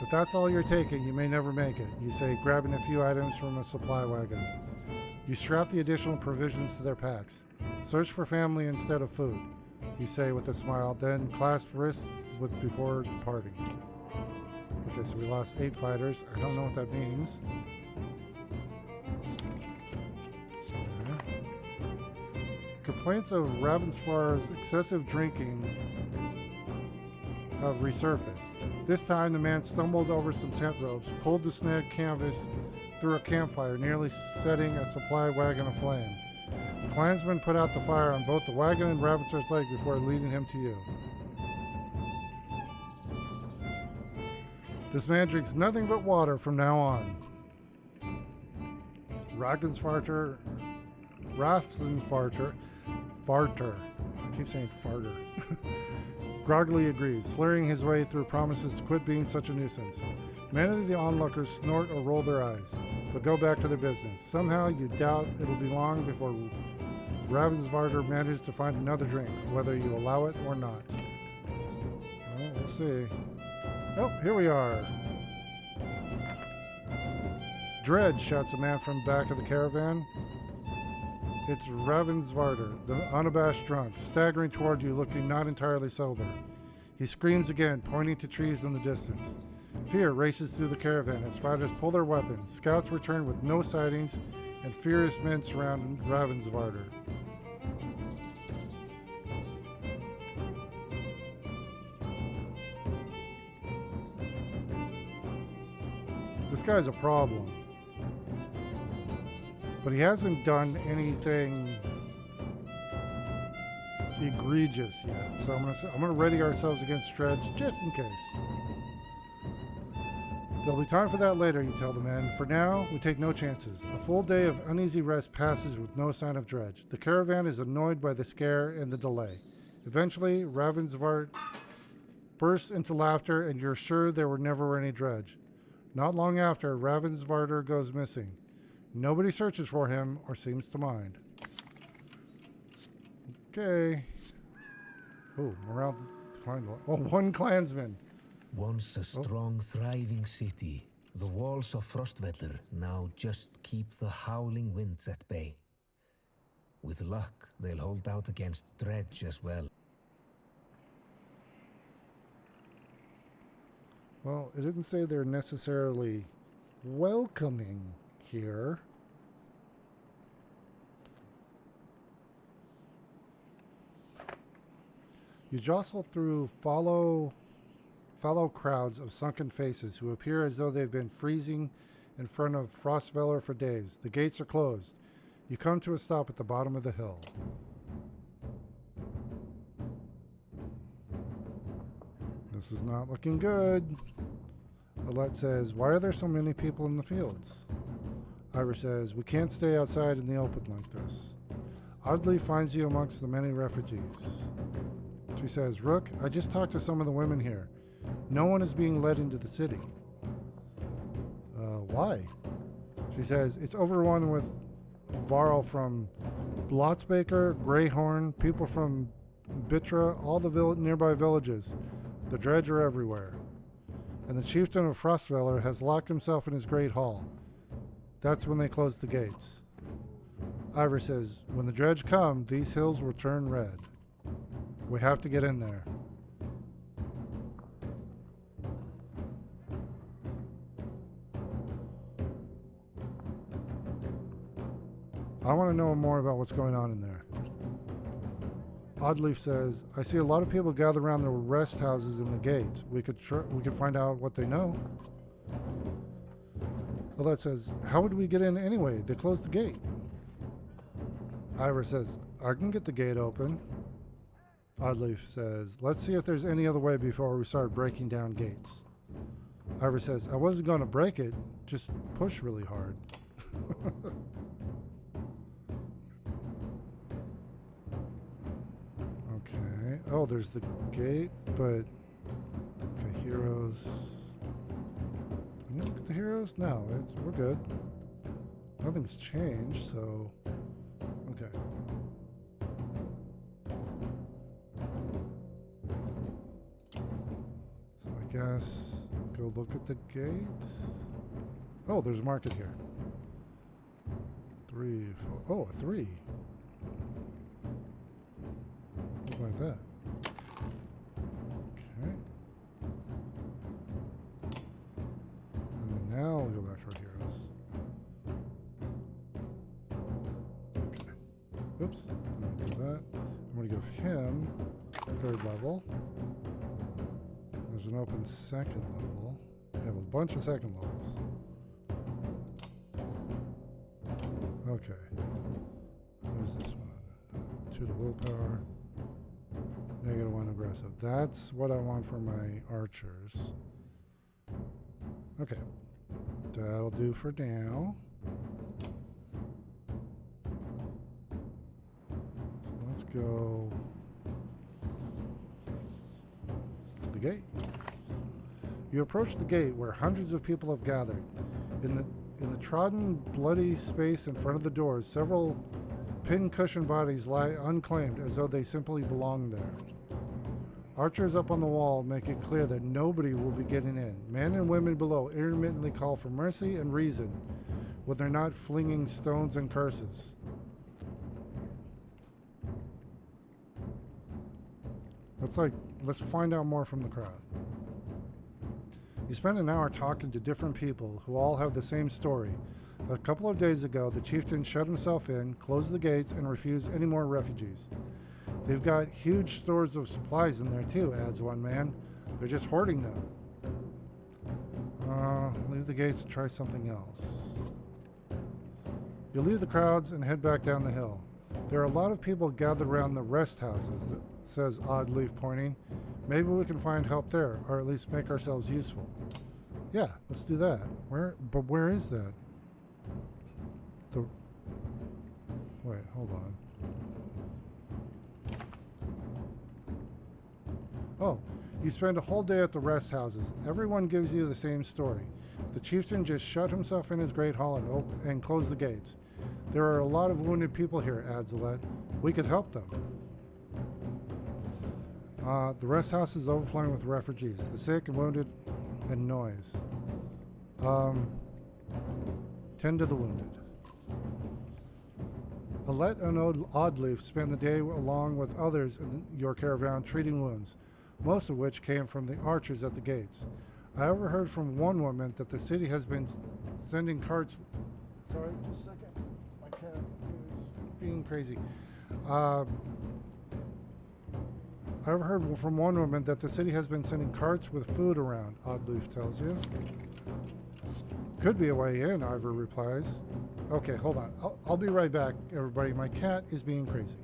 Speaker 1: If that's all you're taking, you may never make it. You say, grabbing a few items from a supply wagon. You strap the additional provisions to their packs. Search for family instead of food, you say with a smile, then clasp wrists before departing. Okay, so we lost 8 fighters. I don't know what that means. Okay. Complaints of Ravensfar's excessive drinking have resurfaced. This time the man stumbled over some tent ropes, pulled the snagged canvas through a campfire, nearly setting a supply wagon aflame. The clansmen put out the fire on both the wagon and Ravensfar's leg before leading him to you. This man drinks nothing but water from now on. Rafensfarter, Farter. I keep saying farter. Groggily agrees, slurring his way through promises to quit being such a nuisance. Many of the onlookers snort or roll their eyes, but go back to their business. Somehow you doubt it'll be long before Ravensvarter manages to find another drink, whether you allow it or not. Well, we'll see. Oh, here we are. Dread, shouts a man from the back of the caravan. It's Ravensvarder, the unabashed drunk, staggering toward you looking not entirely sober. He screams again, pointing to trees in the distance. Fear races through the caravan as riders pull their weapons. Scouts return with no sightings, and furious men surround Ravensvarder. This guy's a problem. But he hasn't done anything egregious yet. So I'm gonna ready ourselves against Dredge just in case. There'll be time for that later, you tell the men. For now, we take no chances. A full day of uneasy rest passes with no sign of Dredge. The caravan is annoyed by the scare and the delay. Eventually, Ravensvart bursts into laughter, and you're sure there were never any Dredge. Not long after, Ravensvarder goes missing. Nobody searches for him or seems to mind. Okay. Oh, morale declined. Oh, one clansman.
Speaker 4: Once a strong, thriving city, the walls of Frostvellir now just keep the howling winds at bay. With luck, they'll hold out against Dredge as well.
Speaker 1: Well, it didn't say they're necessarily welcoming here. You jostle through fallow crowds of sunken faces who appear as though they've been freezing in front of Frostvellir for days. The gates are closed. You come to a stop at the bottom of the hill. This is not looking good. Alette says, "Why are there so many people in the fields?" Ira says, "We can't stay outside in the open like this." Audley finds you amongst the many refugees. She says, "Rook, I just talked to some of the women here. No one is being led into the city." Why? She says, "It's overrun with Varl from Blotsbaker, Greyhorn, people from Bitra, all the nearby villages. The Dredge are everywhere. And the chieftain of Frostvellir has locked himself in his great hall. That's when they closed the gates." Ivor says, "When the Dredge come, these hills will turn red. We have to get in there." I want to know more about what's going on in there. Oddleaf says, "I see a lot of people gather around the rest houses in the gates. We could find out what they know." Alette says, "How would we get in anyway? They closed the gate." Ivor says, "I can get the gate open." Oddleaf says, "Let's see if there's any other way before we start breaking down gates." Ivor says, "I wasn't going to break it, just push really hard." Okay. Oh, there's the gate, but... Okay, heroes. Do we need to look at the heroes? No, we're good. Nothing's changed, so... Okay. So I guess go look at the gate. Oh, there's a market here. 3, 4... Oh, a 3. Like that. Okay. And then now we'll go back to our heroes. Okay. Oops. I'm going to do that. I'm going to give him 3rd level. There's an open 2nd level. We have a bunch of 2nd levels. Okay. What is this one? 2 to willpower. -1 aggressive. That's what I want for my archers. Okay. That'll do for now. So let's go to the gate. You approach the gate where hundreds of people have gathered. In the trodden, bloody space in front of the doors, several pin-cushion bodies lie unclaimed as though they simply belong there. Archers up on the wall make it clear that nobody will be getting in. Men and women below intermittently call for mercy and reason when they're not flinging stones and curses. Let's find out more from the crowd. You spend an hour talking to different people who all have the same story. A couple of days ago, the chieftain shut himself in, closed the gates, and refused any more refugees. They've got huge stores of supplies in there too, adds one man. They're just hoarding them. Leave the gates and try something else. You leave the crowds and head back down the hill. There are a lot of people gathered around the rest houses, says Oddleaf, pointing. Maybe we can find help there, or at least make ourselves useful. Yeah, let's do that. Where is that? Wait, hold on. Oh, you spend a whole day at the rest houses. Everyone gives you the same story. The chieftain just shut himself in his great hall and closed the gates. There are a lot of wounded people here, adds Alette. We could help them. The rest house is overflowing with refugees, the sick and wounded, and noise. Tend to the wounded. Alette and Oddleaf spend the day along with others in your caravan treating wounds, most of which came from the archers at the gates. I overheard from one woman that the city has been sending carts. Sorry, just a second. My cat is being crazy. I overheard from one woman that the city has been sending carts with food around, Oddleaf tells you. Could be a way in, Ivor replies. Okay, hold on. I'll be right back, everybody. My cat is being crazy.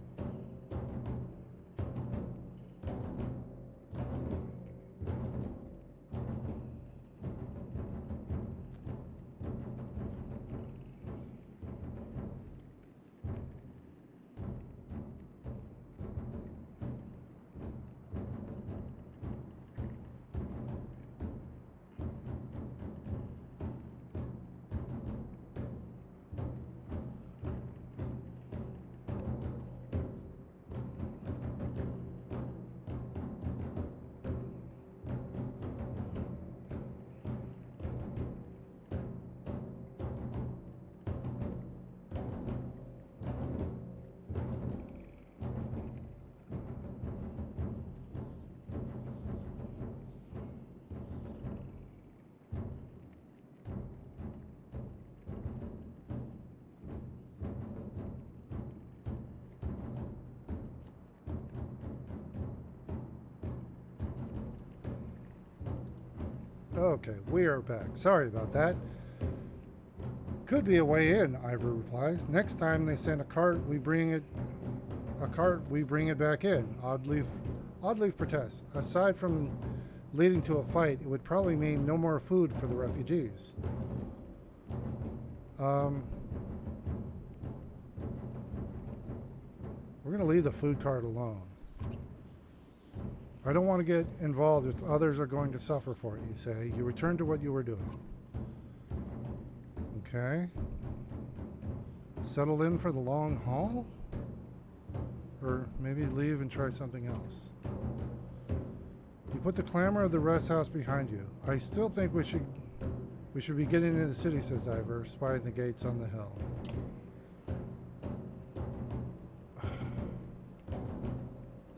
Speaker 1: Okay, we are back. Sorry about that. Could be a way in, Ivor replies. Next time they send a cart, we bring it back in. Oddleaf protests. Aside from leading to a fight, it would probably mean no more food for the refugees. We're going to leave the food cart alone. I don't want to get involved if others are going to suffer for it, you say. You return to what you were doing. Okay. Settle in for the long haul? Or maybe leave and try something else. You put the clamor of the rest house behind you. I still think we should be getting into the city, says Ivor, spying the gates on the hill.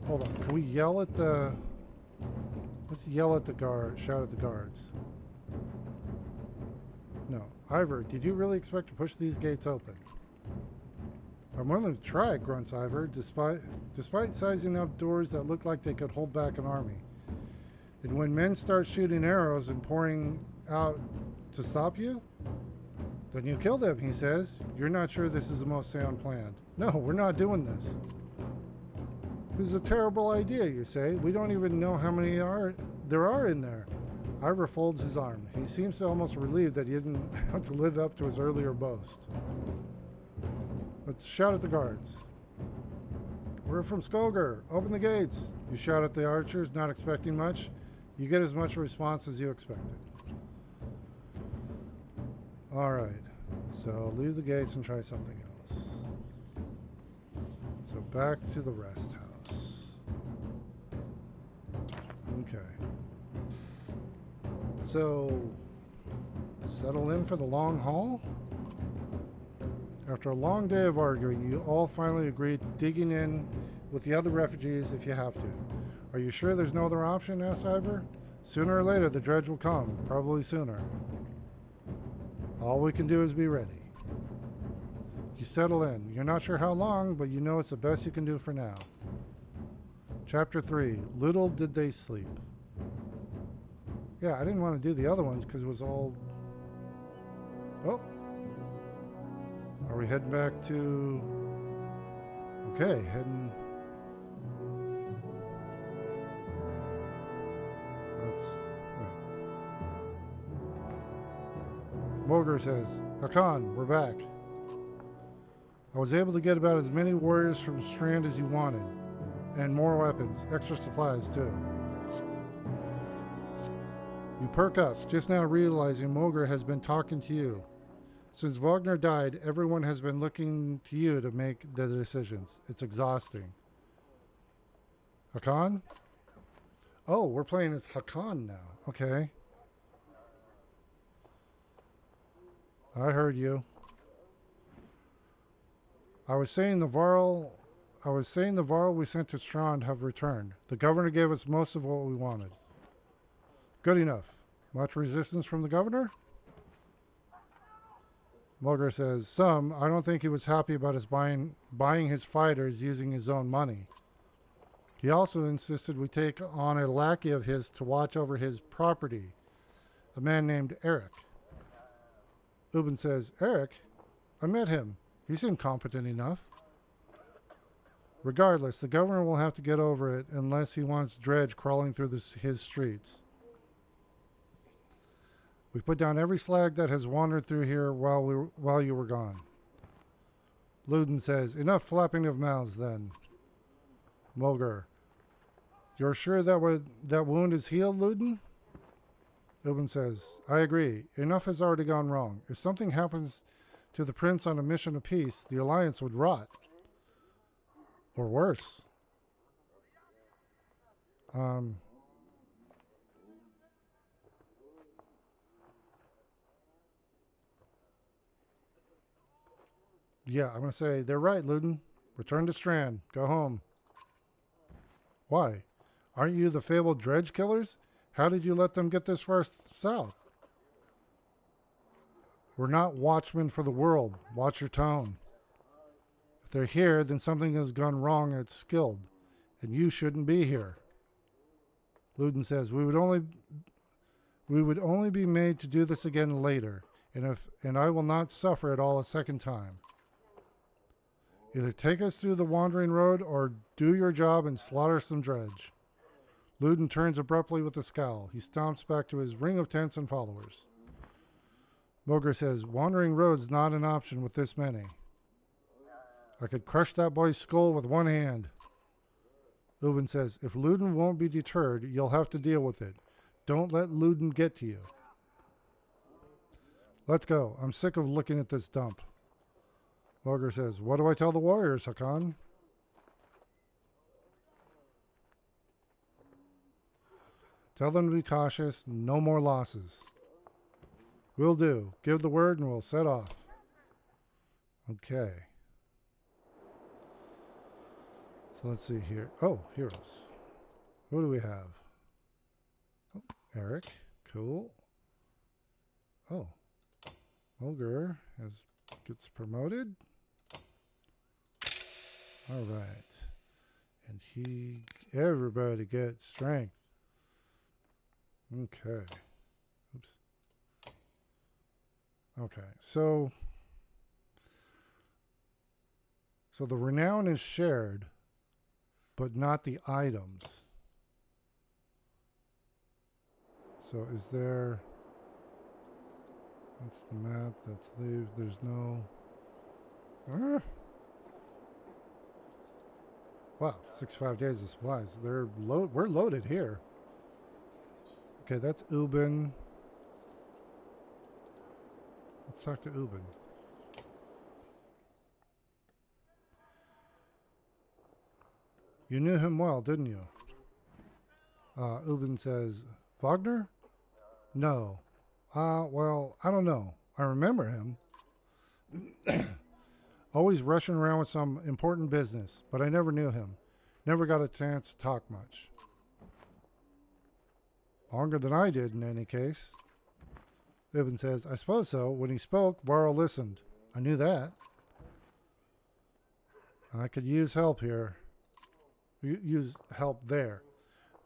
Speaker 1: Hold on, can we yell at the... Let's yell at the guard, shout at the guards. No. Ivor, did you really expect to push these gates open? I'm willing to try, grunts Ivor, despite sizing up doors that look like they could hold back an army. And when men start shooting arrows and pouring out to stop you, then you kill them, he says. You're not sure this is the most sound plan. No, we're not doing this. This is a terrible idea, you say. We don't even know how many there are in there. Ivor folds his arm. He seems almost relieved that he didn't have to live up to his earlier boast. Let's shout at the guards. We're from Skoger. Open the gates. You shout at the archers, not expecting much. You get as much response as you expected. All right. So leave the gates and try something else. So back to the rest house. Okay. So, settle in for the long haul? After a long day of arguing, you all finally agreed digging in with the other refugees if you have to. Are you sure there's no other option? Asked Ivor. Sooner or later, the dredge will come. Probably sooner. All we can do is be ready. You settle in. You're not sure how long, but you know it's the best you can do for now. Chapter 3. Little did they sleep. Yeah, I didn't want to do the other ones because it was all... Oh. Are we heading back to... Okay, heading... That's... Right. Moger says, Hakan, we're back. I was able to get about as many warriors from Strand as you wanted. And more weapons. Extra supplies, too. You perk up, just now realizing Moger has been talking to you. Since Wagner died, everyone has been looking to you to make the decisions. It's exhausting. Hakan? Oh, we're playing as Hakan now. Okay. I heard you. I was saying the Varl we sent to Strand have returned. The governor gave us most of what we wanted. Good enough. Much resistance from the governor? Mulger says, some. I don't think he was happy about us buying his fighters using his own money. He also insisted we take on a lackey of his to watch over his property, a man named Eric. Ubin says, Eric? I met him. He seemed competent enough. Regardless, the governor will have to get over it unless he wants dredge crawling through his streets. We put down every slag that has wandered through here while you were gone. Luden says, enough flapping of mouths then. Mulger, you're sure that wound is healed, Luden? Ubin says, I agree. Enough has already gone wrong. If something happens to the prince on a mission of peace, the alliance would rot. Or worse. Yeah, I'm going to say, they're right, Luden. Return to Strand. Go home. Why? Aren't you the fabled dredge killers? How did you let them get this far south? We're not watchmen for the world. Watch your tone. If they're here, then something has gone wrong at Skilled, and you shouldn't be here. Luden says, we would only be made to do this again later, and I will not suffer it all a second time. Either take us through the wandering road or do your job and slaughter some dredge. Luden turns abruptly with a scowl. He stomps back to his ring of tents and followers. Moger says, wandering road's not an option with this many. I could crush that boy's skull with one hand. Ubin says, if Luden won't be deterred, you'll have to deal with it. Don't let Luden get to you. Let's go. I'm sick of looking at this dump. Moger says, what do I tell the warriors, Hakan? Tell them to be cautious. No more losses. Will do. Give the word and we'll set off. Okay. So let's see here. Oh, heroes. Who do we have? Oh, Eric. Cool. Oh. Mulger gets promoted. All right. And everybody gets strength. Okay. Oops. Okay. So the renown is shared, but not the items. So is there... That's the map. That's leave. There's no... Wow, 65 days of supplies. We're loaded here. Okay, that's Ubin. Let's talk to Ubin. You knew him well, didn't you? Ubin says, Wagner? No. Well, I don't know. I remember him. Always rushing around with some important business, but I never knew him. Never got a chance to talk much. Longer than I did, in any case. Ibn says, I suppose so. When he spoke, Varl listened. I knew that. I could use help here. Use help there.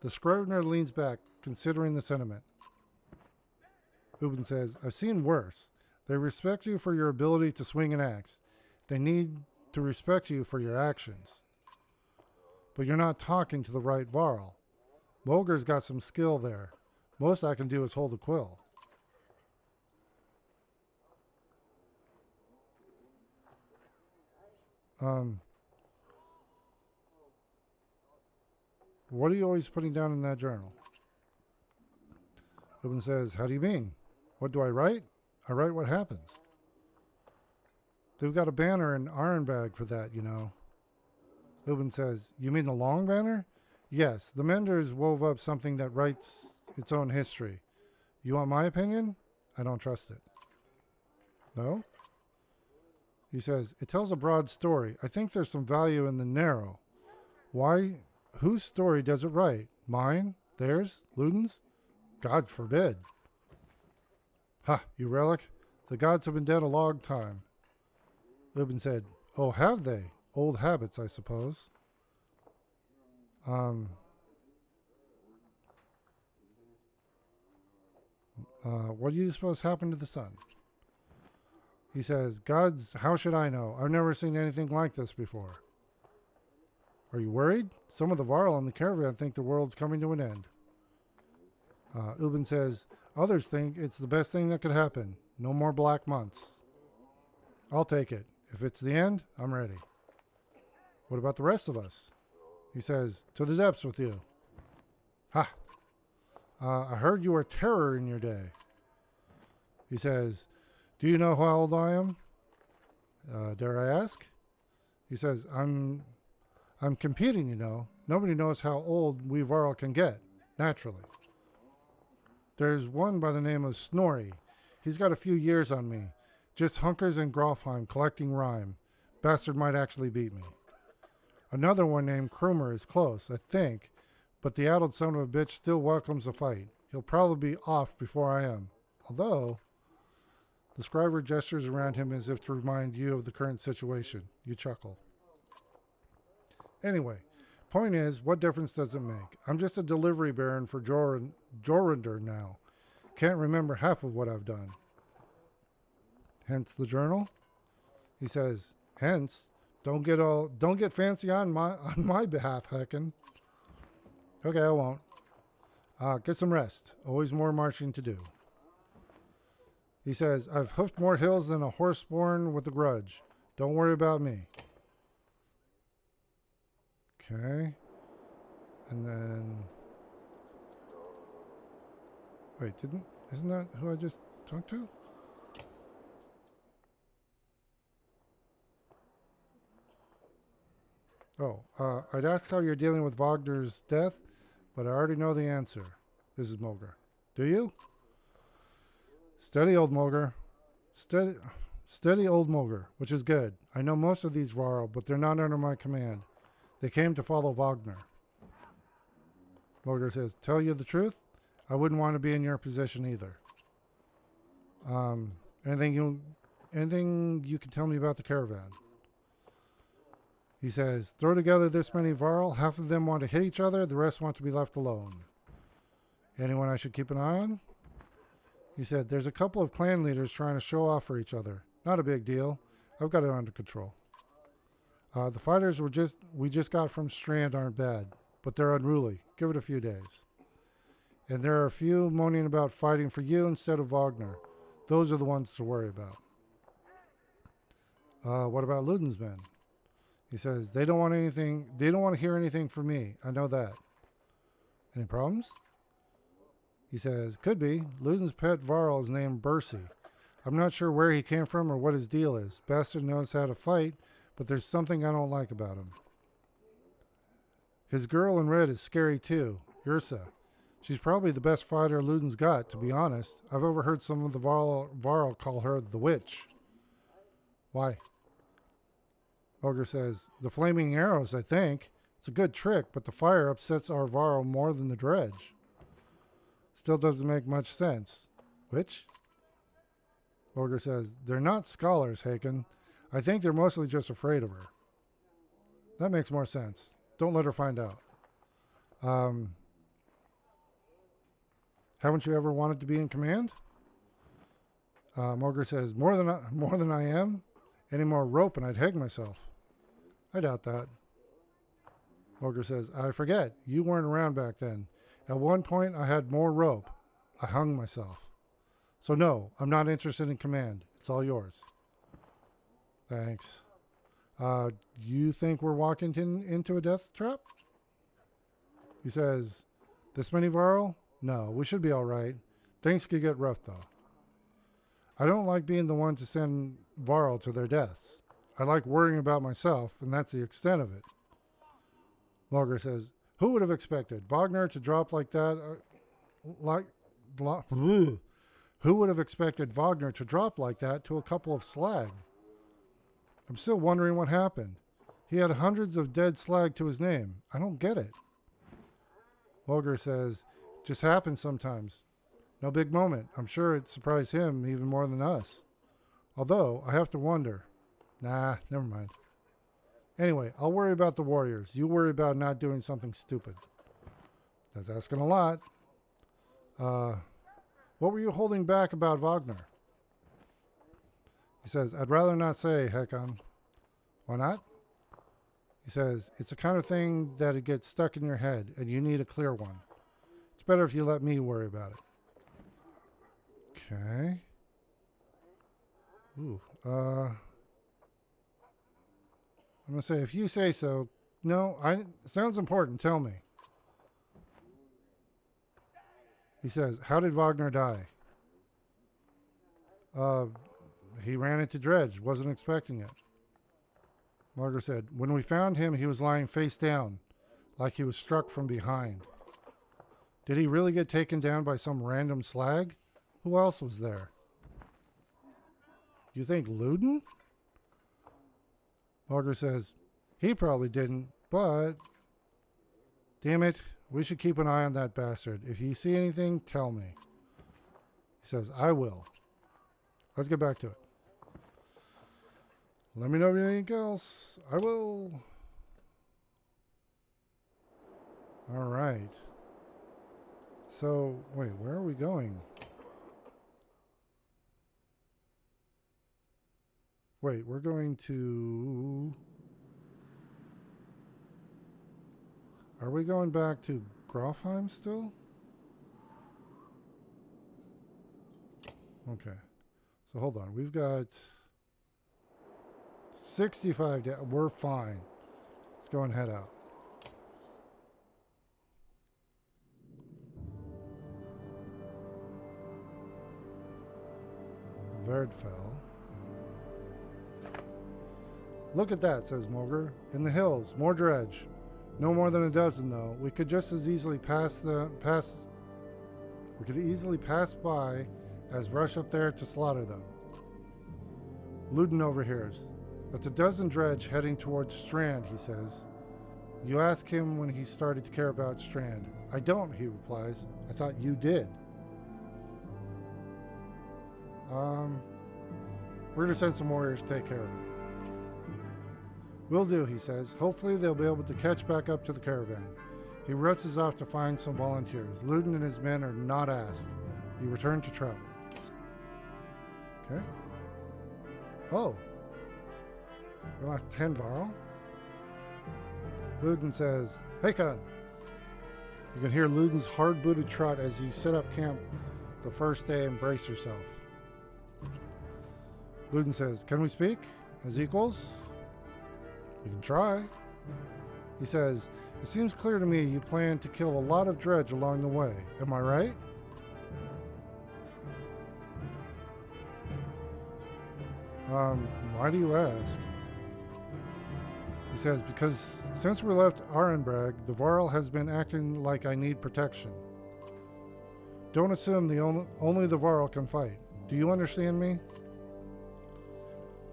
Speaker 1: The Scrivener leans back, considering the sentiment. Ubin says, I've seen worse. They respect you for your ability to swing an axe. They need to respect you for your actions. But you're not talking to the right Varl. Mulger's got some skill there. Most I can do is hold a quill. What are you always putting down in that journal? Ubin says, how do you mean? What do I write? I write what happens. They've got a banner and iron bag for that, you know. Ubin says, you mean the long banner? Yes, the Menders wove up something that writes its own history. You want my opinion? I don't trust it. No? He says, it tells a broad story. I think there's some value in the narrow. Why? Whose story does it write? Mine? Theirs? Ludin's? God forbid. Ha, you relic. The gods have been dead a long time. Ubin said, oh, have they? Old habits, I suppose. What do you suppose happened to the sun? He says, gods, how should I know? I've never seen anything like this before. Are you worried? Some of the Varl on the caravan think the world's coming to an end. Ubin says, others think it's the best thing that could happen. No more black months. I'll take it. If it's the end, I'm ready. What about the rest of us? He says, to the depths with you. Ha! I heard you were terror in your day. He says, do you know how old I am? Dare I ask? He says, I'm competing, you know. Nobody knows how old we Varl can get, naturally. There's one by the name of Snorri. He's got a few years on me. Just hunkers in Grofheim collecting rhyme. Bastard might actually beat me. Another one named Krumer is close, I think, but the addled son of a bitch still welcomes a fight. He'll probably be off before I am. Although, the scriber gestures around him as if to remind you of the current situation. You chuckle. Anyway, point is, what difference does it make? I'm just a delivery baron for Jorundr now. Can't remember half of what I've done. Hence the journal? He says, hence, don't get fancy on my behalf, heckin'. Okay, I won't. Get some rest. Always more marching to do. He says, I've hoofed more hills than a horse born with a grudge. Don't worry about me. Okay. And then... Wait, isn't that who I just talked to? Oh, I'd ask how you're dealing with Wagner's death, but I already know the answer. This is Mulger. Do you? Steady, old Mulger. Steady, old Mulger, which is good. I know most of these Varl, but they're not under my command. They came to follow Wagner. Mulger says, tell you the truth? I wouldn't want to be in your position either. Anything you can tell me about the caravan? He says, throw together this many Varl, half of them want to hit each other, the rest want to be left alone. Anyone I should keep an eye on? He said, there's a couple of clan leaders trying to show off for each other. Not a big deal. I've got it under control. The fighters we just got from Strand aren't bad, but they're unruly. Give it a few days. And there are a few moaning about fighting for you instead of Wagner. Those are the ones to worry about. What about Ludin's men? He says, they don't want to hear anything from me. I know that. Any problems? He says, could be. Ludin's pet Varl is named Bercy. I'm not sure where he came from or what his deal is. Bastard knows how to fight, but there's something I don't like about him. His girl in red is scary too, Ursa. She's probably the best fighter Ludin's got, to be honest. I've overheard some of the Varl call her the witch. Why? Ogre says, the flaming arrows, I think. It's a good trick, but the fire upsets our Varl more than the dredge. Still doesn't make much sense. Which? Morger says, they're not scholars, Haken. I think they're mostly just afraid of her. That makes more sense. Don't let her find out. Haven't you ever wanted to be in command? Morger says, more than I am. Any more rope and I'd hang myself. I doubt that. Morger says, I forget. You weren't around back then. At one point, I had more rope. I hung myself. So no, I'm not interested in command. It's all yours. Thanks. You think we're walking into a death trap? He says, this many Varl? No, we should be all right. Things could get rough, though. I don't like being the one to send Varl to their deaths. I like worrying about myself, and that's the extent of it. Morger says, who would have expected Wagner to drop like that? Who would have expected Wagner to drop like that to a couple of slag? I'm still wondering what happened. He had hundreds of dead slag to his name. I don't get it. Morger says, just happens sometimes. No big moment. I'm sure it surprised him even more than us. Although, I have to wonder. Nah, never mind. Anyway, I'll worry about the warriors. You worry about not doing something stupid. That's asking a lot. What were you holding back about Wagner? He says, I'd rather not say, Hekon. Why not? He says, it's the kind of thing that it gets stuck in your head, and you need a clear one. It's better if you let me worry about it. Okay. Ooh. I'm going to say, if you say so. No, sounds important. Tell me. He says, how did Wagner die? He ran into Dredge. Wasn't expecting it. Margaret said, when we found him, he was lying face down, like he was struck from behind. Did he really get taken down by some random slag? Who else was there? You think Luden? Margaret says, he probably didn't, but... Damn it, we should keep an eye on that bastard. If you see anything, tell me. He says, I will. Let's get back to it. Let me know anything else. I will. All right. So, wait, where are we going? Wait, we're going to... Are we going back to Grofheim still? Okay. So hold on. We've got 65 days. We're fine. Let's go and head out. Verdfell. Look at that, says Mulger. In the hills, more dredge. No more than a dozen, though. We could just as easily pass by as rush up there to slaughter them. Luden overhears. That's a dozen dredge heading towards Strand, he says. You ask him when he started to care about Strand. I don't, he replies. I thought you did. We're going to send some warriors to take care of it. Will do, he says. Hopefully they'll be able to catch back up to the caravan. He rushes off to find some volunteers. Luden and his men are not asked. He returned to travel. Okay. Oh. We lost 10 Varl. Luden says, Hakon! You can hear Luden's hard-booted trot as you set up camp the first day and brace yourself. Luden says, can we speak? As equals? We can try. He says, it seems clear to me you plan to kill a lot of dredge along the way. Am I right? Why do you ask? He says, because since we left Arenbrag, the Varl has been acting like I need protection. Don't assume only the Varl can fight. Do you understand me?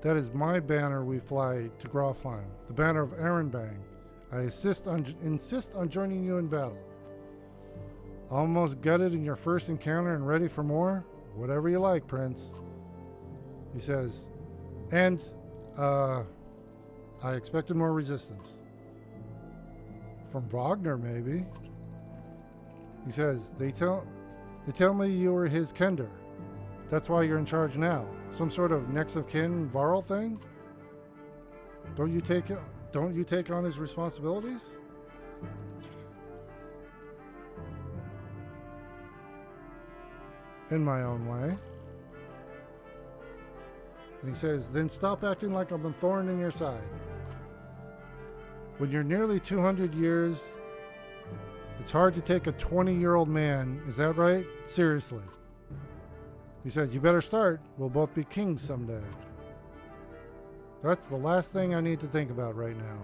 Speaker 1: That is my banner we fly to Grofheim, the banner of Arenbang. I insist on joining you in battle. Almost gutted in your first encounter and ready for more? Whatever you like, Prince. He says, and, I expected more resistance. From Wagner, maybe. He says, they tell me you were his Kender. That's why you're in charge now. Some sort of next of kin Varl thing? Don't you take on his responsibilities? In my own way. And he says, then stop acting like I'm a thorn in your side. When you're nearly 200 years, it's hard to take a 20-year-old man. Is that right? Seriously. He says, you better start. We'll both be kings someday. That's the last thing I need to think about right now.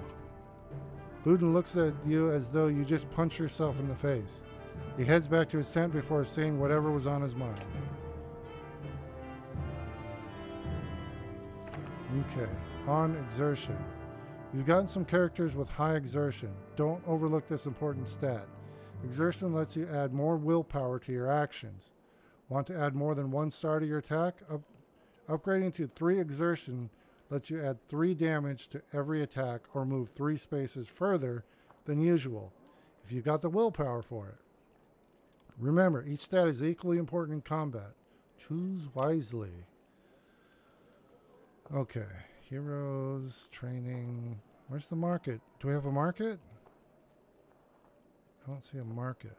Speaker 1: Ludin looks at you as though you just punched yourself in the face. He heads back to his tent before saying whatever was on his mind. Okay, on exertion. You've gotten some characters with high exertion. Don't overlook this important stat. Exertion lets you add more willpower to your actions. Want to add more than 1 star to your attack? Upgrading to 3 exertion lets you add 3 damage to every attack or move 3 spaces further than usual, if you got the willpower for it. Remember, each stat is equally important in combat. Choose wisely. Okay, heroes, training. Where's the market? Do we have a market? I don't see a market.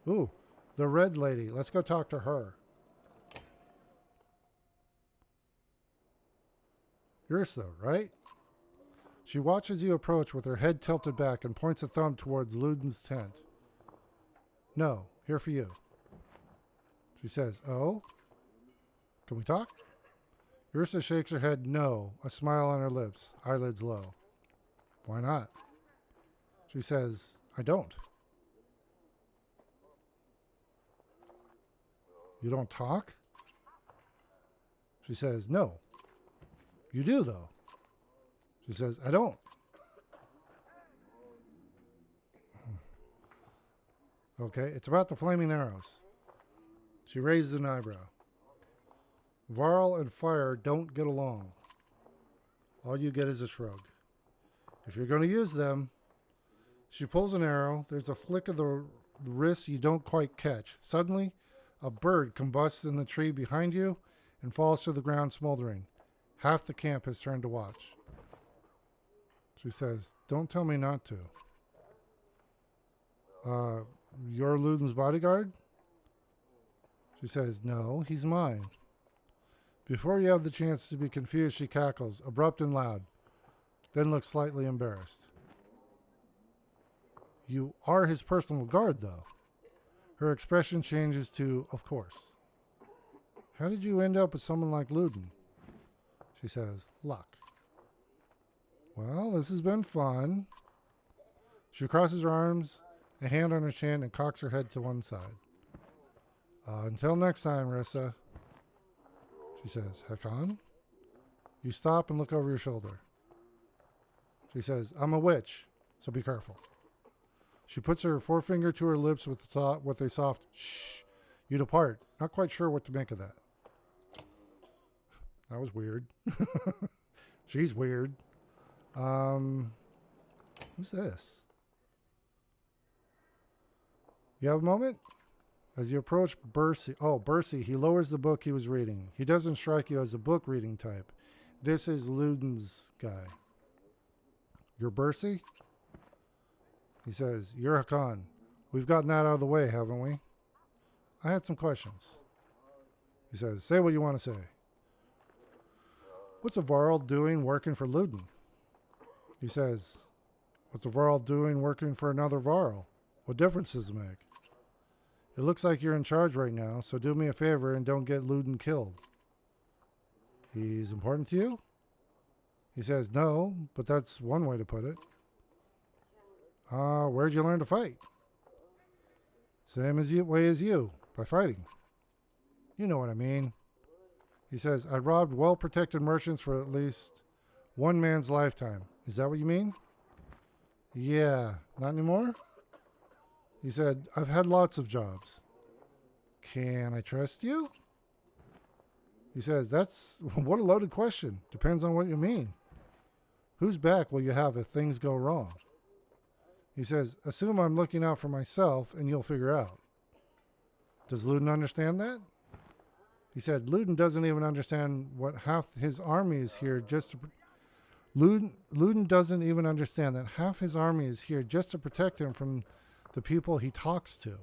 Speaker 1: Ooh, the red lady. Let's go talk to her. Ursa, right? She watches you approach with her head tilted back and points a thumb towards Ludin's tent. No, here for you. She says, oh? Can we talk? Ursa shakes her head no, a smile on her lips, eyelids low. Why not? She says, I don't. You don't talk? She says, no. You do, though. She says, I don't. Okay, it's about the flaming arrows. She raises an eyebrow. Varl and fire don't get along. All you get is a shrug. If you're going to use them, she pulls an arrow. There's a flick of the wrist you don't quite catch. Suddenly, a bird combusts in the tree behind you and falls to the ground smoldering. Half the camp has turned to watch. She says, don't tell me not to. You're Ludin's bodyguard? She says, no, he's mine. Before you have the chance to be confused, she cackles, abrupt and loud, then looks slightly embarrassed. You are his personal guard, though. Her expression changes to, of course. How did you end up with someone like Ludin? She says, luck. Well, this has been fun. She crosses her arms, a hand on her chin, and cocks her head to one side. Until next time, Rissa. She says, Hakan? You stop and look over your shoulder. She says, I'm a witch, so be careful. She puts her forefinger to her lips with a soft shh. You depart. Not quite sure what to make of that. That was weird. She's weird. Who's this? You have a moment? As you approach Bercy, he lowers the book he was reading. He doesn't strike you as a book reading type. This is Ludin's guy. You're Bercy? He says, you're Hakan. We've gotten that out of the way, haven't we? I had some questions. He says, say what you want to say. What's a Varl doing working for Ludin? He says, what's a Varl doing working for another Varl? What difference does it make? It looks like you're in charge right now, so do me a favor and don't get Ludin killed. He's important to you? He says, no, but that's one way to put it. Where'd you learn to fight? Same way as you, by fighting. You know what I mean. He says, I robbed well-protected merchants for at least one man's lifetime. Is that what you mean? Yeah, not anymore? He said, I've had lots of jobs. Can I trust you? He says, that's what a loaded question. Depends on what you mean. Whose back will you have if things go wrong? He says, assume I'm looking out for myself and you'll figure out. Does Luden understand that? He said, Luden doesn't even understand what half his army is here just to... Luden doesn't even understand that half his army is here just to protect him from the people he talks to.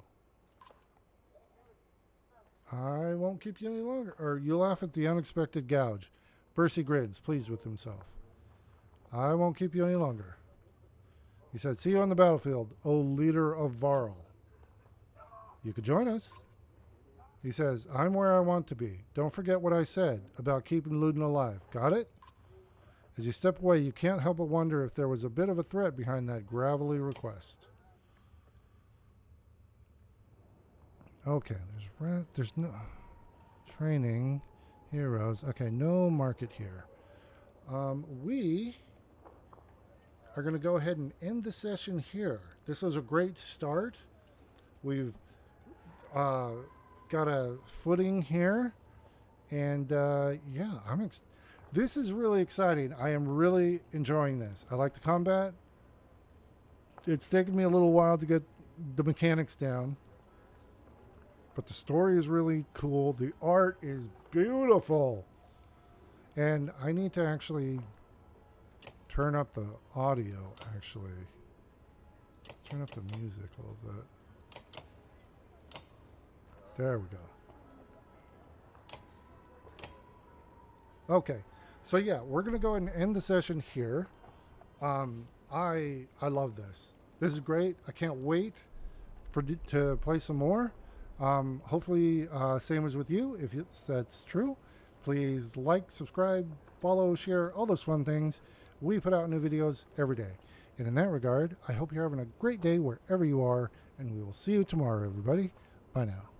Speaker 1: I won't keep you any longer. Or you laugh at the unexpected gouge. Bercy grins, pleased with himself. I won't keep you any longer. He said, see you on the battlefield, O leader of Varl. You could join us. He says, I'm where I want to be. Don't forget what I said about keeping Luden alive. Got it? As you step away, you can't help but wonder if there was a bit of a threat behind that gravelly request. Okay, there's no training, heroes. Okay, no market here. We are going to go ahead and end the session here. This was a great start. We've got a footing here, and yeah, this is really exciting. I am really enjoying this. I like the combat. It's taken me a little while to get the mechanics down, but the story is really cool. The art is beautiful, and I need to actually turn up the audio. Turn up the music a little bit. There we go. Okay, so yeah, we're gonna go ahead and end the session here. I love this. This is great. I can't wait to play some more. Hopefully, same as with you. If that's true, please like, subscribe, follow, share, all those fun things. We put out new videos every day. And in that regard, I hope you're having a great day wherever you are, and we will see you tomorrow, everybody. Bye now.